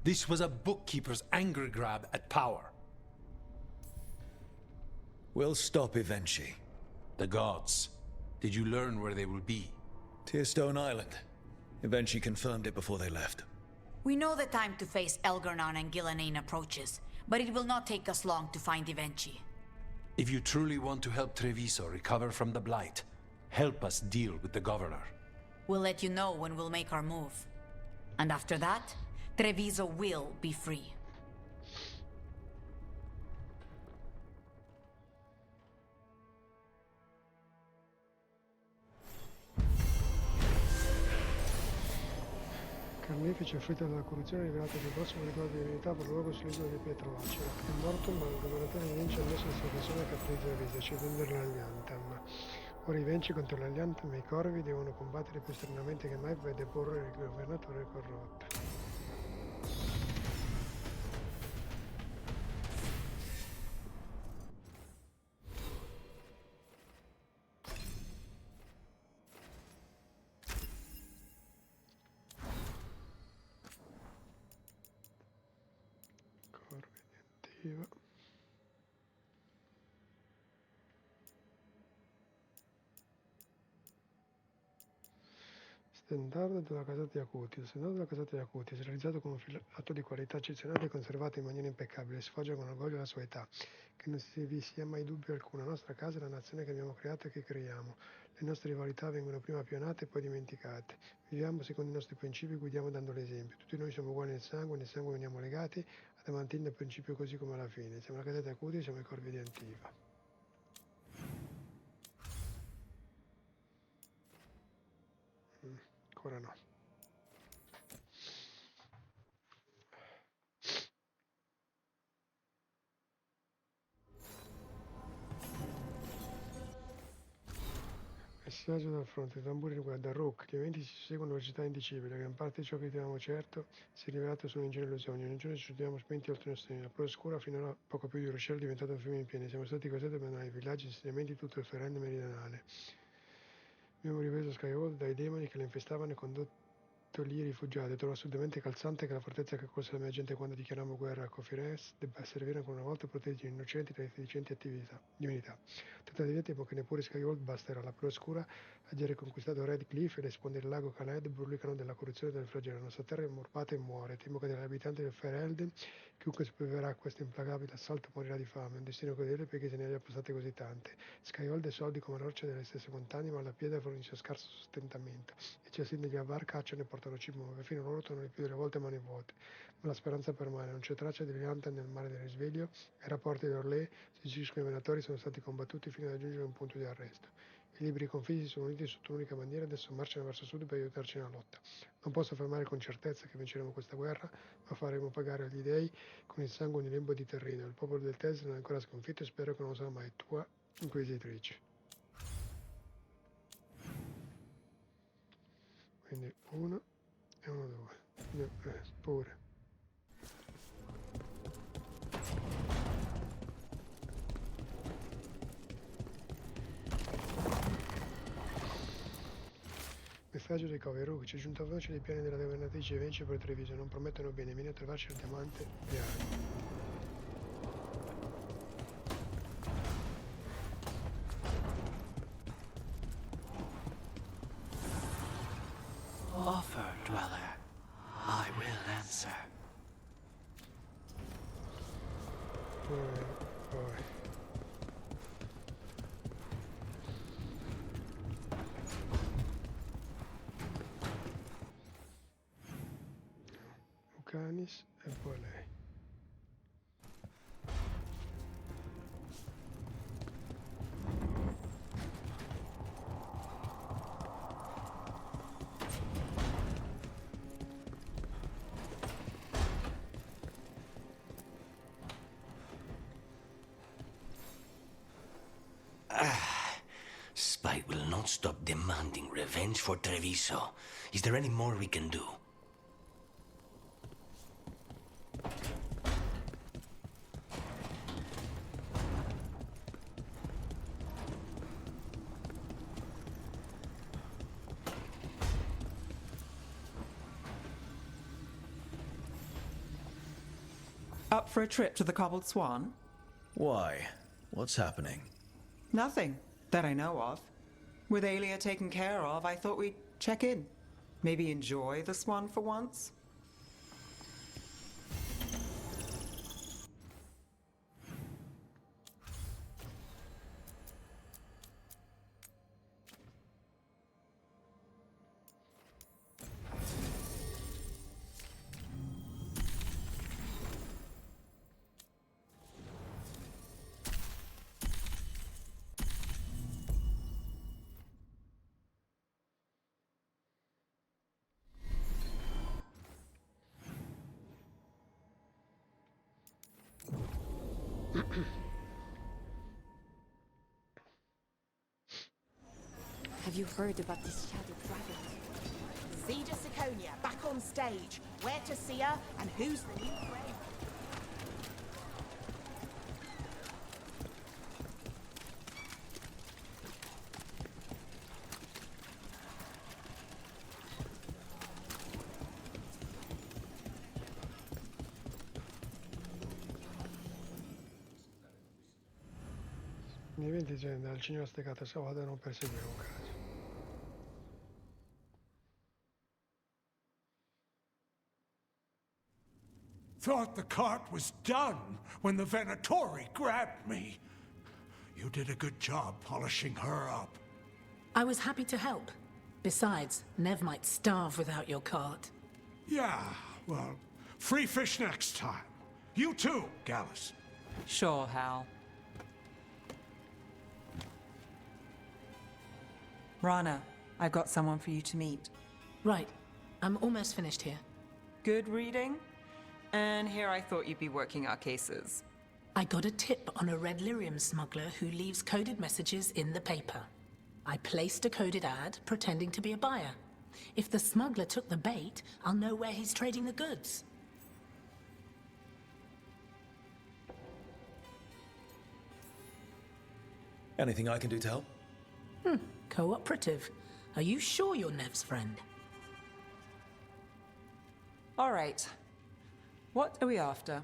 This was a bookkeeper's angry grab at power. We'll stop Eventually. The gods. Did you learn where they will be? Tearstone Island. Eventually confirmed it before they left. We know the time to face Elgarnon and Gillenane approaches, but it will not take us long to find Evenchi. If you truly want to help Treviso recover from the Blight, help us deal with the governor. We'll let you know when we'll make our move. And after that, Treviso will be free. Carnefice afflitto dalla corruzione rivelata che il prossimo ricordo di divinità per luogo sull'isola di Pietrolacera. È morto, ma il governatore Vinci ha messo in situazione che ha preso la vita, cedendole agli Antam. Ora i Vinci contro gli Antam e i Corvi devono combattere più strenamente che mai per deporre il governatore corrotto. Corvi. Standard della casata di Acuti. Il standard della casata di Acuti è realizzato con un filato di qualità eccezionale e conservato in maniera impeccabile. Sfoggia con orgoglio la sua età. Che non vi sia mai dubbio alcuno. La nostra casa è la nazione che abbiamo creato e che creiamo. Le nostre rivalità vengono prima pionate e poi dimenticate. Viviamo secondo i nostri principi e guidiamo dando l'esempio. Tutti noi siamo uguali nel sangue veniamo legati, adamantindo il principio così come alla fine. Siamo la casata di Acuti, siamo i corvi di Antiva. Ancora no. Messaggio dal fronte, i tamburi riguarda Rook, gli eventi si seguono a velocità indicibile, gran parte di ciò che dicevamo certo si è rivelato solo ingene illusioni, ogni giorno ci troviamo spinti oltre i nostri limiti, la prova scura finora poco più di un ruscello è diventato un fiume in piedi, siamo stati costretti a abbandonare i villaggi e insediamenti tutto il Ferrende meridionale. Abbiamo ripreso Skyhold dai demoni che le infestavano e condotto lì i rifugiati, trovo assolutamente calzante che la fortezza che accolse la mia gente quando dichiarammo guerra a Cofires debba servire ancora una volta a proteggere gli innocenti dalle sedicenti divinità. Tuttavia temo che neppure Skyhold basterà. La prova scura a dire conquistato Red Cliff e l'espondere il lago Khaled brulicano della corruzione e del flagello. La nostra terra è morbata e muore. Temo che dagli abitanti del Ferelden chiunque sopravviverà a questo implacabile assalto morirà di fame. Un destino crudele perché se ne abbia passate così tante. Skyhold è soldi come la roccia delle stesse montagne, ma la pietra fornisce scarso sostentamento. I ciasini degli avvar cacciano e portano cibo, ma perfino loro tornano più delle volte mani vuote. Ma la speranza permane, non c'è traccia di Leanta nel mare del risveglio, ai rapporti di Orlé si dice i venatori sono stati combattuti fino ad raggiungere un punto di arresto. I libri confisi sono uniti sotto un'unica bandiera e adesso marciano verso sud per aiutarci nella lotta. Non posso affermare con certezza che vinceremo questa guerra, ma faremo pagare agli dei con il sangue ogni lembo di terreno. Il popolo del Tes non è ancora sconfitto e spero che non sarà mai tua inquisitrice. Quindi 1 e 1, 2. Pure. Messaggio di Coveru, ci è giunta voce dei piani della governatrice Vence per Treviso, non promettono bene, vieni a trovarci il diamante bianco. Offer, dweller. I will answer. Poi. Canis e poi lei. Spite will not stop demanding revenge for Treviso. Is there any more we can do? Up for a trip to the Cobbled Swan? Why? What's happening? Nothing that I know of. With Aelia taken care of, I thought we'd check in. Maybe enjoy the Swan for once? Have you heard about this shadow dragon? Zeta Siconia, back on stage. Where to see her, and who's the new friend? Gli eventi dal cinema steccato a Savada non perseguire un caso. Thought the cart was done when the Venatori grabbed me. You did a good job polishing her up. I was happy to help. Besides, Nev might starve without your cart. Yeah, well, free fish next time. You too, Gallus. Sure, Hal. Rana, I've got someone for you to meet. Right. I'm almost finished here. Good reading? And here I thought you'd be working our cases. I got a tip on a red lyrium smuggler who leaves coded messages in the paper. I placed a coded ad pretending to be a buyer. If the smuggler took the bait, I'll know where he's trading the goods. Anything I can do to help? Cooperative. Are you sure you're Nev's friend? All right. What are we after?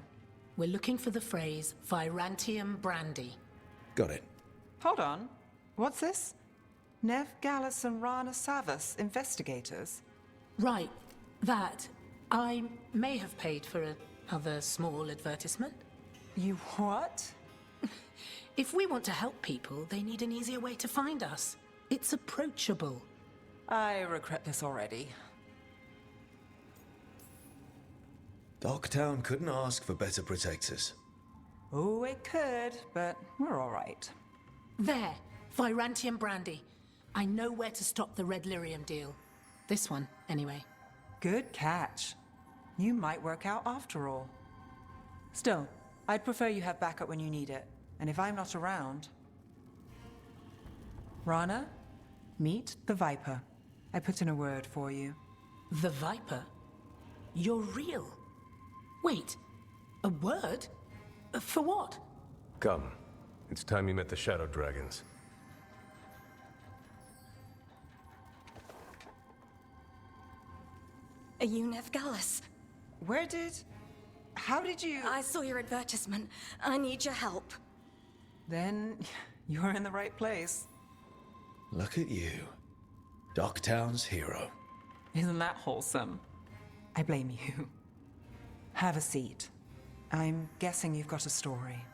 We're looking for the phrase Virantium brandy. Got it. Hold on. What's this? Nev Gallus and Rana Savas, investigators? Right. That. I may have paid for another small advertisement. You what? If we want to help people, they need an easier way to find us. It's approachable. I regret this already. Docktown couldn't ask for better protectors. Oh, it could, but we're all right. There. Virantium brandy. I know where to stop the red lyrium deal. This one, anyway. Good catch. You might work out after all. Still, I'd prefer you have backup when you need it. And if I'm not around... Rana, meet the Viper. I put in a word for you. The Viper? You're real? Wait, a word? For what? Come. It's time you met the Shadow Dragons. Are you Nev Gallus? How did you... I saw your advertisement. I need your help. Then you're in the right place. Look at you. Docktown's hero. Isn't that wholesome? I blame you. Have a seat. I'm guessing you've got a story.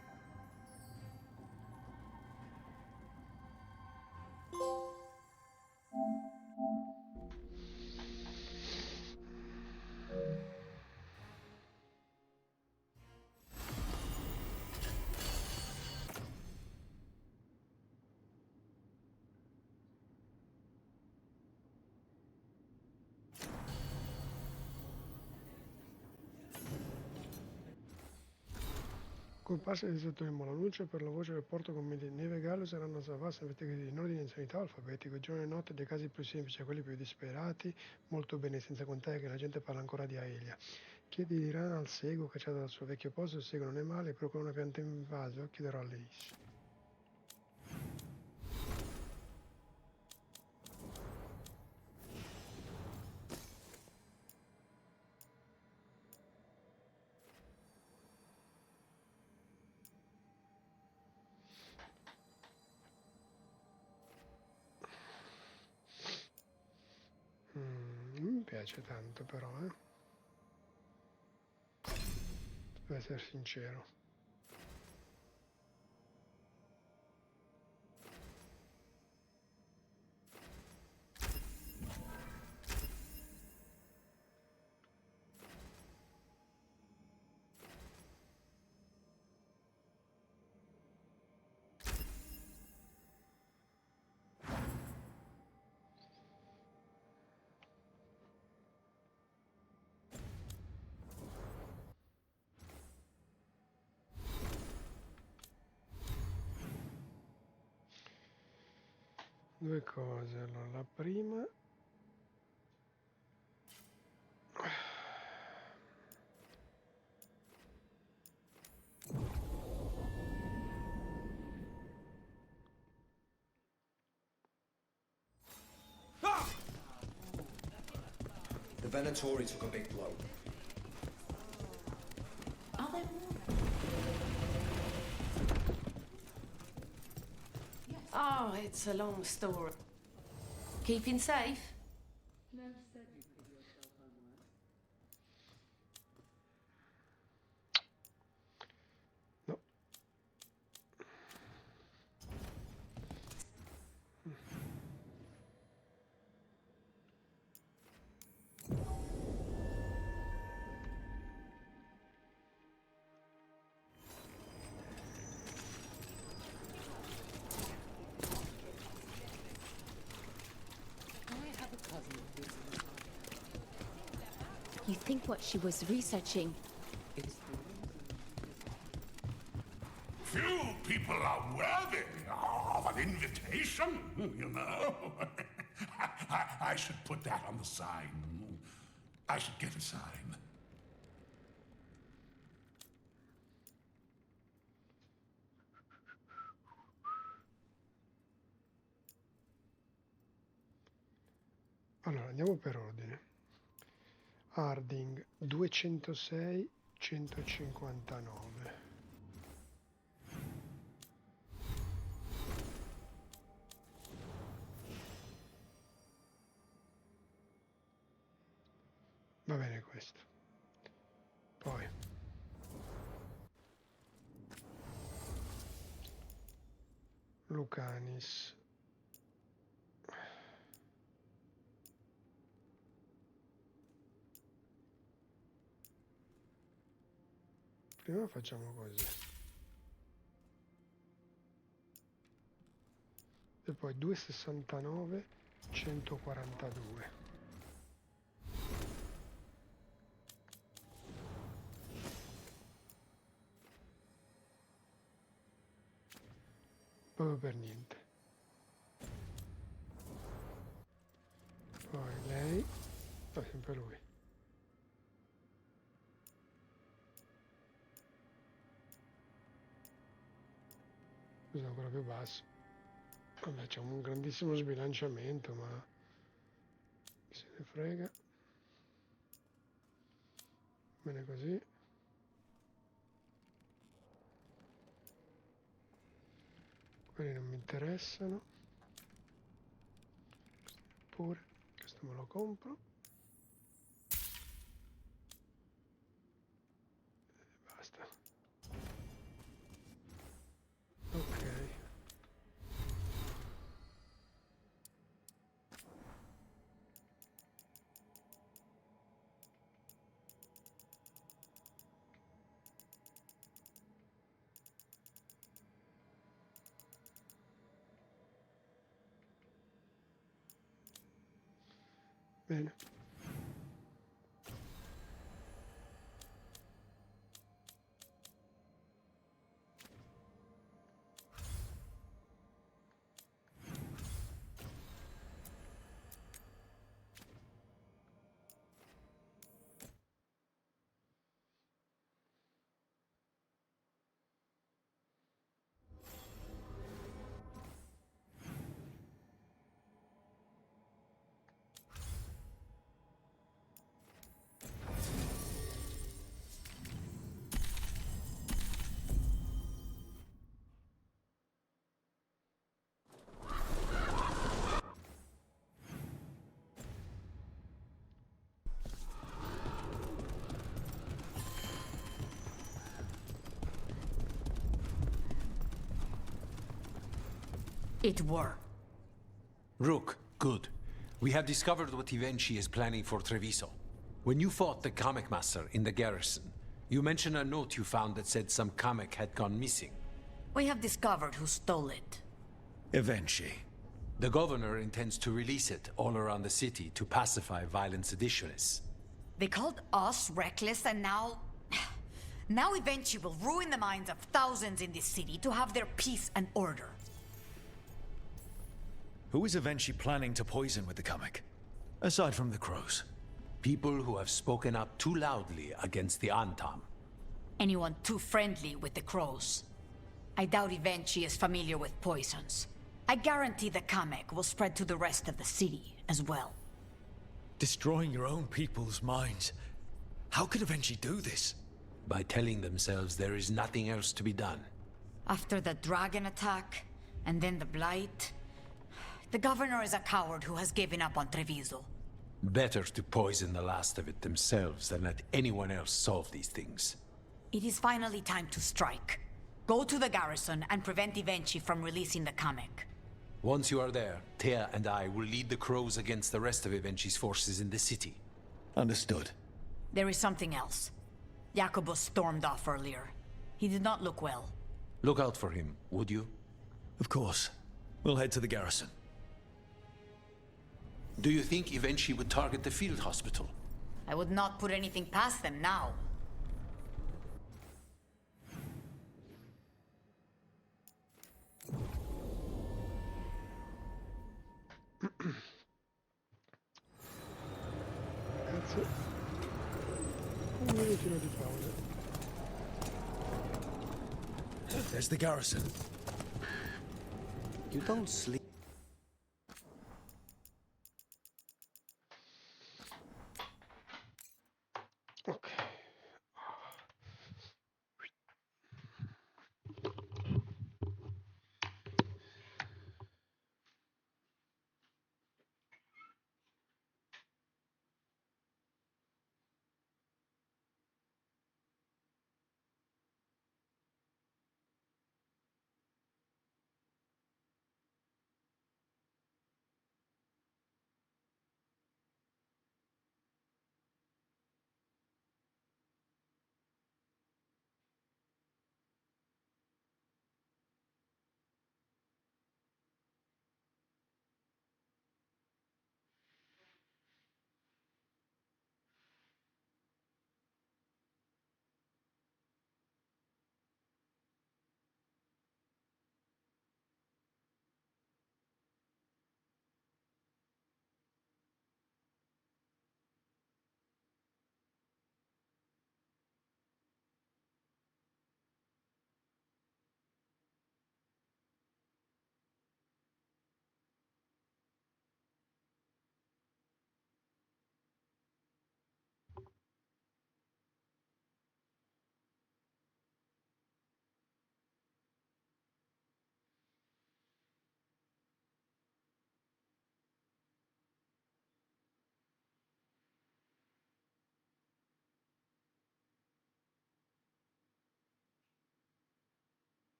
Comparsa di sottolineo l'annuncio per la voce del porto commenti Neve e Gallo saranno salvati investigatori in ordine di insanità alfabetico, giorno e notte dai casi più semplici a quelli più disperati, molto bene, senza contare che la gente parla ancora di Aelia. Chiedi di rana al sego cacciato dal suo vecchio posto, il sego non è male, però con una pianta invasa chiederò a Leis. Mi piace tanto però, devo essere sincero. Due cose, allora la prima The Venatori took a big blow. Are there more? Oh, it's a long story. Keeping safe? You think what she was researching? Few people are worthy of an invitation, you know. I should put that on the sign. I should get a sign. Allora, andiamo per ordine. Harding 206 159. Va bene questo. Poi Lucanis. Prima facciamo così. E poi 269 142. Proprio per niente. Poi lei, sempre lui. Questo è ancora più basso. Vabbè, c'è un grandissimo sbilanciamento, ma chi se ne frega. Bene così. Quelli non mi interessano. Pure, questo me lo compro. E basta. Ok. Bene. It worked. Rook, good. We have discovered what Ivenchi is planning for Treviso. When you fought the comic master in the garrison, you mentioned a note you found that said some comic had gone missing. We have discovered who stole it. Ivenchi. The governor intends to release it all around the city to pacify violent seditionists. They called us reckless, and now... Now Ivenchi will ruin the minds of thousands in this city to have their peace and order. Who is Ivenchi planning to poison with the comic? Aside from the crows. People who have spoken up too loudly against the Antam. Anyone too friendly with the crows. I doubt Ivenchi is familiar with poisons. I guarantee the comic will spread to the rest of the city as well. Destroying your own people's minds. How could Ivenchi do this? By telling themselves there is nothing else to be done. After the dragon attack, and then the blight... The governor is a coward who has given up on Treviso. Better to poison the last of it themselves than let anyone else solve these things. It is finally time to strike. Go to the garrison and prevent Ivenchi from releasing the comic. Once you are there, Thea and I will lead the crows against the rest of Ivenchi's forces in the city. Understood. There is something else. Jacobus stormed off earlier. He did not look well. Look out for him, would you? Of course. We'll head to the garrison. Do you think Ivenchi would target the field hospital? I would not put anything past them now. Grazie. Un minutino di pausa. There's the garrison. You don't sleep. Ok.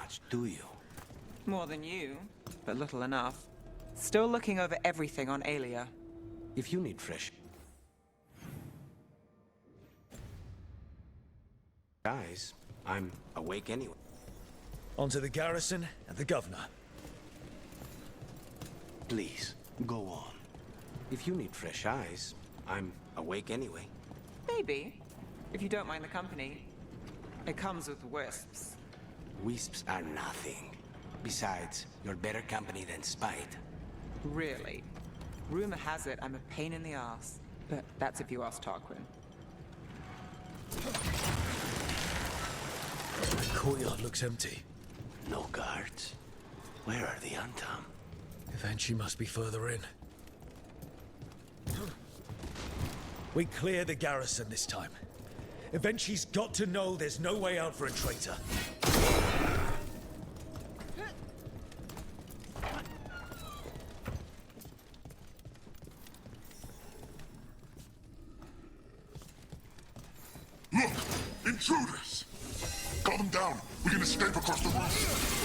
much, do you? More than you, but little enough. Still looking over everything on Aelia. If you need fresh eyes, I'm awake anyway. On to the garrison and the governor. Please, go on. If you need fresh eyes, I'm awake anyway. Maybe, if you don't mind the company. It comes with wisps. Wisps are nothing. Besides, you're better company than Spite. Really? Rumor has it I'm a pain in the ass. But that's if you ask Tarquin. The courtyard looks empty. No guards. Where are the Untom? Eventually must be further in. We clear the garrison this time. Eventually's got to know there's no way out for a traitor. Look! Intruders! Calm them down! We can escape across the roof!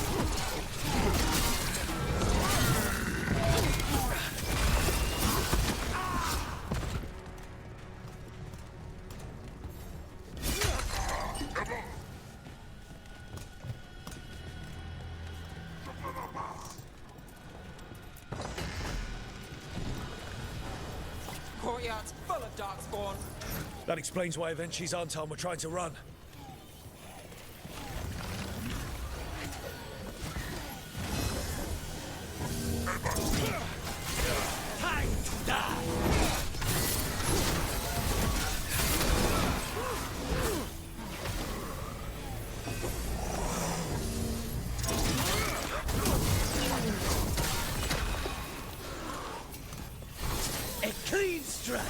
Courtyard's full of darkspawn. That explains why Eventually's Anton were trying to run. Time to die! A clean strike!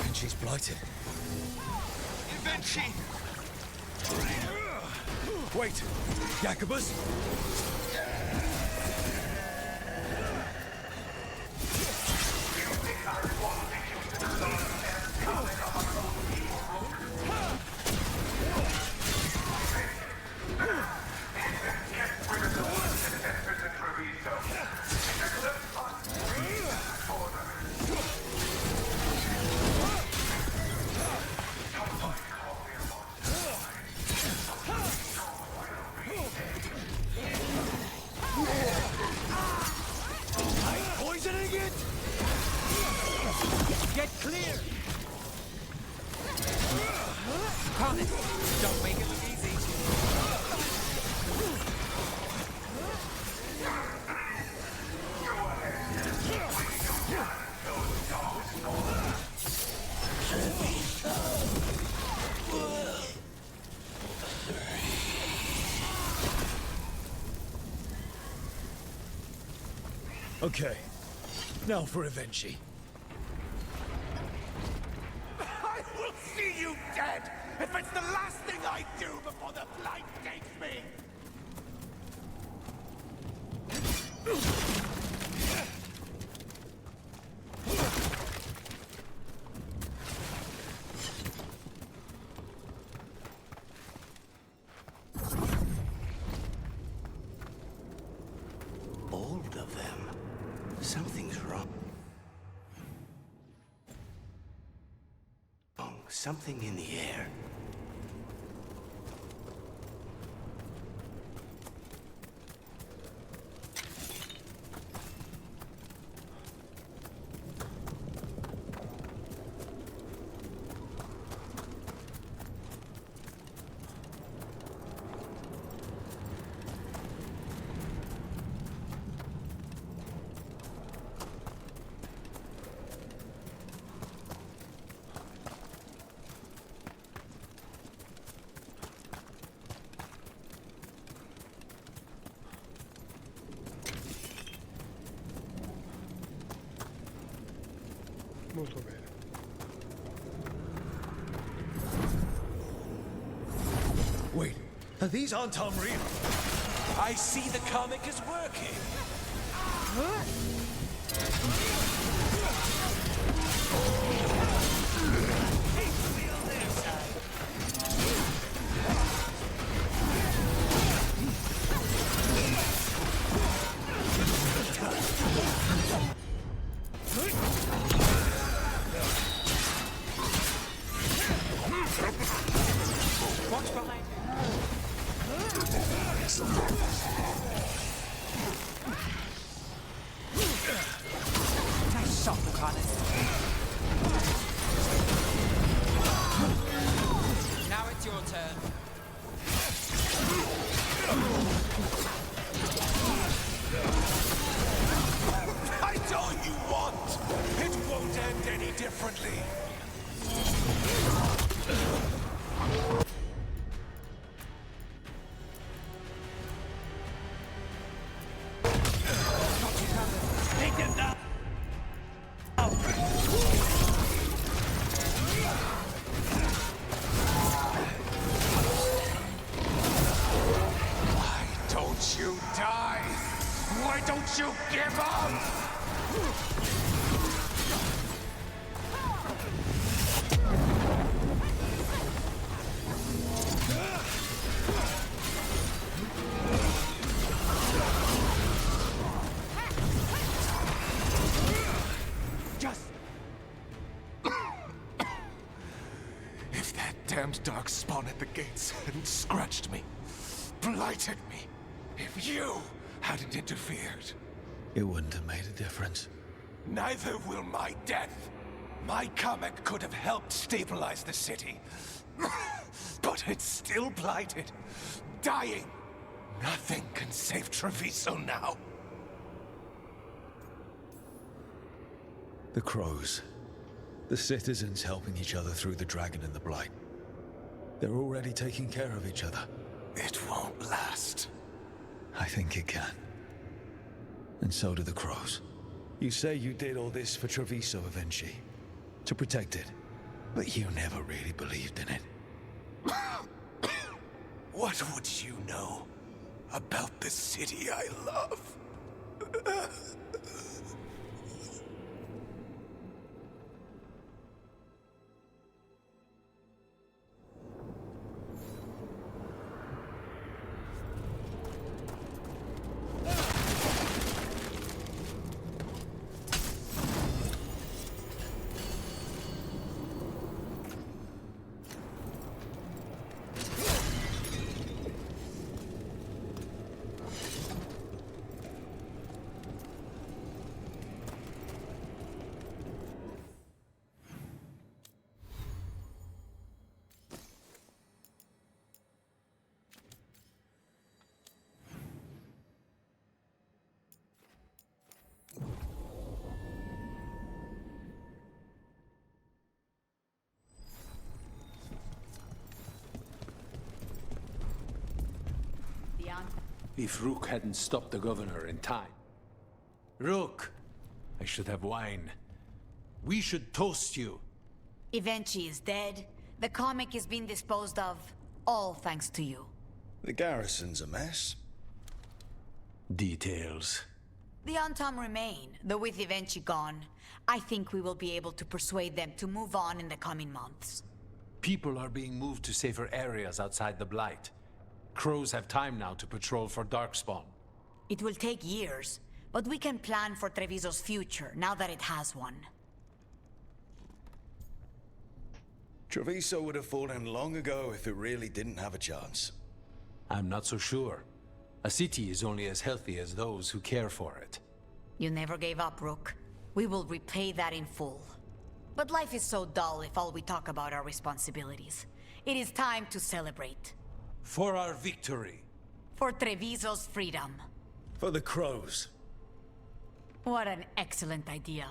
And she's blighted. Eventually! Wait! Jacobus? Poisoning it? Get clear! Comet, don't make it look easy. Okay. Now for Eventually. I will see you dead if it's the last thing I do before the blight takes me! All of them. Something's wrong. Something in the air. molto bene. Wait, are these Antam real? I see the comic is working. Watch behind Nice shot, Lucanus. Now it's your turn. Fight all you want. It won't end any differently. Take them down. Why don't you die? Why don't you give up? Just... If that damned dark spawn at the gates hadn't scratched me, blighted me, if you hadn't interfered, It wouldn't have made a difference. neither will my death. My comet could have helped stabilize the city. But it's still blighted, dying. Nothing can save Treviso now. The crows. The citizens helping each other through the dragon and the blight. They're already taking care of each other. It won't last. I think it can. And so do the crows. You say you did all this for Treviso, Avenchi. To protect it. But you never really believed in it. What would you know about the city I love? If Rook hadn't stopped the governor in time. Rook! I should have wine. We should toast you. Evenchi is dead. The comic is being disposed of. All thanks to you. The garrison's a mess. Details. The Antam remain, though with Evenchi gone, I think we will be able to persuade them to move on in the coming months. People are being moved to safer areas outside the Blight. Crows have time now to patrol for Darkspawn. It will take years, but we can plan for Treviso's future now that it has one. Treviso would have fallen long ago if it really didn't have a chance. I'm not so sure. A city is only as healthy as those who care for it. You never gave up, Rook. We will repay that in full. But life is so dull if all we talk about are responsibilities. It is time to celebrate. For our victory. For Treviso's freedom. For the crows. What an excellent idea.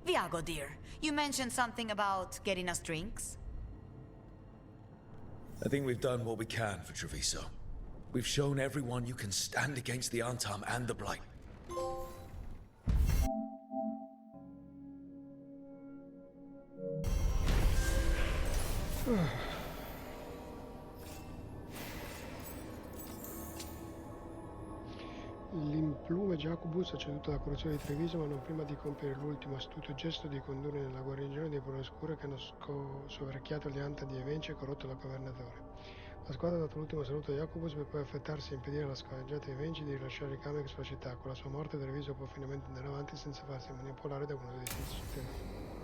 Viago, dear, you mentioned something about getting us drinks? I think we've done what we can for Treviso. We've shown everyone you can stand against the Antam and the Blight. L'implume Jacobus ha ceduto alla corruzione di Treviso, ma non prima di compiere l'ultimo astuto gesto di condurre nella guarnigione dei Pole Oscure che hanno soverchiato le ante di Evenci e corrotto il governatore. La squadra ha dato l'ultimo saluto a Jacobus per poi affrettarsi a impedire alla scoraggiata di Evenci di rilasciare i Kamek sulla città. Con la sua morte Treviso può finalmente andare avanti senza farsi manipolare da uno dei suoi cittadini.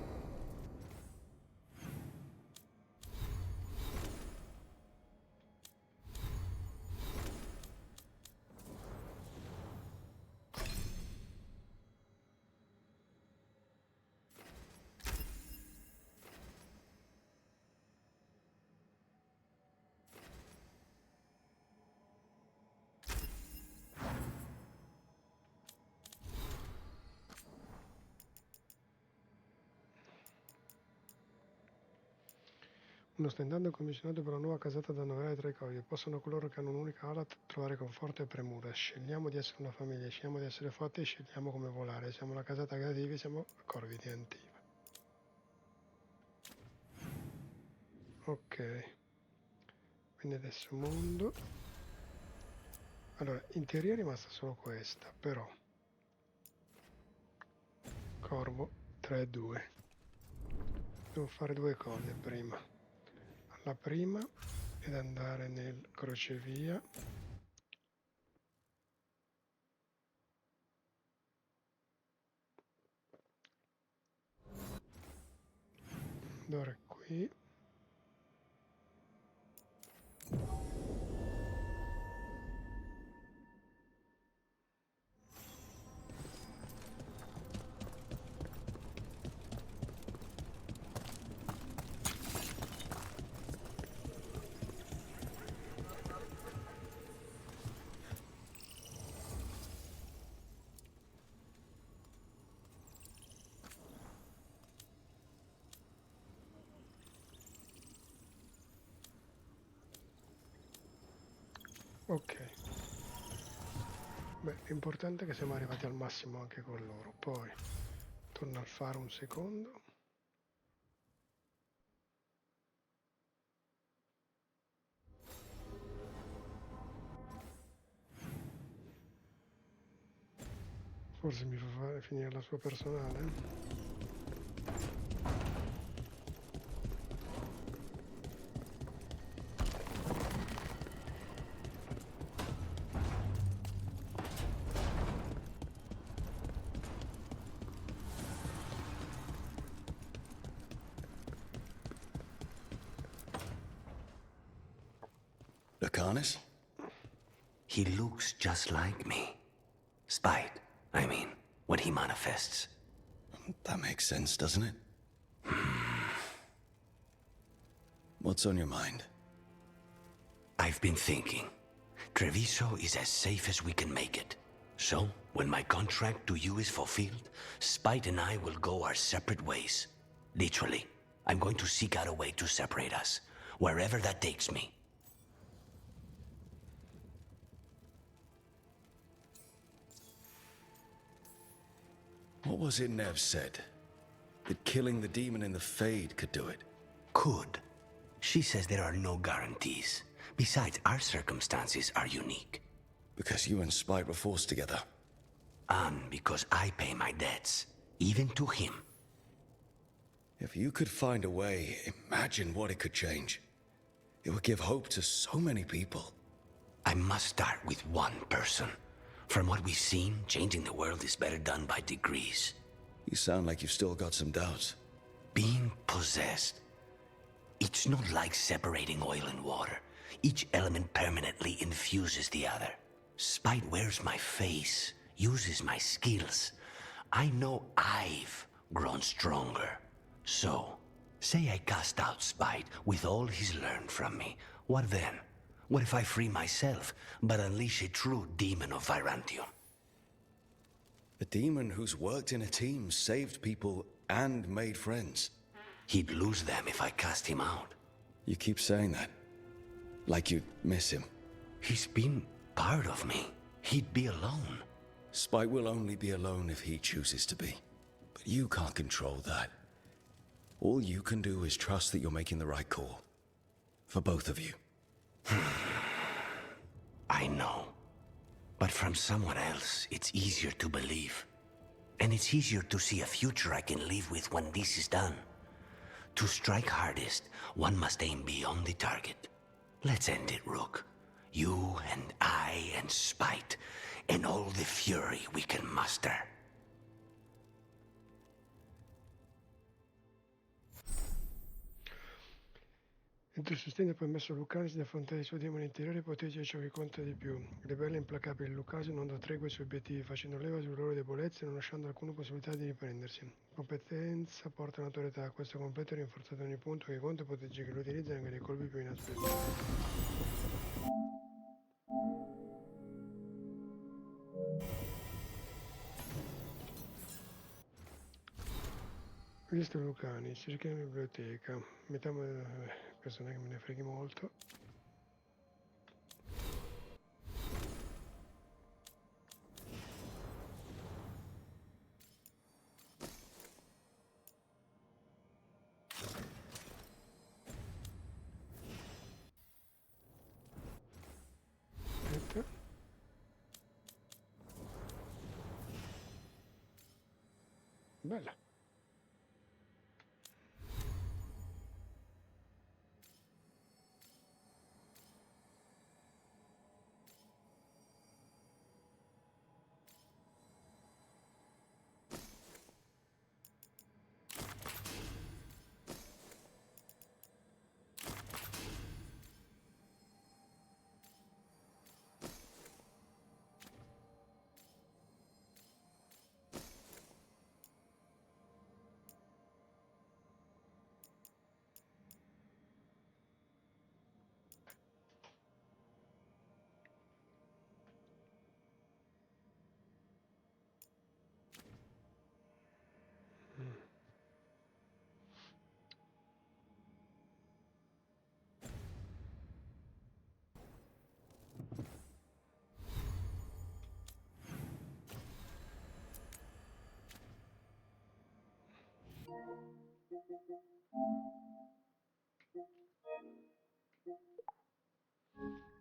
Uno stendando commissionato per una nuova casata da annoverare tra i codi. Possono coloro che hanno un'unica ala trovare conforto e premura. Scegliamo di essere una famiglia, scegliamo di essere forti e scegliamo come volare. Siamo la casata creativa, siamo corvi di Antiva. Ok. Quindi adesso mondo. Allora, in teoria è rimasta solo questa, però. Corvo 3-2. Devo fare due cose prima. La prima è andare nel crocevia allora qui ok. Beh, l'importante è che siamo arrivati al massimo anche con loro. Poi torno al faro un secondo. Forse mi fa fare finire la sua personale. Lacanis? He looks just like me. Spite, I mean, when he manifests. That makes sense, doesn't it? What's on your mind? I've been thinking. Treviso is as safe as we can make it. So, when my contract to you is fulfilled, Spite and I will go our separate ways. Literally, I'm going to seek out a way to separate us, wherever that takes me. What was it Nev said? That killing the demon in the Fade could do it? Could. She says there are no guarantees. Besides, our circumstances are unique. Because you and Spite were forced together. And because I pay my debts, even to him. If you could find a way, imagine what it could change. It would give hope to so many people. I must start with one person. From what we've seen, changing the world is better done by degrees. You sound like you've still got some doubts. Being possessed. It's not like separating oil and water. Each element permanently infuses the other. Spite wears my face, uses my skills. I know I've grown stronger. So, say I cast out Spite with all he's learned from me. What then? What if I free myself, but unleash a true demon of Virantium? A demon who's worked in a team, saved people, and made friends. He'd lose them if I cast him out. You keep saying that. Like you'd miss him. He's been part of me. He'd be alone. Spite will only be alone if he chooses to be. But you can't control that. All you can do is trust that you're making the right call. For both of you. I know. But from someone else, it's easier to believe. And it's easier to see a future I can live with when this is done. To strike hardest, one must aim beyond the target. Let's end it, Rook. You and I and spite, and all the fury we can muster. Il tuo sostegno ha permesso a Lucanis di affrontare i suoi demoni interiori e proteggere ciò che conta di più. Ribelle e implacabile, Lucanis non dà tregua ai suoi obiettivi, facendo leva sulle loro debolezze e non lasciando alcuna possibilità di riprendersi. Competenza porta notorietà, questo completo è rinforzato in ogni punto che conta e protegge chi lo utilizza anche dei colpi più inaspettati. Visto Lucani, si cerca in biblioteca. Metà questo non è che me ne freghi molto. Aspetta. Bella.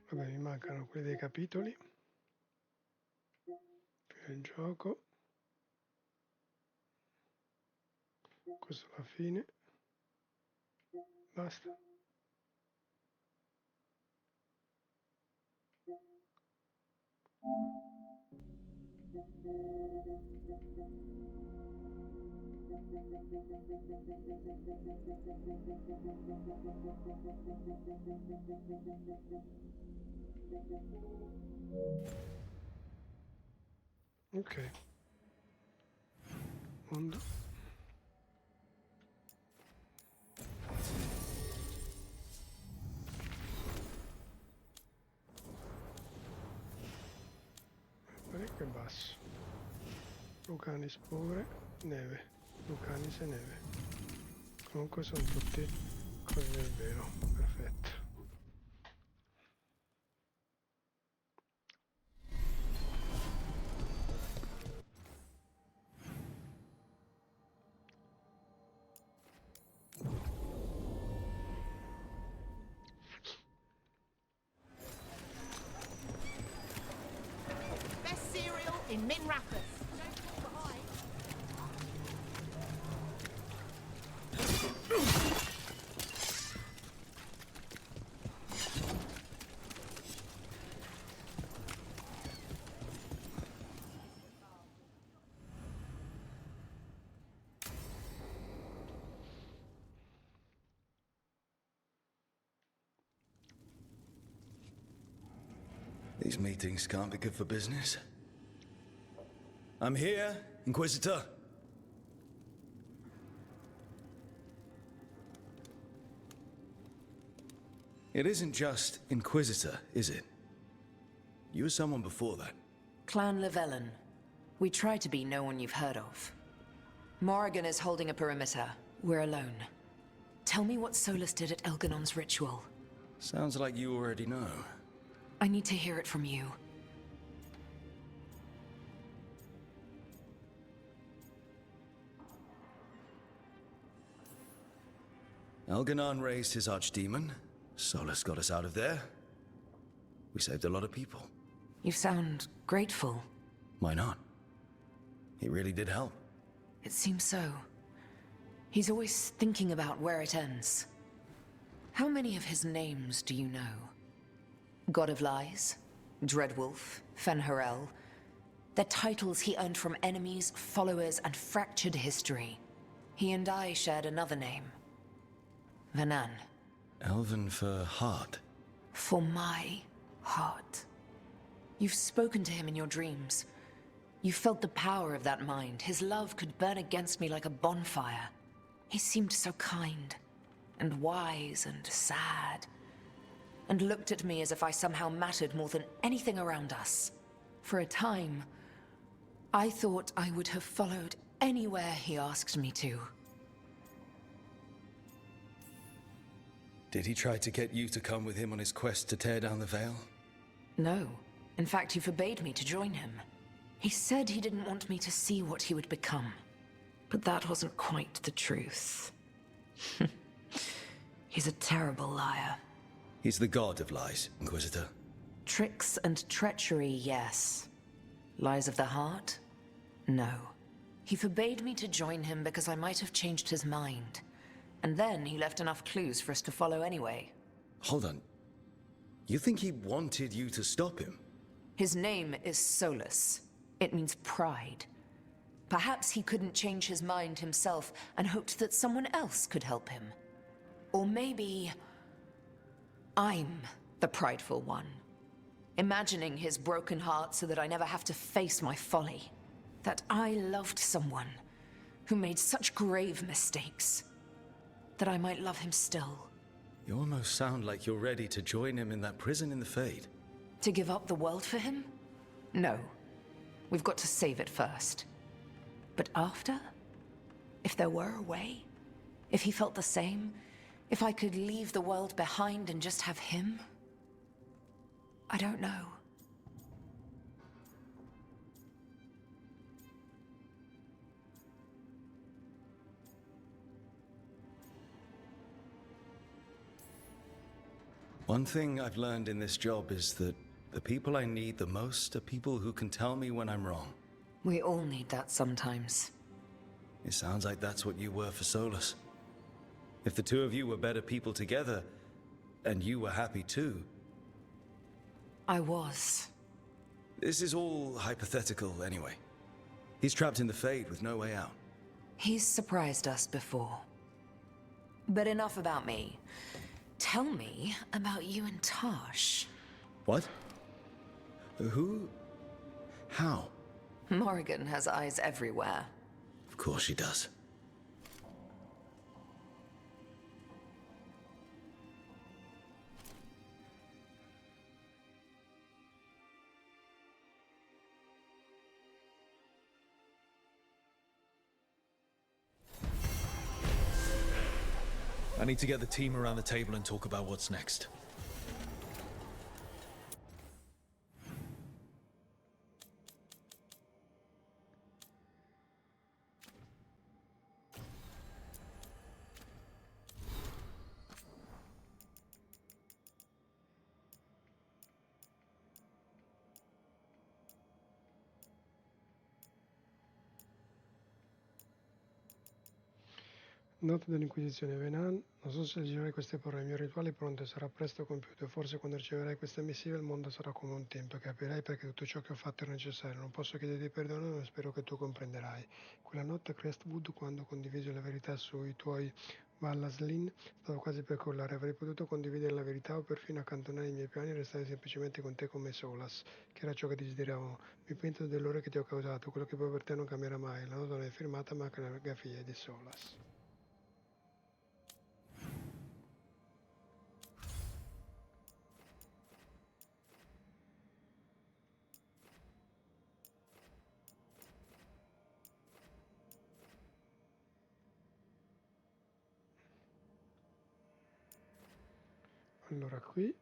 Vabbè, mi mancano quelli dei capitoli. Il gioco. Questo alla fine. Basta. Ok. Mondo. Parecchio basso. Lucanis pure, neve. Lucanis e neve. Comunque sono tutti cose del vero. Perfetto. Best cereal in Min Rapids. These meetings can't be good for business. I'm here, Inquisitor. It isn't just Inquisitor, is it? You were someone before that. Clan Llewellyn. We try to be no one you've heard of. Morrigan is holding a perimeter. We're alone. Tell me what Solus did at Elganon's ritual. Sounds like you already know. I need to hear it from you. Elganon raised his archdemon, Solus got us out of there. We saved a lot of people. You sound grateful. Why not? He really did help. It seems so. He's always thinking about where it ends. How many of his names do you know? God of Lies, Dreadwolf, Fen'Harel. They're titles he earned from enemies, followers, and fractured history. He and I shared another name. Vanan. Elven for heart. For my heart. You've spoken to him in your dreams. You felt the power of that mind. His love could burn against me like a bonfire. He seemed so kind, and wise, and sad, and looked at me as if I somehow mattered more than anything around us. For a time, I thought I would have followed anywhere he asked me to. Did he try to get you to come with him on his quest to tear down the veil? No. In fact, he forbade me to join him. He said he didn't want me to see what he would become. But that wasn't quite the truth. He's a terrible liar. He's the god of lies, Inquisitor. Tricks and treachery, yes. Lies of the heart? No. He forbade me to join him because I might have changed his mind. And then he left enough clues for us to follow anyway. Hold on. You think he wanted you to stop him? His name is Solus. It means pride. Perhaps he couldn't change his mind himself and hoped that someone else could help him. Or maybe I'm the prideful one, imagining his broken heart so that I never have to face my folly. That I loved someone who made such grave mistakes, that I might love him still. You almost sound like you're ready to join him in that prison in the Fade. To give up the world for him? No. We've got to save it first. But after? If there were a way? If he felt the same? If I could leave the world behind and just have him? I don't know. One thing I've learned in this job is that the people I need the most are people who can tell me when I'm wrong. We all need that sometimes. It sounds like that's what you were for Solus. If the two of you were better people together, and you were happy too... I was. This is all hypothetical anyway. He's trapped in the Fade with no way out. He's surprised us before. But enough about me. Tell me about you and Tosh. What? Who? How? Morrigan has eyes everywhere. Of course she does. I need to get the team around the table and talk about what's next. Nota dell'Inquisizione Venan, non so se leggerai queste parole, il mio rituale è pronto e sarà presto compiuto, forse quando riceverai questa missiva il mondo sarà come un tempio, capirai perché tutto ciò che ho fatto è necessario, non posso chiederti perdono ma spero che tu comprenderai. Quella notte a Crestwood, quando condivisi la verità sui tuoi Vallaslin, stavo quasi per collare, avrei potuto condividere la verità o perfino accantonare i miei piani e restare semplicemente con te come Solas, che era ciò che desideravo. Mi pento dell'orrore che ti ho causato, quello che poi per te non cambierà mai, la nota non è firmata ma anche la grafia è di Solas. Allora qui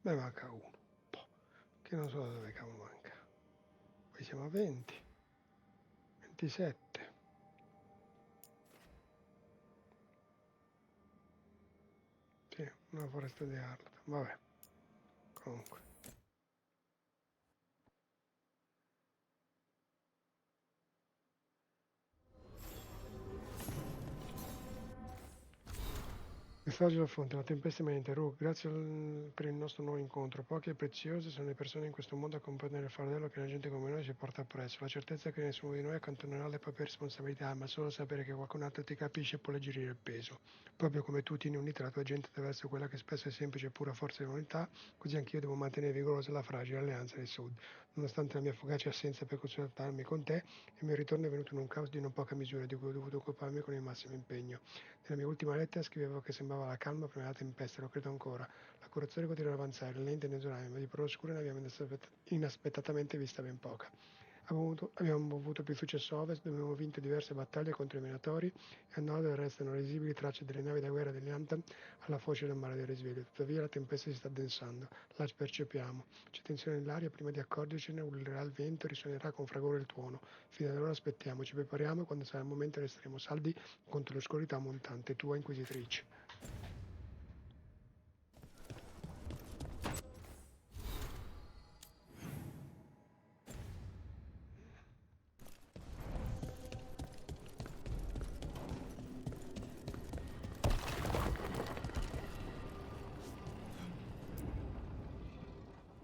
me manca uno, che non so da dove cavolo manca. Poi siamo a 20, 27. Sì, una foresta di Arlott. Vabbè, comunque. Messaggio da fonte, la tempesta imminente. Rook, grazie per il nostro nuovo incontro. Poche e preziose sono le persone in questo mondo a comprendere il fardello che la gente come noi si porta appresso. La certezza che nessuno di noi accantonerà le proprie responsabilità, ma solo sapere che qualcun altro ti capisce può alleggerire il peso. Proprio come tu tieni unita la tua gente attraverso quella che spesso è semplice e pura forza di volontà, così anch'io devo mantenere vigorosa la fragile alleanza del Sud. Nonostante la mia fugace assenza per consultarmi con te, il mio ritorno è venuto in un caos di non poca misura di cui ho dovuto occuparmi con il massimo impegno. Nella mia ultima lettera scrivevo che sembrava la calma prima della tempesta, lo credo ancora. La corruzione continua ad avanzare, lenta e inesorabile, ma di parole oscure ne abbiamo inaspettatamente vista ben poca. Abbiamo avuto più successo a ovest, dove abbiamo vinto diverse battaglie contro i minatori, e a nord restano risibili tracce delle navi da guerra degli Antam alla foce del mare del risveglio. Tuttavia la tempesta si sta addensando, la percepiamo. C'è tensione nell'aria, prima di accorgercene ullerà il vento e risuonerà con fragore il tuono. Fino ad allora aspettiamo, ci prepariamo e quando sarà il momento resteremo saldi contro l'oscurità montante, tua inquisitrice.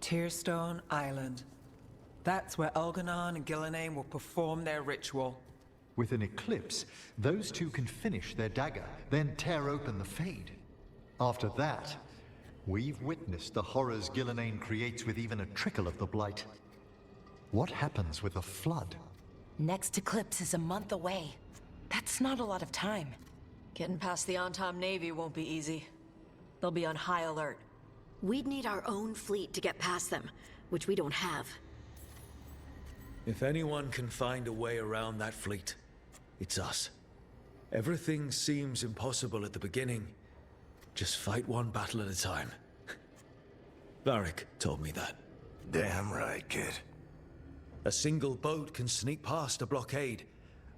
Tearstone Island. That's where Elganon and Gillenane will perform their ritual. With an eclipse, those two can finish their dagger, then tear open the Fade. After that, we've witnessed the horrors Gillenane creates with even a trickle of the Blight. What happens with a flood? Next eclipse is a month away. That's not a lot of time. Getting past the Antom Navy won't be easy. They'll be on high alert. We'd need our own fleet to get past them, which we don't have. If anyone can find a way around that fleet, it's us. Everything seems impossible at the beginning. Just fight one battle at a time. Varric told me that. Damn right, kid. A single boat can sneak past a blockade.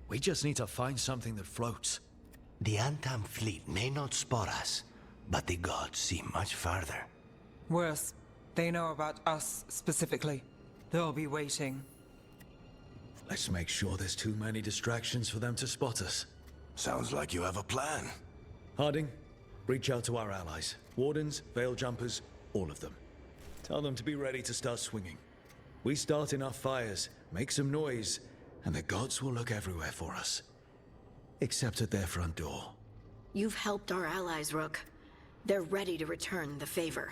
We just need to find something that floats. The Antam fleet may not spot us, but the gods see much farther. Worse, they know about us specifically. They'll be waiting. Let's make sure there's too many distractions for them to spot us. Sounds like you have a plan. Harding, reach out to our allies. Wardens, Veil Jumpers, all of them. Tell them to be ready to start swinging. We start enough fires, make some noise, and the gods will look everywhere for us. Except at their front door. You've helped our allies, Rook. They're ready to return the favor.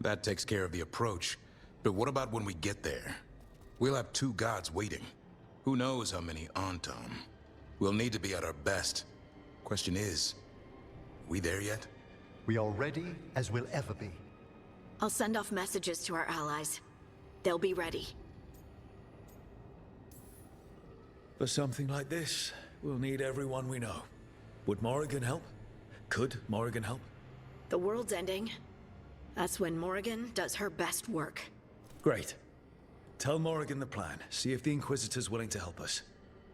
That takes care of the approach. But what about when we get there? We'll have two gods waiting. Who knows how many Antom? We'll need to be at our best. Question is, we there yet? We are ready as we'll ever be. I'll send off messages to our allies. They'll be ready. For something like this, we'll need everyone we know. Would Morrigan help? Could Morrigan help? The world's ending. That's when Morrigan does her best work. Great. Tell Morrigan the plan. See if the Inquisitor's willing to help us.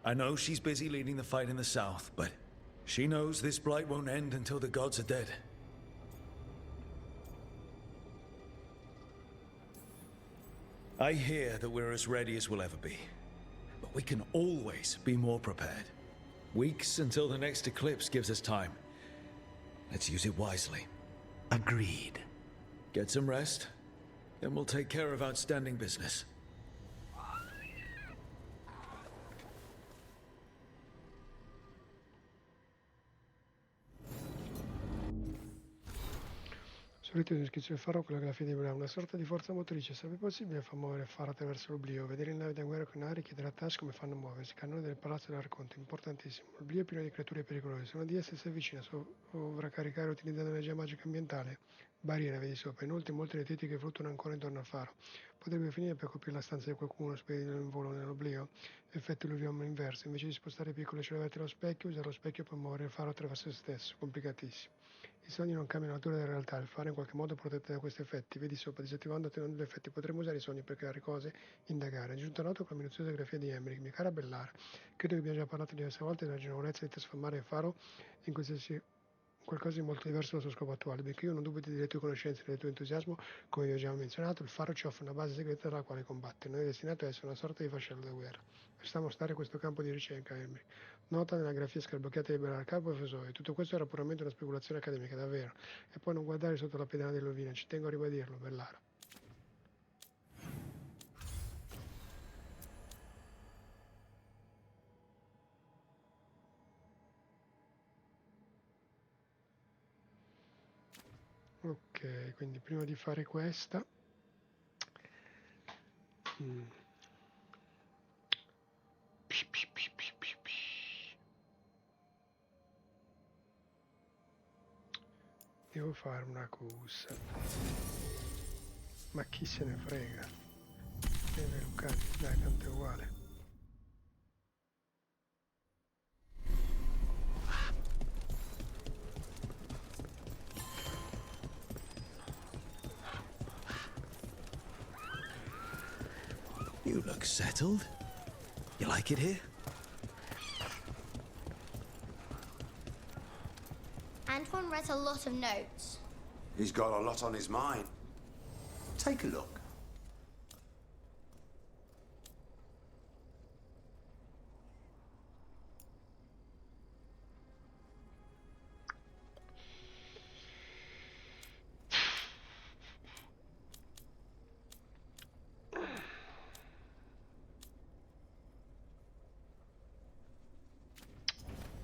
I know she's busy leading the fight in the south, but she knows this blight won't end until the gods are dead. I hear that we're as ready as we'll ever be. But we can always be more prepared. Weeks until the next eclipse gives us time. Let's use it wisely. Agreed. Get some rest, then we'll take care of outstanding business. Solito descrizione del faro, quella che è la fine di Brown, una sorta di forza motrice. Sarebbe possibile far muovere il faro attraverso l'oblio, vedere le navi da guerra con aria, chiedere a Tash come fanno a muoversi, cannone del palazzo dell'Arconte, importantissimo. L'oblio è pieno di creature pericolose, se una di esse si avvicina, sovraccaricare utilizzando energia magica ambientale. Barriere, vedi sopra, inoltre molti retriti che fluttuano ancora intorno al faro. Potrebbe finire per coprire la stanza di qualcuno, spedire in volo nell'oblio. Effetto l'uviamo inverso, invece di spostare piccole cialevette allo specchio, usare lo specchio per muovere il faro attraverso se stesso, complicatissimo. I sogni non cambiano la natura della realtà, il faro è in qualche modo protette da questi effetti. Vedi sopra, disattivando e attivando gli effetti, potremmo usare i sogni per creare cose, indagare. Aggiunto noto con la minuziosa grafia di Emmerich, mia cara Bellara. Credo che abbiamo già parlato diverse volte della genevolezza di trasformare il faro in qualcosa di molto diverso dal suo scopo attuale, benché io non dubiti delle tue conoscenze e del tuo entusiasmo, come vi ho già menzionato, il faro ci offre una base segreta dalla quale combattere. Noi è destinato a essere una sorta di vascello da guerra. Resta a mostrare questo campo di ricerca, Henry. Nota nella grafia scarabocchiata di Berarca, professore. Tutto questo era puramente una speculazione accademica, davvero. E poi non guardare sotto la pedana dell'ovina, ci tengo a ribadirlo, Bellara. Ok, quindi prima di fare questa devo fare una cosa, ma chi se ne frega, Lucani, dai, tanto è uguale. You look settled. You like it here? Antoine wrote a lot of notes. He's got a lot on his mind. Take a look.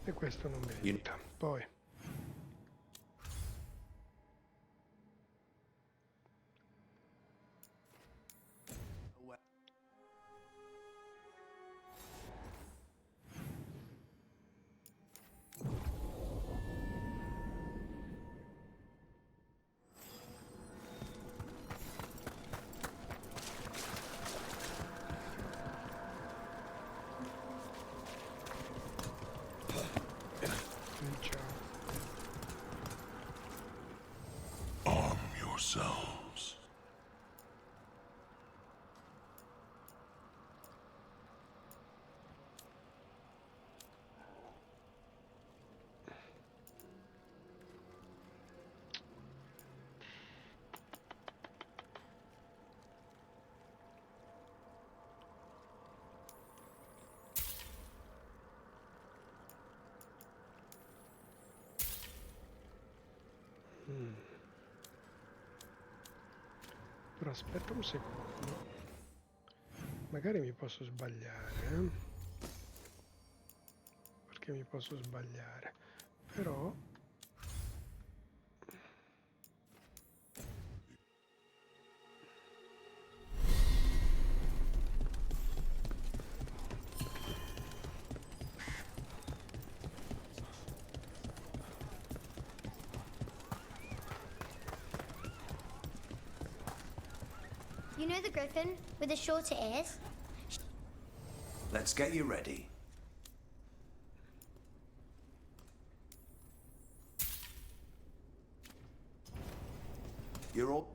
E questo non mi aiuta. Poi Arm yourselves. però aspetta un secondo, magari mi posso sbagliare, perché mi posso sbagliare, però You know the griffin with the shorter ears? Let's get you ready. You're all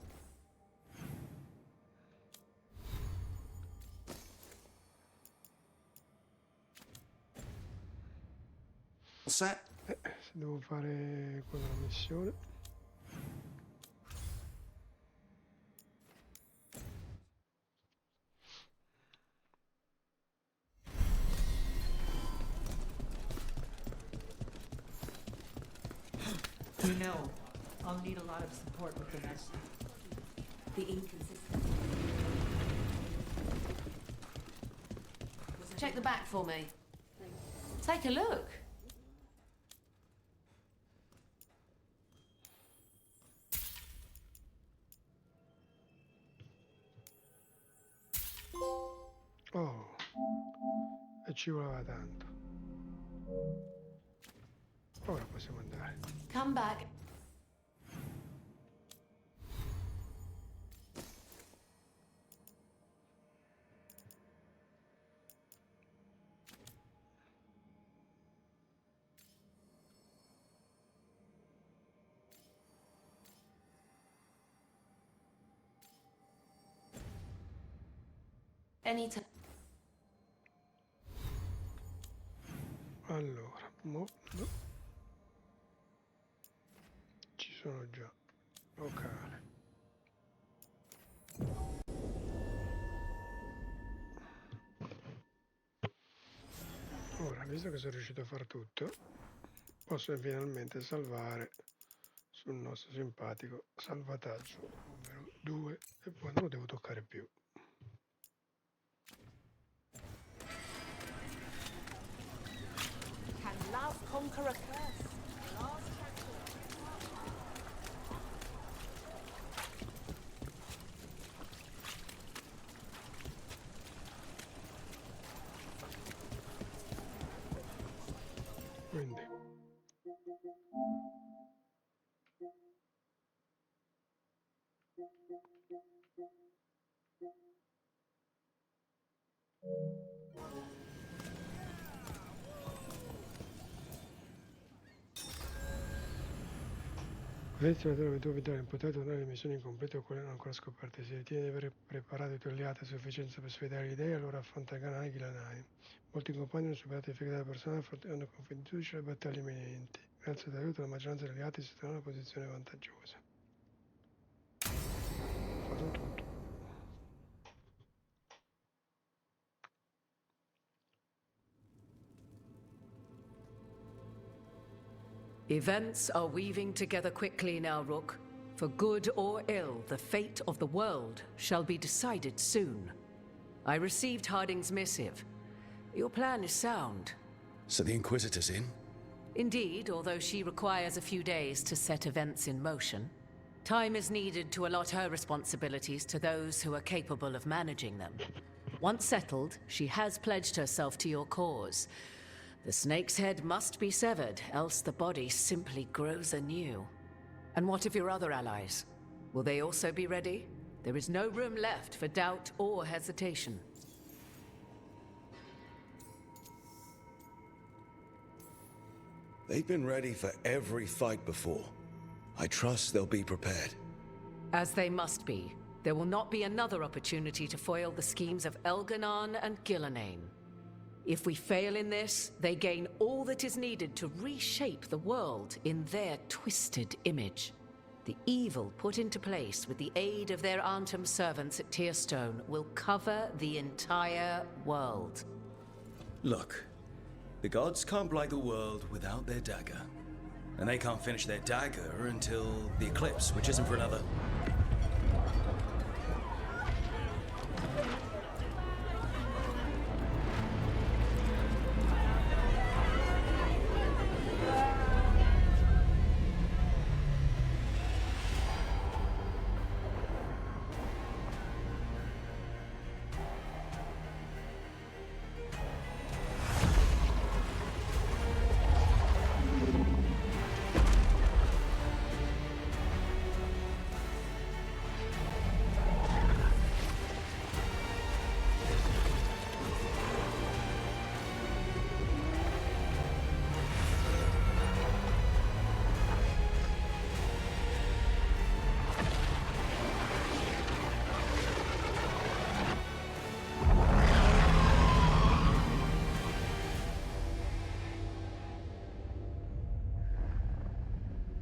set? Se devo fare quella missione. You know, I'll need a lot of support with the medicine. The inconsistency. Check the back for me. Take a look. Oh, e ci voleva tanto. Ora possiamo andare. Come back. Anytime. Allora, no. locale. Ora, visto che sono riuscito a fare tutto, posso finalmente salvare sul nostro simpatico salvataggio numero 2 e poi non lo devo toccare più. Can love conquer a curse? Last Quindi All'inizio della tua vita non potrai tornare alle missioni incomplete o quelle non ancora scoperte. Se ritieni di aver preparato i tuoi alleati a sufficienza per sfidare gli dei, allora affronta Ganai e Gilanai. Molti compagni hanno superato difficoltà della persona affrontando con fiducia le battaglie imminenti. Grazie all'aiuto la maggioranza degli alleati si trova in una posizione vantaggiosa. Ho fatto tutto. Events are weaving together quickly now, Rook. For good or ill, the fate of the world shall be decided soon. I received Harding's missive. Your plan is sound. So the Inquisitor's in? Indeed, although she requires a few days to set events in motion. Time is needed to allot her responsibilities to those who are capable of managing them. Once settled, she has pledged herself to your cause. The snake's head must be severed, else the body simply grows anew. And what of your other allies? Will they also be ready? There is no room left for doubt or hesitation. They've been ready for every fight before. I trust they'll be prepared. As they must be. There will not be another opportunity to foil the schemes of Elganon and Gilanane. If we fail in this, they gain all that is needed to reshape the world in their twisted image. The evil put into place with the aid of their Arnhem servants at Tearstone will cover the entire world. Look, the gods can't blight the world without their dagger. And they can't finish their dagger until the eclipse, which isn't for another...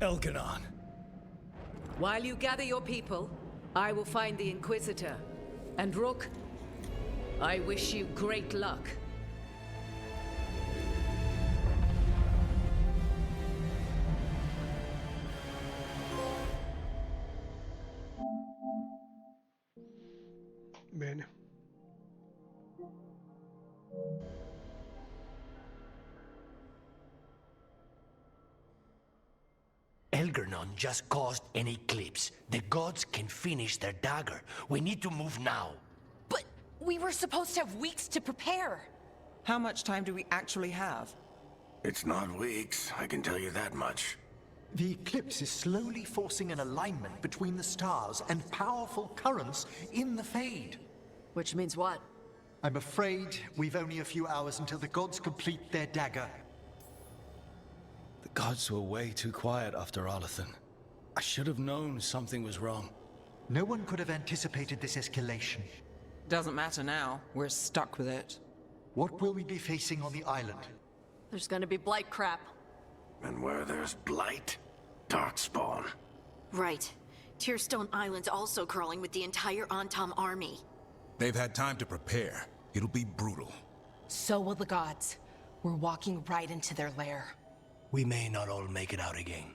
Elganon. While you gather your people, I will find the Inquisitor. And Rook, I wish you great luck. Bene. Elgernon just caused an eclipse. The gods can finish their dagger. We need to move now. But we were supposed to have weeks to prepare. How much time do we actually have? It's not weeks, I can tell you that much. The eclipse is slowly forcing an alignment between the stars and powerful currents in the Fade. Which means what? I'm afraid we've only a few hours until the gods complete their dagger. The gods were way too quiet after Arlathan. I should have known something was wrong. No one could have anticipated this escalation. Doesn't matter now. We're stuck with it. What will we be facing on the island? There's gonna be blight crap. And where there's blight, darkspawn. Right. Tearstone Island's also crawling with the entire Antom army. They've had time to prepare. It'll be brutal. So will the gods. We're walking right into their lair. We may not all make it out again.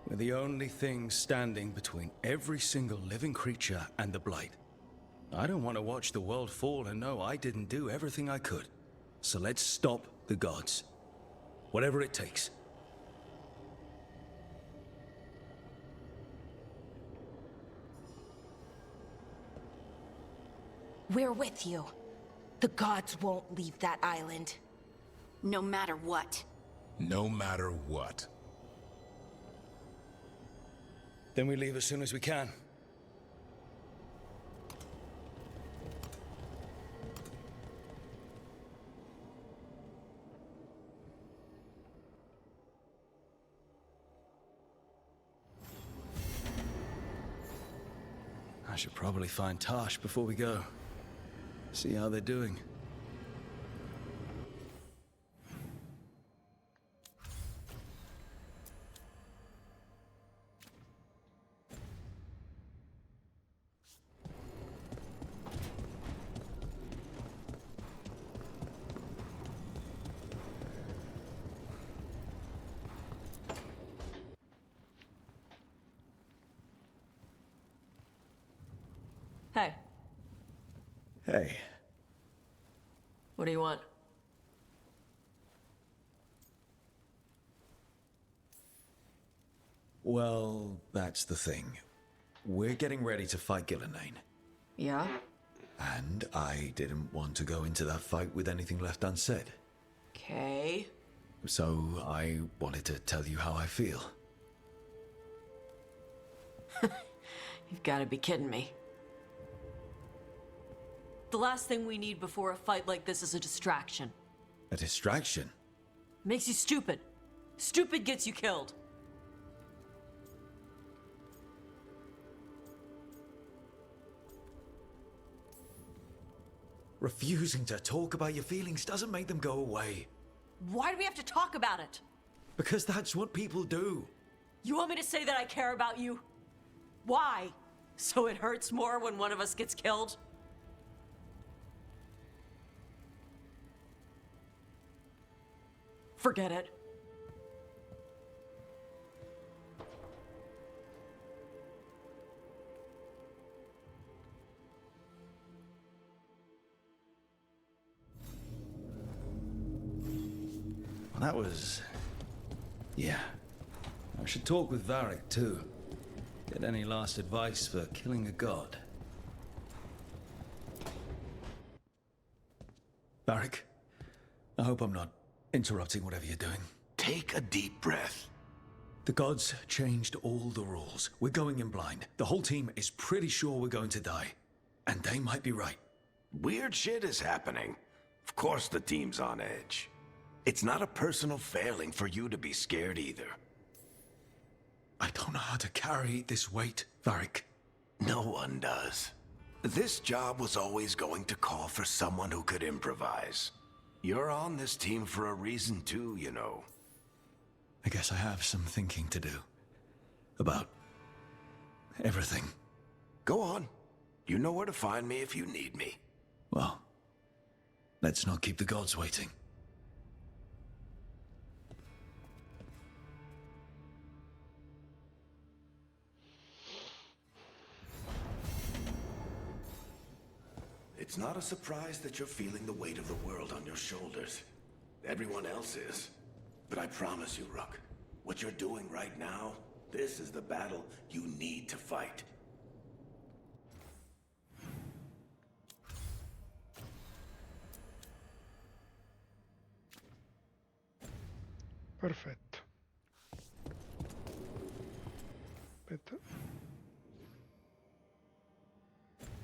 We're the only thing standing between every single living creature and the Blight. I don't want to watch the world fall and know I didn't do everything I could. So let's stop the gods. Whatever it takes. We're with you. The gods won't leave that island. No matter what. No matter what. Then we leave as soon as we can. I should probably find Tosh before we go. See how they're doing. Hey, Hey, what do you want? well, that's the thing. We're getting ready to fight Gillenane. Yeah? And I didn't want to go into that fight with anything left unsaid. Okay. So I wanted to tell you how I feel. You've got to be kidding me. The last thing we need before a fight like this is a distraction. A distraction? Makes you stupid. Stupid gets you killed. Refusing to talk about your feelings doesn't make them go away. Why do we have to talk about it? Because that's what people do. You want me to say that I care about you? Why? So it hurts more when one of us gets killed? Forget it. Well, that was... yeah. I should talk with Varric, too. Get any last advice for killing a god. Varric, I hope I'm not interrupting whatever you're doing. Take a deep breath. The gods changed all the rules. We're going in blind. The whole team is pretty sure we're going to die. And they might be right. Weird shit is happening. Of course the team's on edge. It's not a personal failing for you to be scared either. I don't know how to carry this weight, Varric. No one does. This job was always going to call for someone who could improvise. You're on this team for a reason too, you know. I guess I have some thinking to do. About... everything. Go on. You know where to find me if you need me. Well, let's not keep the gods waiting. It's not a surprise that you're feeling the weight of the world on your shoulders. Everyone else is. But I promise you, Rook, what you're doing right now, this is the battle you need to fight. Perfetto. Aspetta.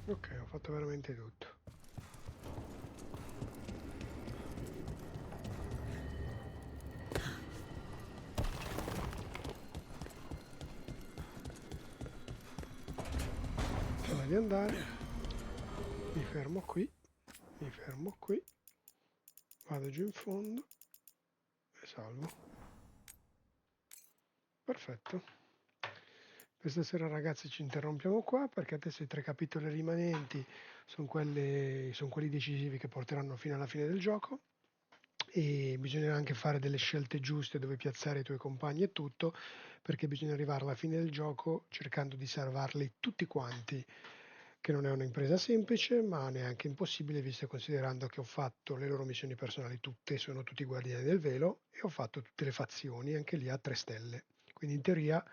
Ok, ho fatto veramente tutto. Prima di andare, mi fermo qui, vado giù in fondo e salvo. Perfetto. Per stasera ragazzi ci interrompiamo qua perché adesso i 3 capitoli rimanenti sono quelli decisivi che porteranno fino alla fine del gioco e bisognerà anche fare delle scelte giuste dove piazzare i tuoi compagni e tutto, perché bisogna arrivare alla fine del gioco cercando di salvarli tutti quanti, che non è un'impresa semplice ma neanche impossibile, visto e considerando che ho fatto le loro missioni personali tutte, sono tutti guardiani del velo e ho fatto tutte le fazioni anche lì a 3 stelle, quindi in teoria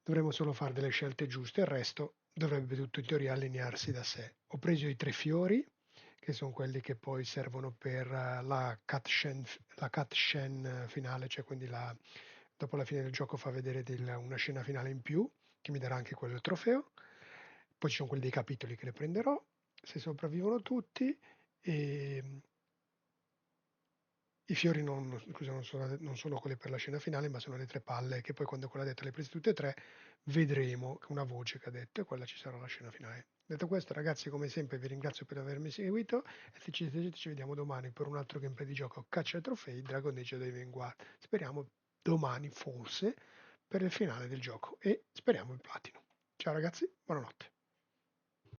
dovremmo solo fare delle scelte giuste, il resto dovrebbe tutto in teoria allinearsi da sé. Ho preso i 3 fiori, che sono quelli che poi servono per la cutscene finale, cioè quindi dopo la fine del gioco fa vedere una scena finale in più, che mi darà anche quello il trofeo. Poi ci sono quelli dei capitoli che le prenderò, se sopravvivono tutti, e i fiori scusa, non sono quelli per la scena finale, ma sono le 3 palle che poi quando quella ha detto le hai prese tutte e 3, vedremo una voce che ha detto e quella ci sarà la scena finale. Detto questo ragazzi, come sempre vi ringrazio per avermi seguito e se ci siete ci vediamo domani per un altro gameplay di gioco Caccia ai trofei Dragon Age The Veilguard. Speriamo domani forse per il finale del gioco e speriamo il platino. Ciao ragazzi, buonanotte.